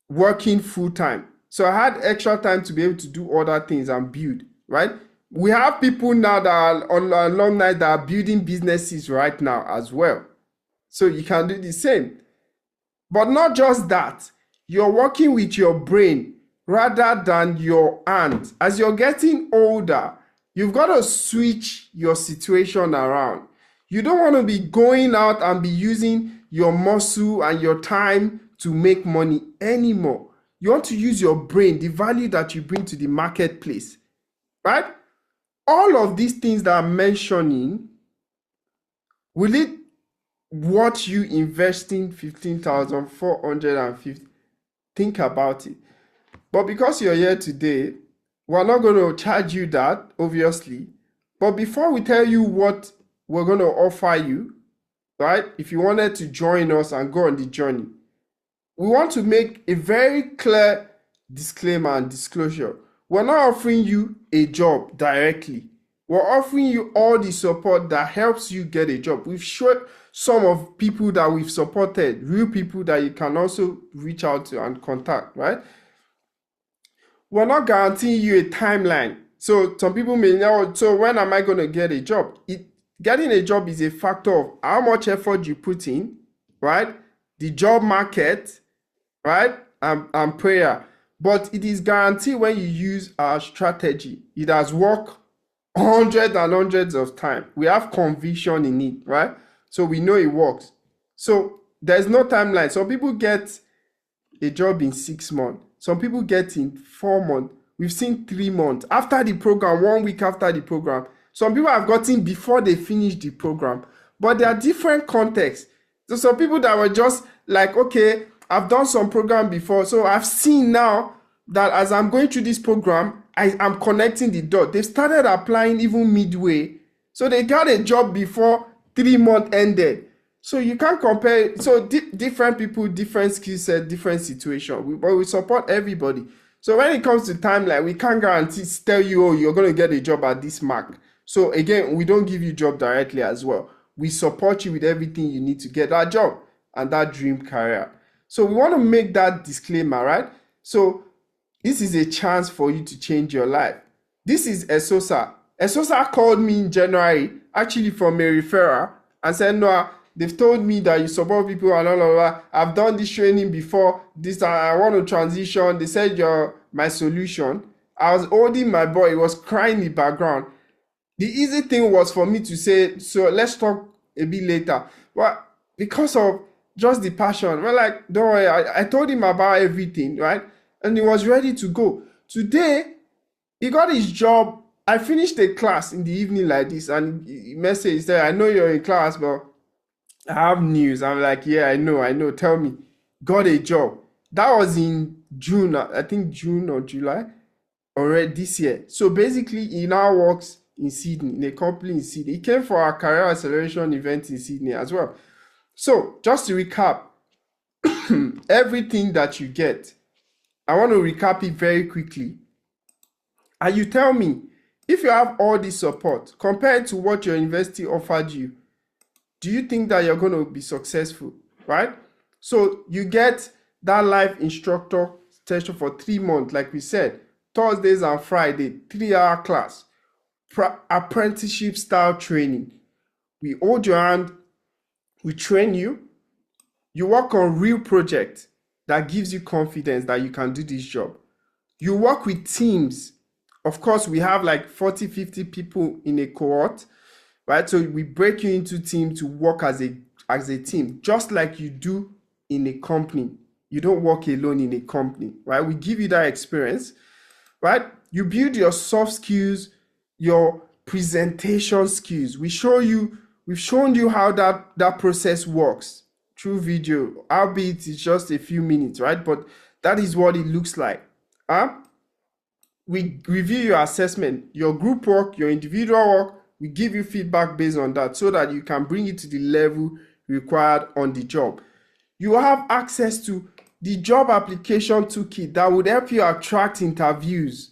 working full time. So I had extra time to be able to do other things and build, right? We have people now that are on alumni that are building businesses right now as well. So you can do the same. But not just that, you're working with your brain rather than your hand. As you're getting older, you've got to switch your situation around. You don't want to be going out and be using your muscle and your time to make money anymore. You want to use your brain, the value that you bring to the marketplace, right? All of these things that I'm mentioning, will it worth you investing 15,450? Think about it. But because you're here today, we're not going to charge you that, obviously. But before we tell you what we're going to offer you, right? If you wanted to join us and go on the journey, we want to make a very clear disclaimer and disclosure. We're not offering you a job directly. We're offering you all the support that helps you get a job. We've showed some of people that we've supported, real people that you can also reach out to and contact, right? We're not guaranteeing you a timeline. So some people may know, so when am I going to get a job? Getting a job is a factor of how much effort you put in, right? The job market, right? And prayer. But it is guaranteed when you use our strategy. It has worked hundreds and hundreds of times. We have conviction in it, right? So we know it works. So there's no timeline. Some people get a job in 6 months. Some people get in 4 months. We've seen 3 months. After the program, 1 week after the program. Some people have gotten before they finish the program. But there are different contexts. So some people that were just like, okay, I've done some program before. So I've seen now that as I'm going through this program, I'm connecting the dot. They started applying even midway. So they got a job before 3 months ended. So you can't compare. So different people, different skill set, different situation. But we support everybody. So when it comes to timeline, we can't guarantee, tell you, oh, you're going to get a job at this mark. So again, we don't give you job directly as well. We support you with everything you need to get that job and that dream career. So we want to make that disclaimer, right? So this is a chance for you to change your life. This is Esosa. Esosa called me in January, actually from a referral, and said, no, they've told me that you support people and all of that. I've done this training before. This I want to transition. They said you're my solution. I was holding my boy. He was crying in the background. The easy thing was for me to say, so let's talk a bit later. But because of just the passion, we're like, don't worry. I told him about everything, right? And he was ready to go. Today, he got his job. I finished a class in the evening like this, and he messaged, he said, I know you're in class, but I have news. I'm like, yeah, I know. Tell me. Got a job. That was in June, I think June or July, already this year. So basically, he now works in Sydney, in a company in Sydney. He came for our career acceleration event in Sydney as well. So just to recap, everything that you get, I want to recap it very quickly. And you tell me, if you have all this support compared to what your university offered you, do you think that you're going to be successful, right? So you get that live instructor session for 3 months, like we said, Thursdays and Friday, 3-hour class, apprenticeship style training. We hold your hand, we train you, you work on real projects that gives you confidence that you can do this job. You work with teams. Of course, we have like 40, 50 people in a cohort, right? So we break you into teams to work as a team, just like you do in a company. You don't work alone in a company, right? We give you that experience, right? You build your soft skills, your presentation skills. We've shown you how that process works through video, albeit it's just a few minutes, right? But that is what it looks like. We review your assessment, your group work, your individual work. We give you feedback based on that so that you can bring it to the level required on the job. You have access to the job application toolkit that would help you attract interviews,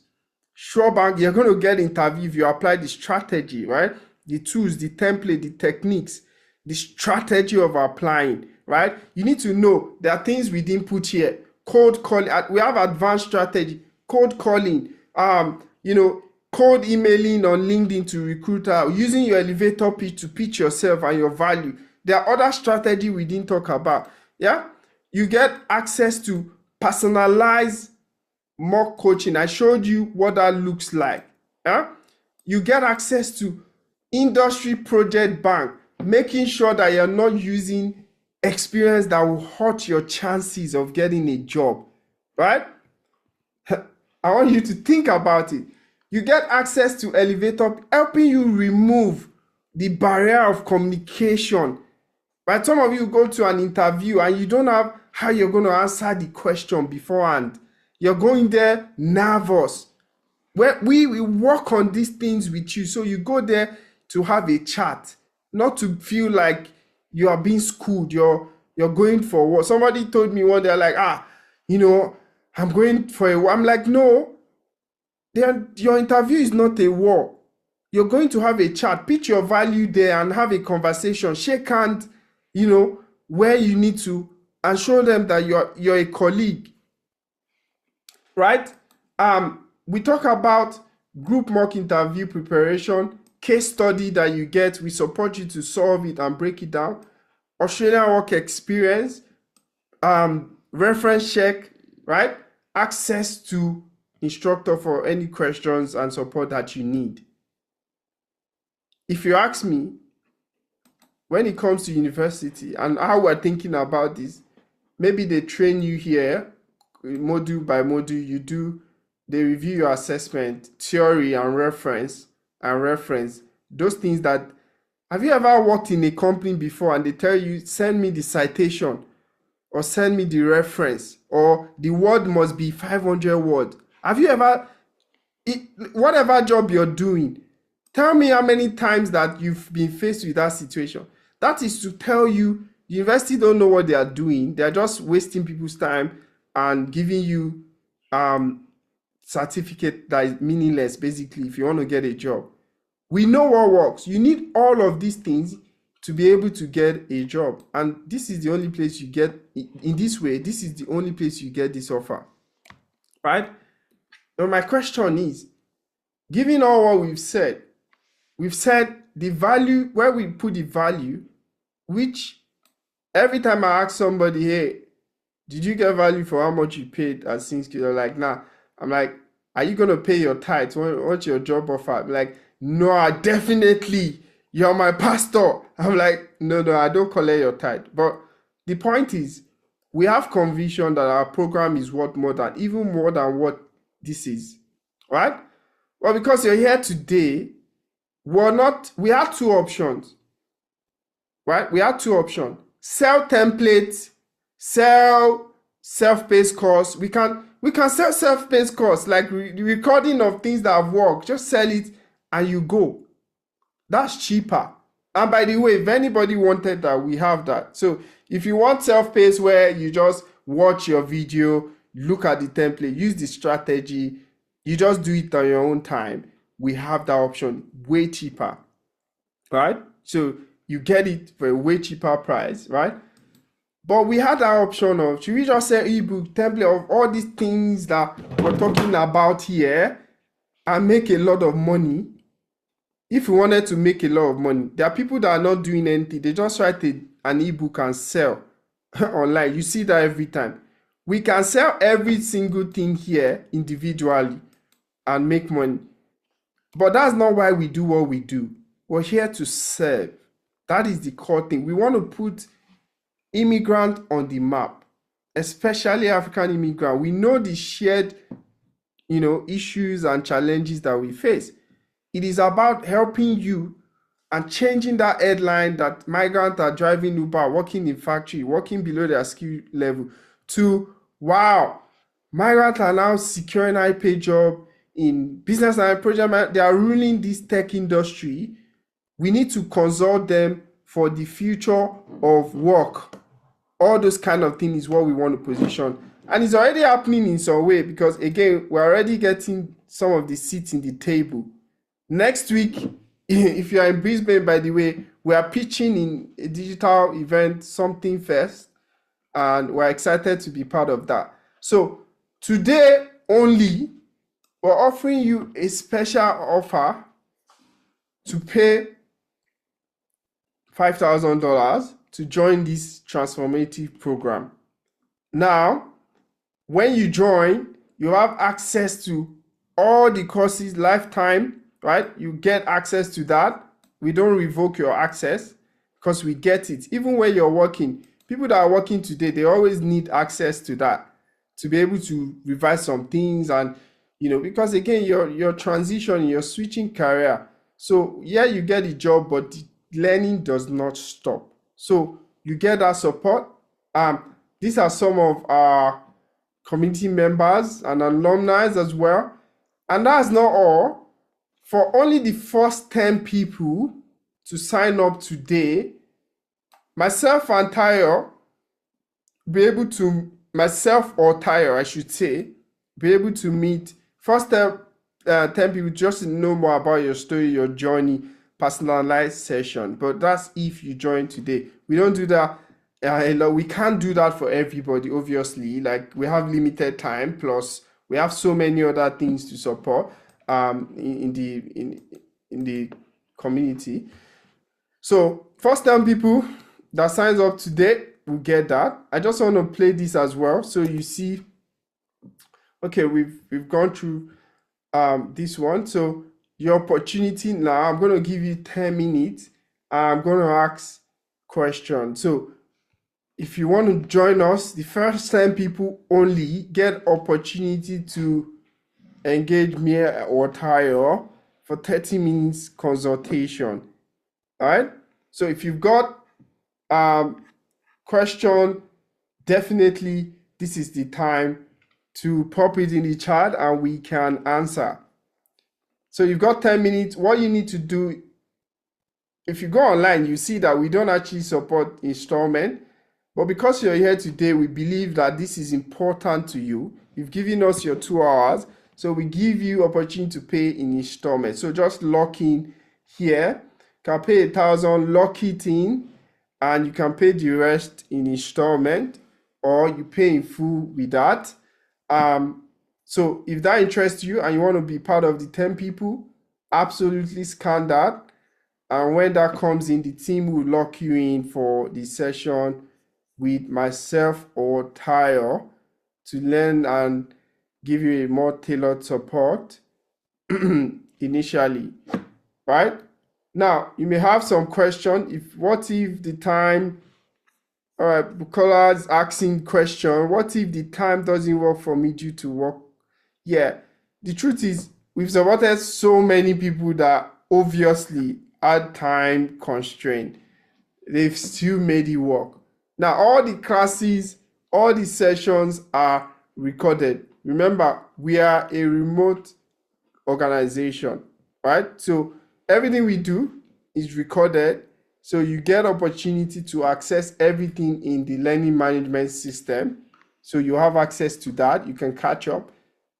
Sure bank, you're going to get interview if you apply the strategy, right? The tools, the template, the techniques, the strategy of applying, right? You need to know there are things we didn't put here. Cold calling, we have advanced strategy, cold calling, cold emailing on LinkedIn to recruiter, using your elevator pitch to pitch yourself and your value. There are other strategy we didn't talk about. Yeah, you get access to personalized mock coaching. I showed you what that looks like. Yeah, you get access to industry project bank, making sure that you're not using experience that will hurt your chances of getting a job, right? I want you to think about it. You get access to elevator, helping you remove the barrier of communication. Right? Some of you go to an interview and you don't have how you're going to answer the question beforehand. You're going there nervous. We work on these things with you. So you go there to have a chat, not to feel like you are being schooled. You're going for what? Somebody told me one day, like, I'm going for a war. I'm like, no, your interview is not a war. You're going to have a chat, pitch your value there and have a conversation, shake hands, where you need to, and show them that you're a colleague, right? We talk about group mock interview preparation, case study that you get. We support you to solve it and break it down. Australian work experience, reference check, right? Access to instructor for any questions and support that you need. If you ask me, when it comes to university and how we're thinking about this, maybe they train you here, module by module, they review your assessment, theory and reference, those things that, have you ever worked in a company before and they tell you, send me the citation or send me the reference or the word must be 500 words? Have you ever, whatever job you're doing, tell me how many times that you've been faced with that situation. That is to tell you, the university don't know what they are doing. They're just wasting people's time and giving you certificate that is meaningless, basically, if you want to get a job. We know what works. You need all of these things to be able to get a job. And this is the only place you get, in this way, this is the only place you get this offer, right? Now my question is, given all what we've said the value, where we put the value, which every time I ask somebody, hey, did you get value for how much you paid at SingSkill? They're like, nah. I'm like, are you going to pay your tithes? What's your job offer? I'm like, no, definitely. You're my pastor. I'm like, no, I don't collect your tithe. But the point is, we have conviction that our program is worth even more than what this is, right? Well, because you're here today, we had two options, right? We had two options. Sell templates, sell self-paced course. We can sell self-paced course, like the recording of things that have worked. Just sell it and you go. That's cheaper. And by the way, if anybody wanted that, we have that. So if you want self-paced where you just watch your video, look at the template, use the strategy, you just do it on your own time, we have that option, way cheaper, right? So you get it for a way cheaper price, right? But we had that option of, should we just sell ebook, template, of all these things that we're talking about here and make a lot of money? If we wanted to make a lot of money, there are people that are not doing anything. They just write an ebook and sell online. You see that every time. We can sell every single thing here individually and make money. But that's not why we do what we do. We're here to serve. That is the core thing. We want to put immigrant on the map, especially African immigrant. We know the shared, issues and challenges that we face. It is about helping you and changing that headline that migrants are driving Uber, working in factory, working below their skill level, to, wow, migrants are now securing high-paid job in business and project. They are ruling this tech industry. We need to consult them for the future of work. All those kind of things is what we want to position And it's already happening in some way because, again, we're already getting some of the seats in the table. Next week, if you are in Brisbane, by the way, we are pitching in a digital event, Something First, and we're excited to be part of that. So today only, we're offering you a special offer to pay $5,000 to join this transformative program. Now, when you join, you have access to all the courses lifetime, right? You get access to that. We don't revoke your access because we get it. Even when you're working, people that are working today, they always need access to that to be able to revise some things. And, because again, you're transitioning, you're switching career. So yeah, you get a job, but the learning does not stop. So you get that support. These are some of our community members and alumni as well. And that's not all. For only the first 10 people to sign up today, myself or Tayo, be able to meet first 10 people just to know more about your story, your journey, personalized session. But that's if you join today. We don't do that. We can't do that for everybody, obviously. Like, we have limited time, plus we have so many other things to support in the community. So first time people that signs up today will get that. I just want to play this as well, so you see. Okay, we've gone through this one. So your opportunity now, I'm going to give you 10 minutes. I'm going to ask questions. So if you want to join us, the first 10 people only get opportunity to engage me or Tayo for 30 minutes consultation. All right. So if you've got question, definitely this is the time to pop it in the chat and we can answer. So you've got 10 minutes. What you need to do, if you go online, you see that we don't actually support installment. But because you're here today, we believe that this is important to you. You've given us your 2 hours. So we give you opportunity to pay in installment. So just lock in here. You can pay 1,000, lock it in, and you can pay the rest in installment, or you pay in full with that. So if that interests you and you want to be part of the 10 people, absolutely scan that. And when that comes in, the team will lock you in for the session with myself or Tayo to learn and give you a more tailored support initially, right? Now, you may have some question. What if the time, all right, Bukola is asking question, what if the time doesn't work for me due to work? Yeah, the truth is we've supported so many people that obviously had time constraint. They've still made it work. Now, all the classes, all the sessions are recorded. Remember, we are a remote organization, right? So everything we do is recorded. So you get opportunity to access everything in the learning management system. So you have access to that. You can catch up.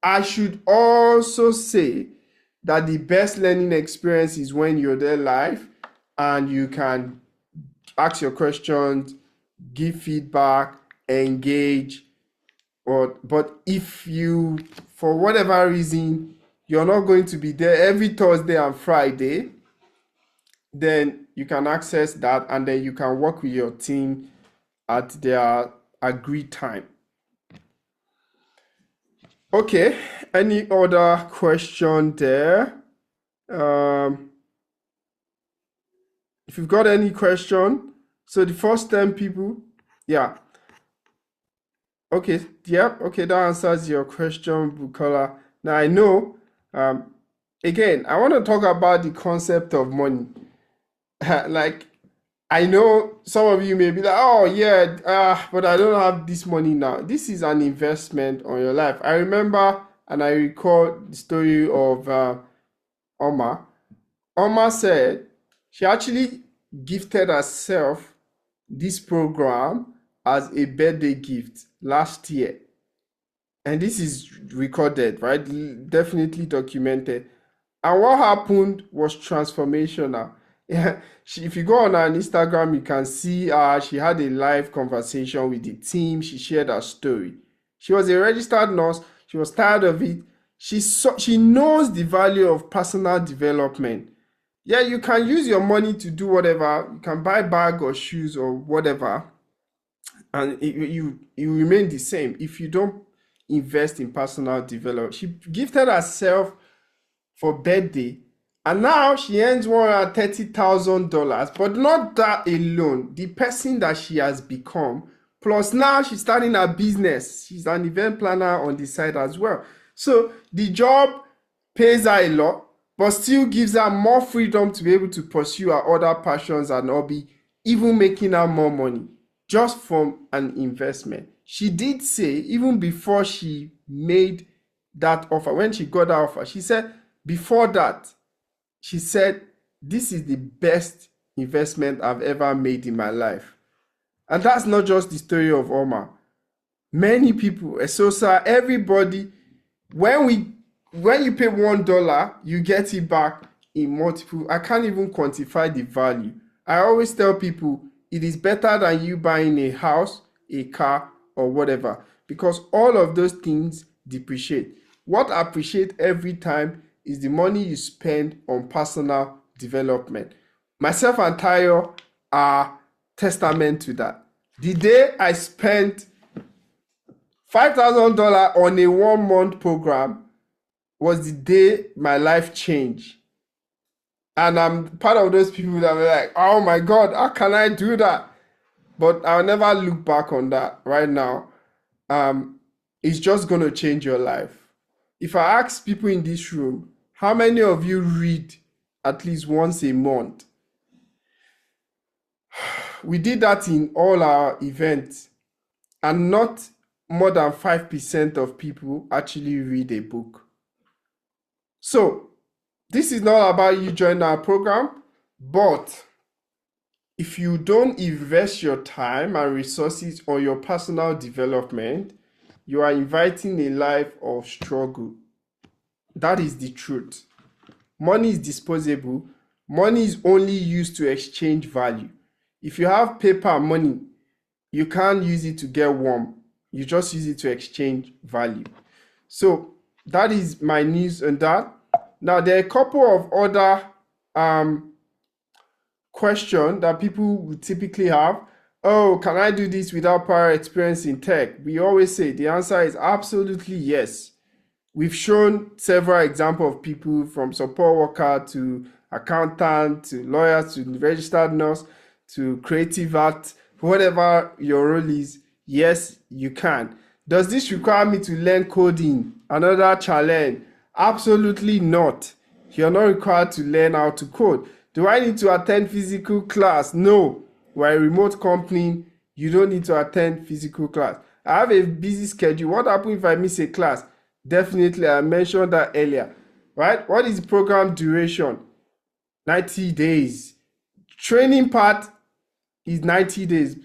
I should also say that the best learning experience is when you're there live and you can ask your questions, give feedback, engage. But if you, for whatever reason, you're not going to be there every Thursday and Friday, then you can access that and then you can work with your team at their agreed time. Okay, any other question there? If you've got any question, so the first 10 people, yeah. Okay, yeah, okay, that answers your question, Bukola. Now I know, again, I want to talk about the concept of money. Like, I know some of you may be like, oh yeah, but I don't have this money now. This is an investment on your life. I remember and I recall the story of Oma. Oma said she actually gifted herself this program as a birthday gift last year. and this is recorded, right? Definitely documented. And what happened was transformational. Yeah, if you go on her Instagram, you can see she had a live conversation with the team. She shared her story. She was a registered nurse. She was tired of it. She knows the value of personal development. Yeah, you can use your money to do whatever. You can buy bag or shoes or whatever, and you remain the same if you don't invest in personal development. She gifted herself for birthday, and now she earns $130,000. But not that alone, the person that she has become, plus now she's starting a business. She's an event planner on the side as well. So the job pays her a lot, but still gives her more freedom to be able to pursue her other passions and hobby, even making her more money just from an investment. She did say, even before she made that offer, when she got that offer, she said, before that, she said, this is the best investment I've ever made in my life. And that's not just the story of Omar. Many people, Esosa, everybody, when you pay $1, you get it back in multiple. I can't even quantify the value. I always tell people it is better than you buying a house, a car, or whatever, because all of those things depreciate. What appreciates every time is the money you spend on personal development. Myself and Tayo are testament to that. The day I spent $5,000 on a 1-month program was the day my life changed. And I'm part of those people that were like, oh my God, how can I do that? But I'll never look back on that right now. It's just going to change your life. If I ask people in this room, how many of you read at least once a month? We did that in all our events, and not more than 5% of people actually read a book. So this is not about you joining our program, but if you don't invest your time and resources on your personal development, you are inviting a life of struggle. That is the truth. Money is disposable. Money is only used to exchange value. If you have paper money, you can't use it to get warm. You just use it to exchange value. So that is my news on that. Now, there are a couple of other questions that people would typically have. Oh, can I do this without prior experience in tech? We always say the answer is absolutely yes. We've shown several examples of people from support worker to accountant to lawyer to registered nurse to creative art, whatever your role is. Yes, you can. Does this require me to learn coding? Another challenge? Absolutely not. You're not required to learn how to code. Do I need to attend physical class? No. We're a remote company. You don't need to attend physical class. I have a busy schedule. What happens if I miss a class? Definitely, I mentioned that earlier, right? What is the program duration? 90 days. Training part is 90 days.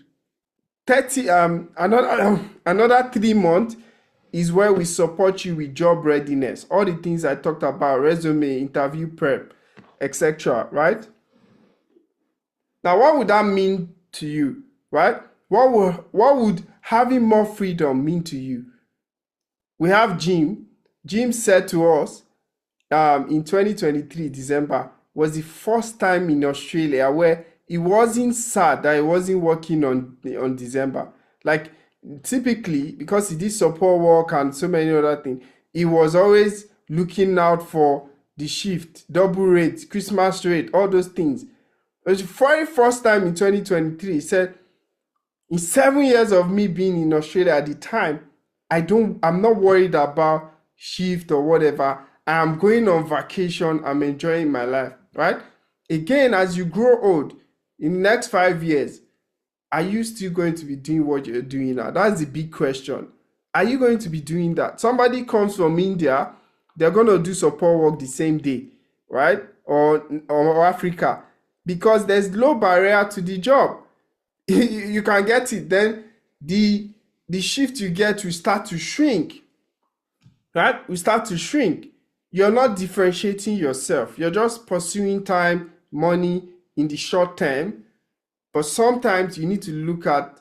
30 another 3 months is where we support you with job readiness, all the things I talked about, resume, interview prep, etc. Right? Now, what would that mean to you? Right? What would having more freedom mean to you? We have Jim. Jim said to us in 2023 December was the first time in Australia where he wasn't sad that he wasn't working on December. Like typically, because he did support work and so many other things, he was always looking out for the shift, double rates, Christmas rate, all those things. It was the very first time in 2023, he said, in 7 years of me being in Australia at the time, I'm not worried about shift or whatever. I'm going on vacation. I'm enjoying my life, right? Again, as you grow old, in the next 5 years, are you still going to be doing what you're doing now? That's the big question. Are you going to be doing that? Somebody comes from India, they're going to do support work the same day, right? Or Africa, because there's low barrier to the job. You can get it. Then the shift you get will start to shrink. right? We start to shrink. You're not differentiating yourself. You're just pursuing time, money in the short term. But sometimes you need to look at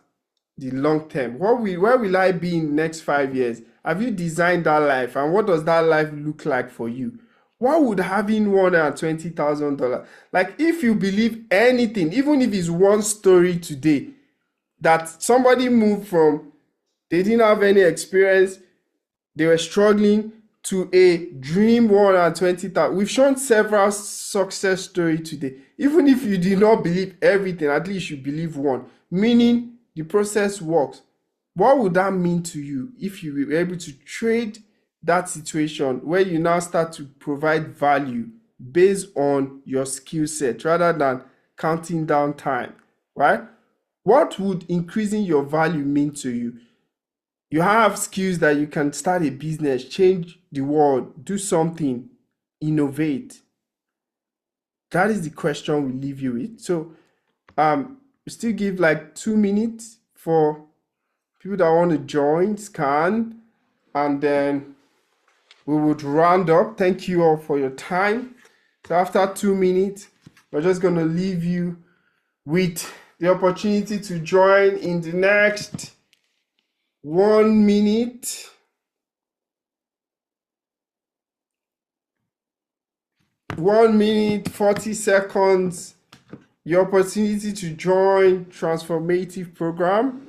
the long term. Where will I be in the next 5 years? Have you designed that life? And what does that life look like for you? What would having $120,000, like if you believe anything, even if it's one story today, that somebody moved from, they didn't have any experience, they were struggling, to a dream 120,000. We've shown several success stories today. Even if you did not believe everything, at least you believe one, meaning the process works. What would that mean to you if you were able to trade that situation where you now start to provide value based on your skill set rather than counting down time, right? What would increasing your value mean to you? You have skills that you can start a business, change the world, do something, innovate. That is the question we leave you with. So we still give like 2 minutes for people that want to join, scan, and then we would round up. Thank you all for your time. So after 2 minutes, we're just going to leave you with the opportunity to join in the next 1 minute. 1 minute, 40 seconds. Your opportunity to join transformative program.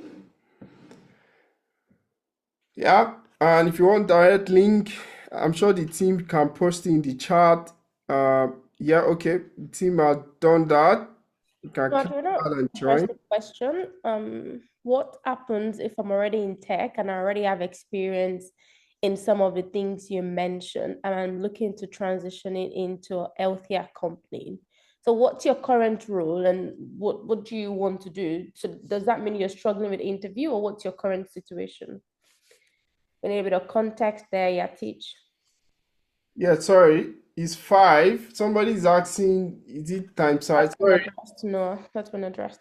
Yeah, and if you want direct link, I'm sure the team can post it in the chat. Yeah, okay, the team has done that. You can click that and join. Question. What happens if I'm already in tech and I already have experience in some of the things you mentioned, and I'm looking to transition it into a healthier company? So what's your current role and what do you want to do? So does that mean you're struggling with interview, or what's your current situation? We need a bit of context there, yeah, teach. Yeah, sorry, it's 5. Somebody's asking, is it time size? Sorry. No, that's been addressed.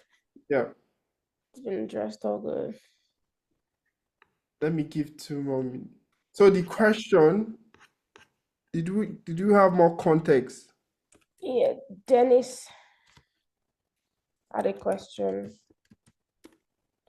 Yeah. It's been addressed, all good. Let me give 2 more minutes. So the question, did you have more context? Yeah, Dennis had a question.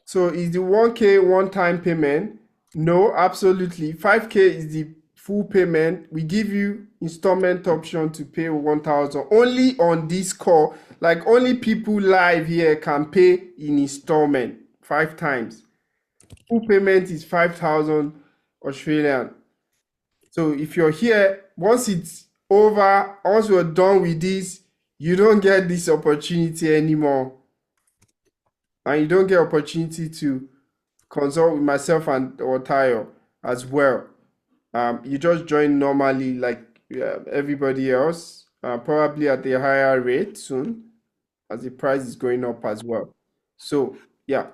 So is the 1K one-time payment? No, absolutely. 5K is the full payment. We give you installment option to pay 1,000 only on this call. Like only people live here can pay in installment 5 times. Full payment is 5,000 Australian. So if you're here, once it's over, once we're done with this, you don't get this opportunity anymore. And you don't get opportunity to consult with myself and or Tayo as well. You just join normally like everybody else, probably at a higher rate soon as the price is going up as well. So yeah.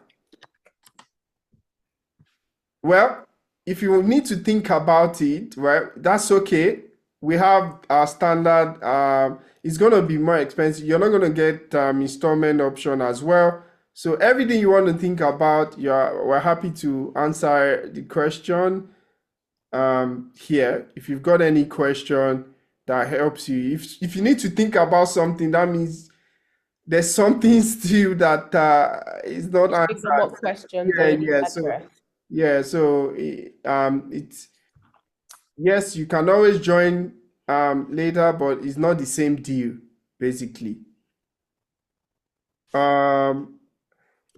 Well, if you need to think about it, right, that's okay. We have our standard, it's going to be more expensive. You're not going to get installment option as well. So everything you want to think about, we're happy to answer the question here. If you've got any question that helps you, if you need to think about something, that means there's something still that is not answered. More questions. So it's yes, you can always join later, but it's not the same deal, basically.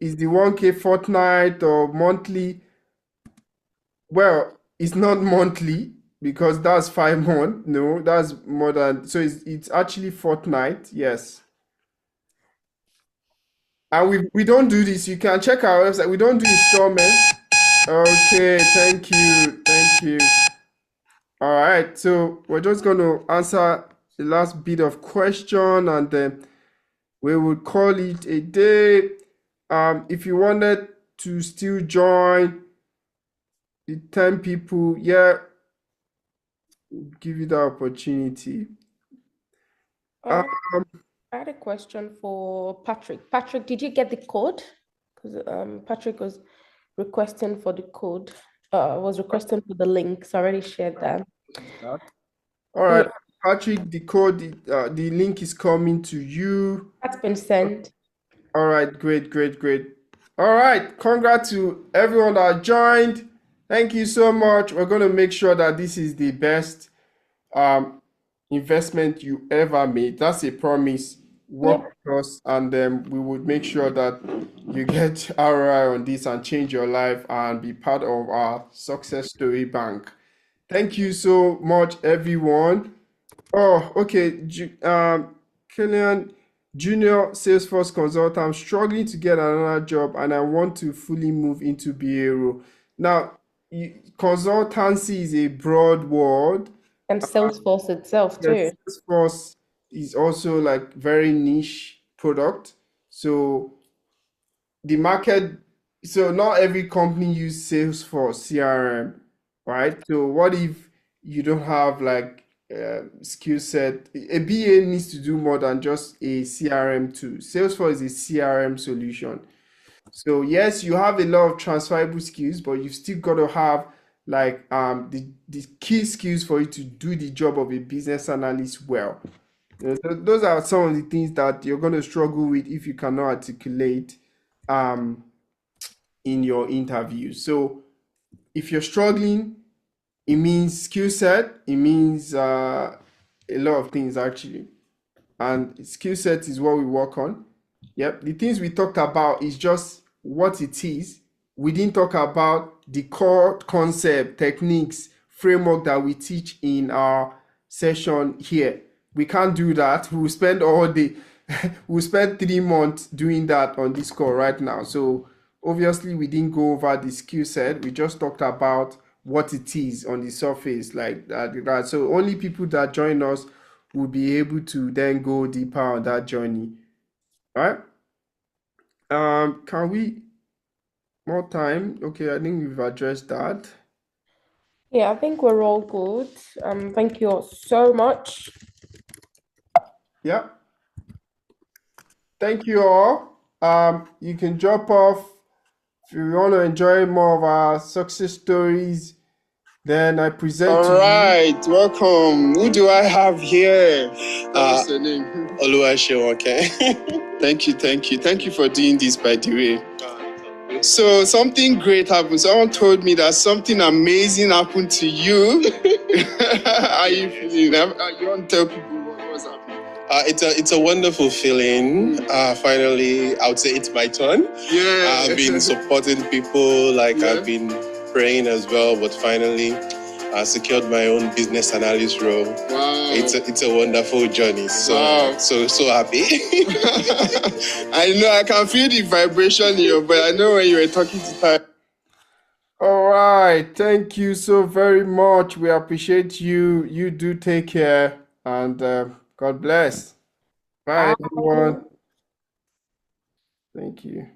Is the 1K fortnight or monthly? Well, it's not monthly because that's 5 months. No, that's more than, so it's actually fortnight, yes. And we don't do this. You can check our website. We don't do installments. Okay, thank you. All right, so we're just going to answer the last bit of question and then we would call it a day. If you wanted to still join the 10 people, yeah, give you the opportunity. I had a question for Patrick. Patrick, did you get the code? Because Patrick was requesting for the code. I was requesting for the link, so I already shared that. All right, Patrick, the link is coming to you. That's been sent. All right, great. All right, congrats to everyone that joined. Thank you so much. We're going to make sure that this is the best investment you ever made. That's a promise. Work with us, and we would make sure that you get ROI on this and change your life and be part of our success story bank. Thank you so much, everyone. Oh, okay. Killian, junior Salesforce consultant. I'm struggling to get another job and I want to fully move into BA role. Now, consultancy is a broad word. And Salesforce itself Yes, too. Salesforce is also like very niche product. So the market, so not every company use Salesforce CRM, right? So what if you don't have like skill set? A BA needs to do more than just a CRM tool. Salesforce is a CRM solution. So yes, you have a lot of transferable skills, but you've still got to have like the key skills for you to do the job of a business analyst well. So those are some of the things that you're going to struggle with if you cannot articulate in your interview. So if you're struggling, it means skill set, it means a lot of things actually. And skill set is what we work on. Yep, the things we talked about is just what it is. We didn't talk about the core concept, techniques, framework that we teach in our session here. We can't do that. We'll spend all day, we'll spend 3 months doing that on this call right now. So obviously we didn't go over the skill set. We just talked about what it is on the surface like that. So only people that join us will be able to then go deeper on that journey. All right. Can we more time? Okay, I think we've addressed that. Yeah, I think we're all good. Thank you all so much. Yeah. Thank you all. You can drop off if you want to enjoy more of our success stories. Then I present to you. All right, welcome. Who do I have here? What's your name? Okay. Thank you for doing this, by the way. So something great happened. Someone told me that something amazing happened to you. How are you feeling? You want to tell people what's happening? It's a wonderful feeling. Finally, I would say it's my turn. Yeah. I've been supporting people, I've been praying as well, but finally I secured my own business analyst role. Wow. It's a wonderful journey. So Wow. so happy. I know I can feel the vibration here, but I know when you were talking to Ty. All right. Thank you so very much. We appreciate you. You do take care and God bless. Bye, everyone. Thank you.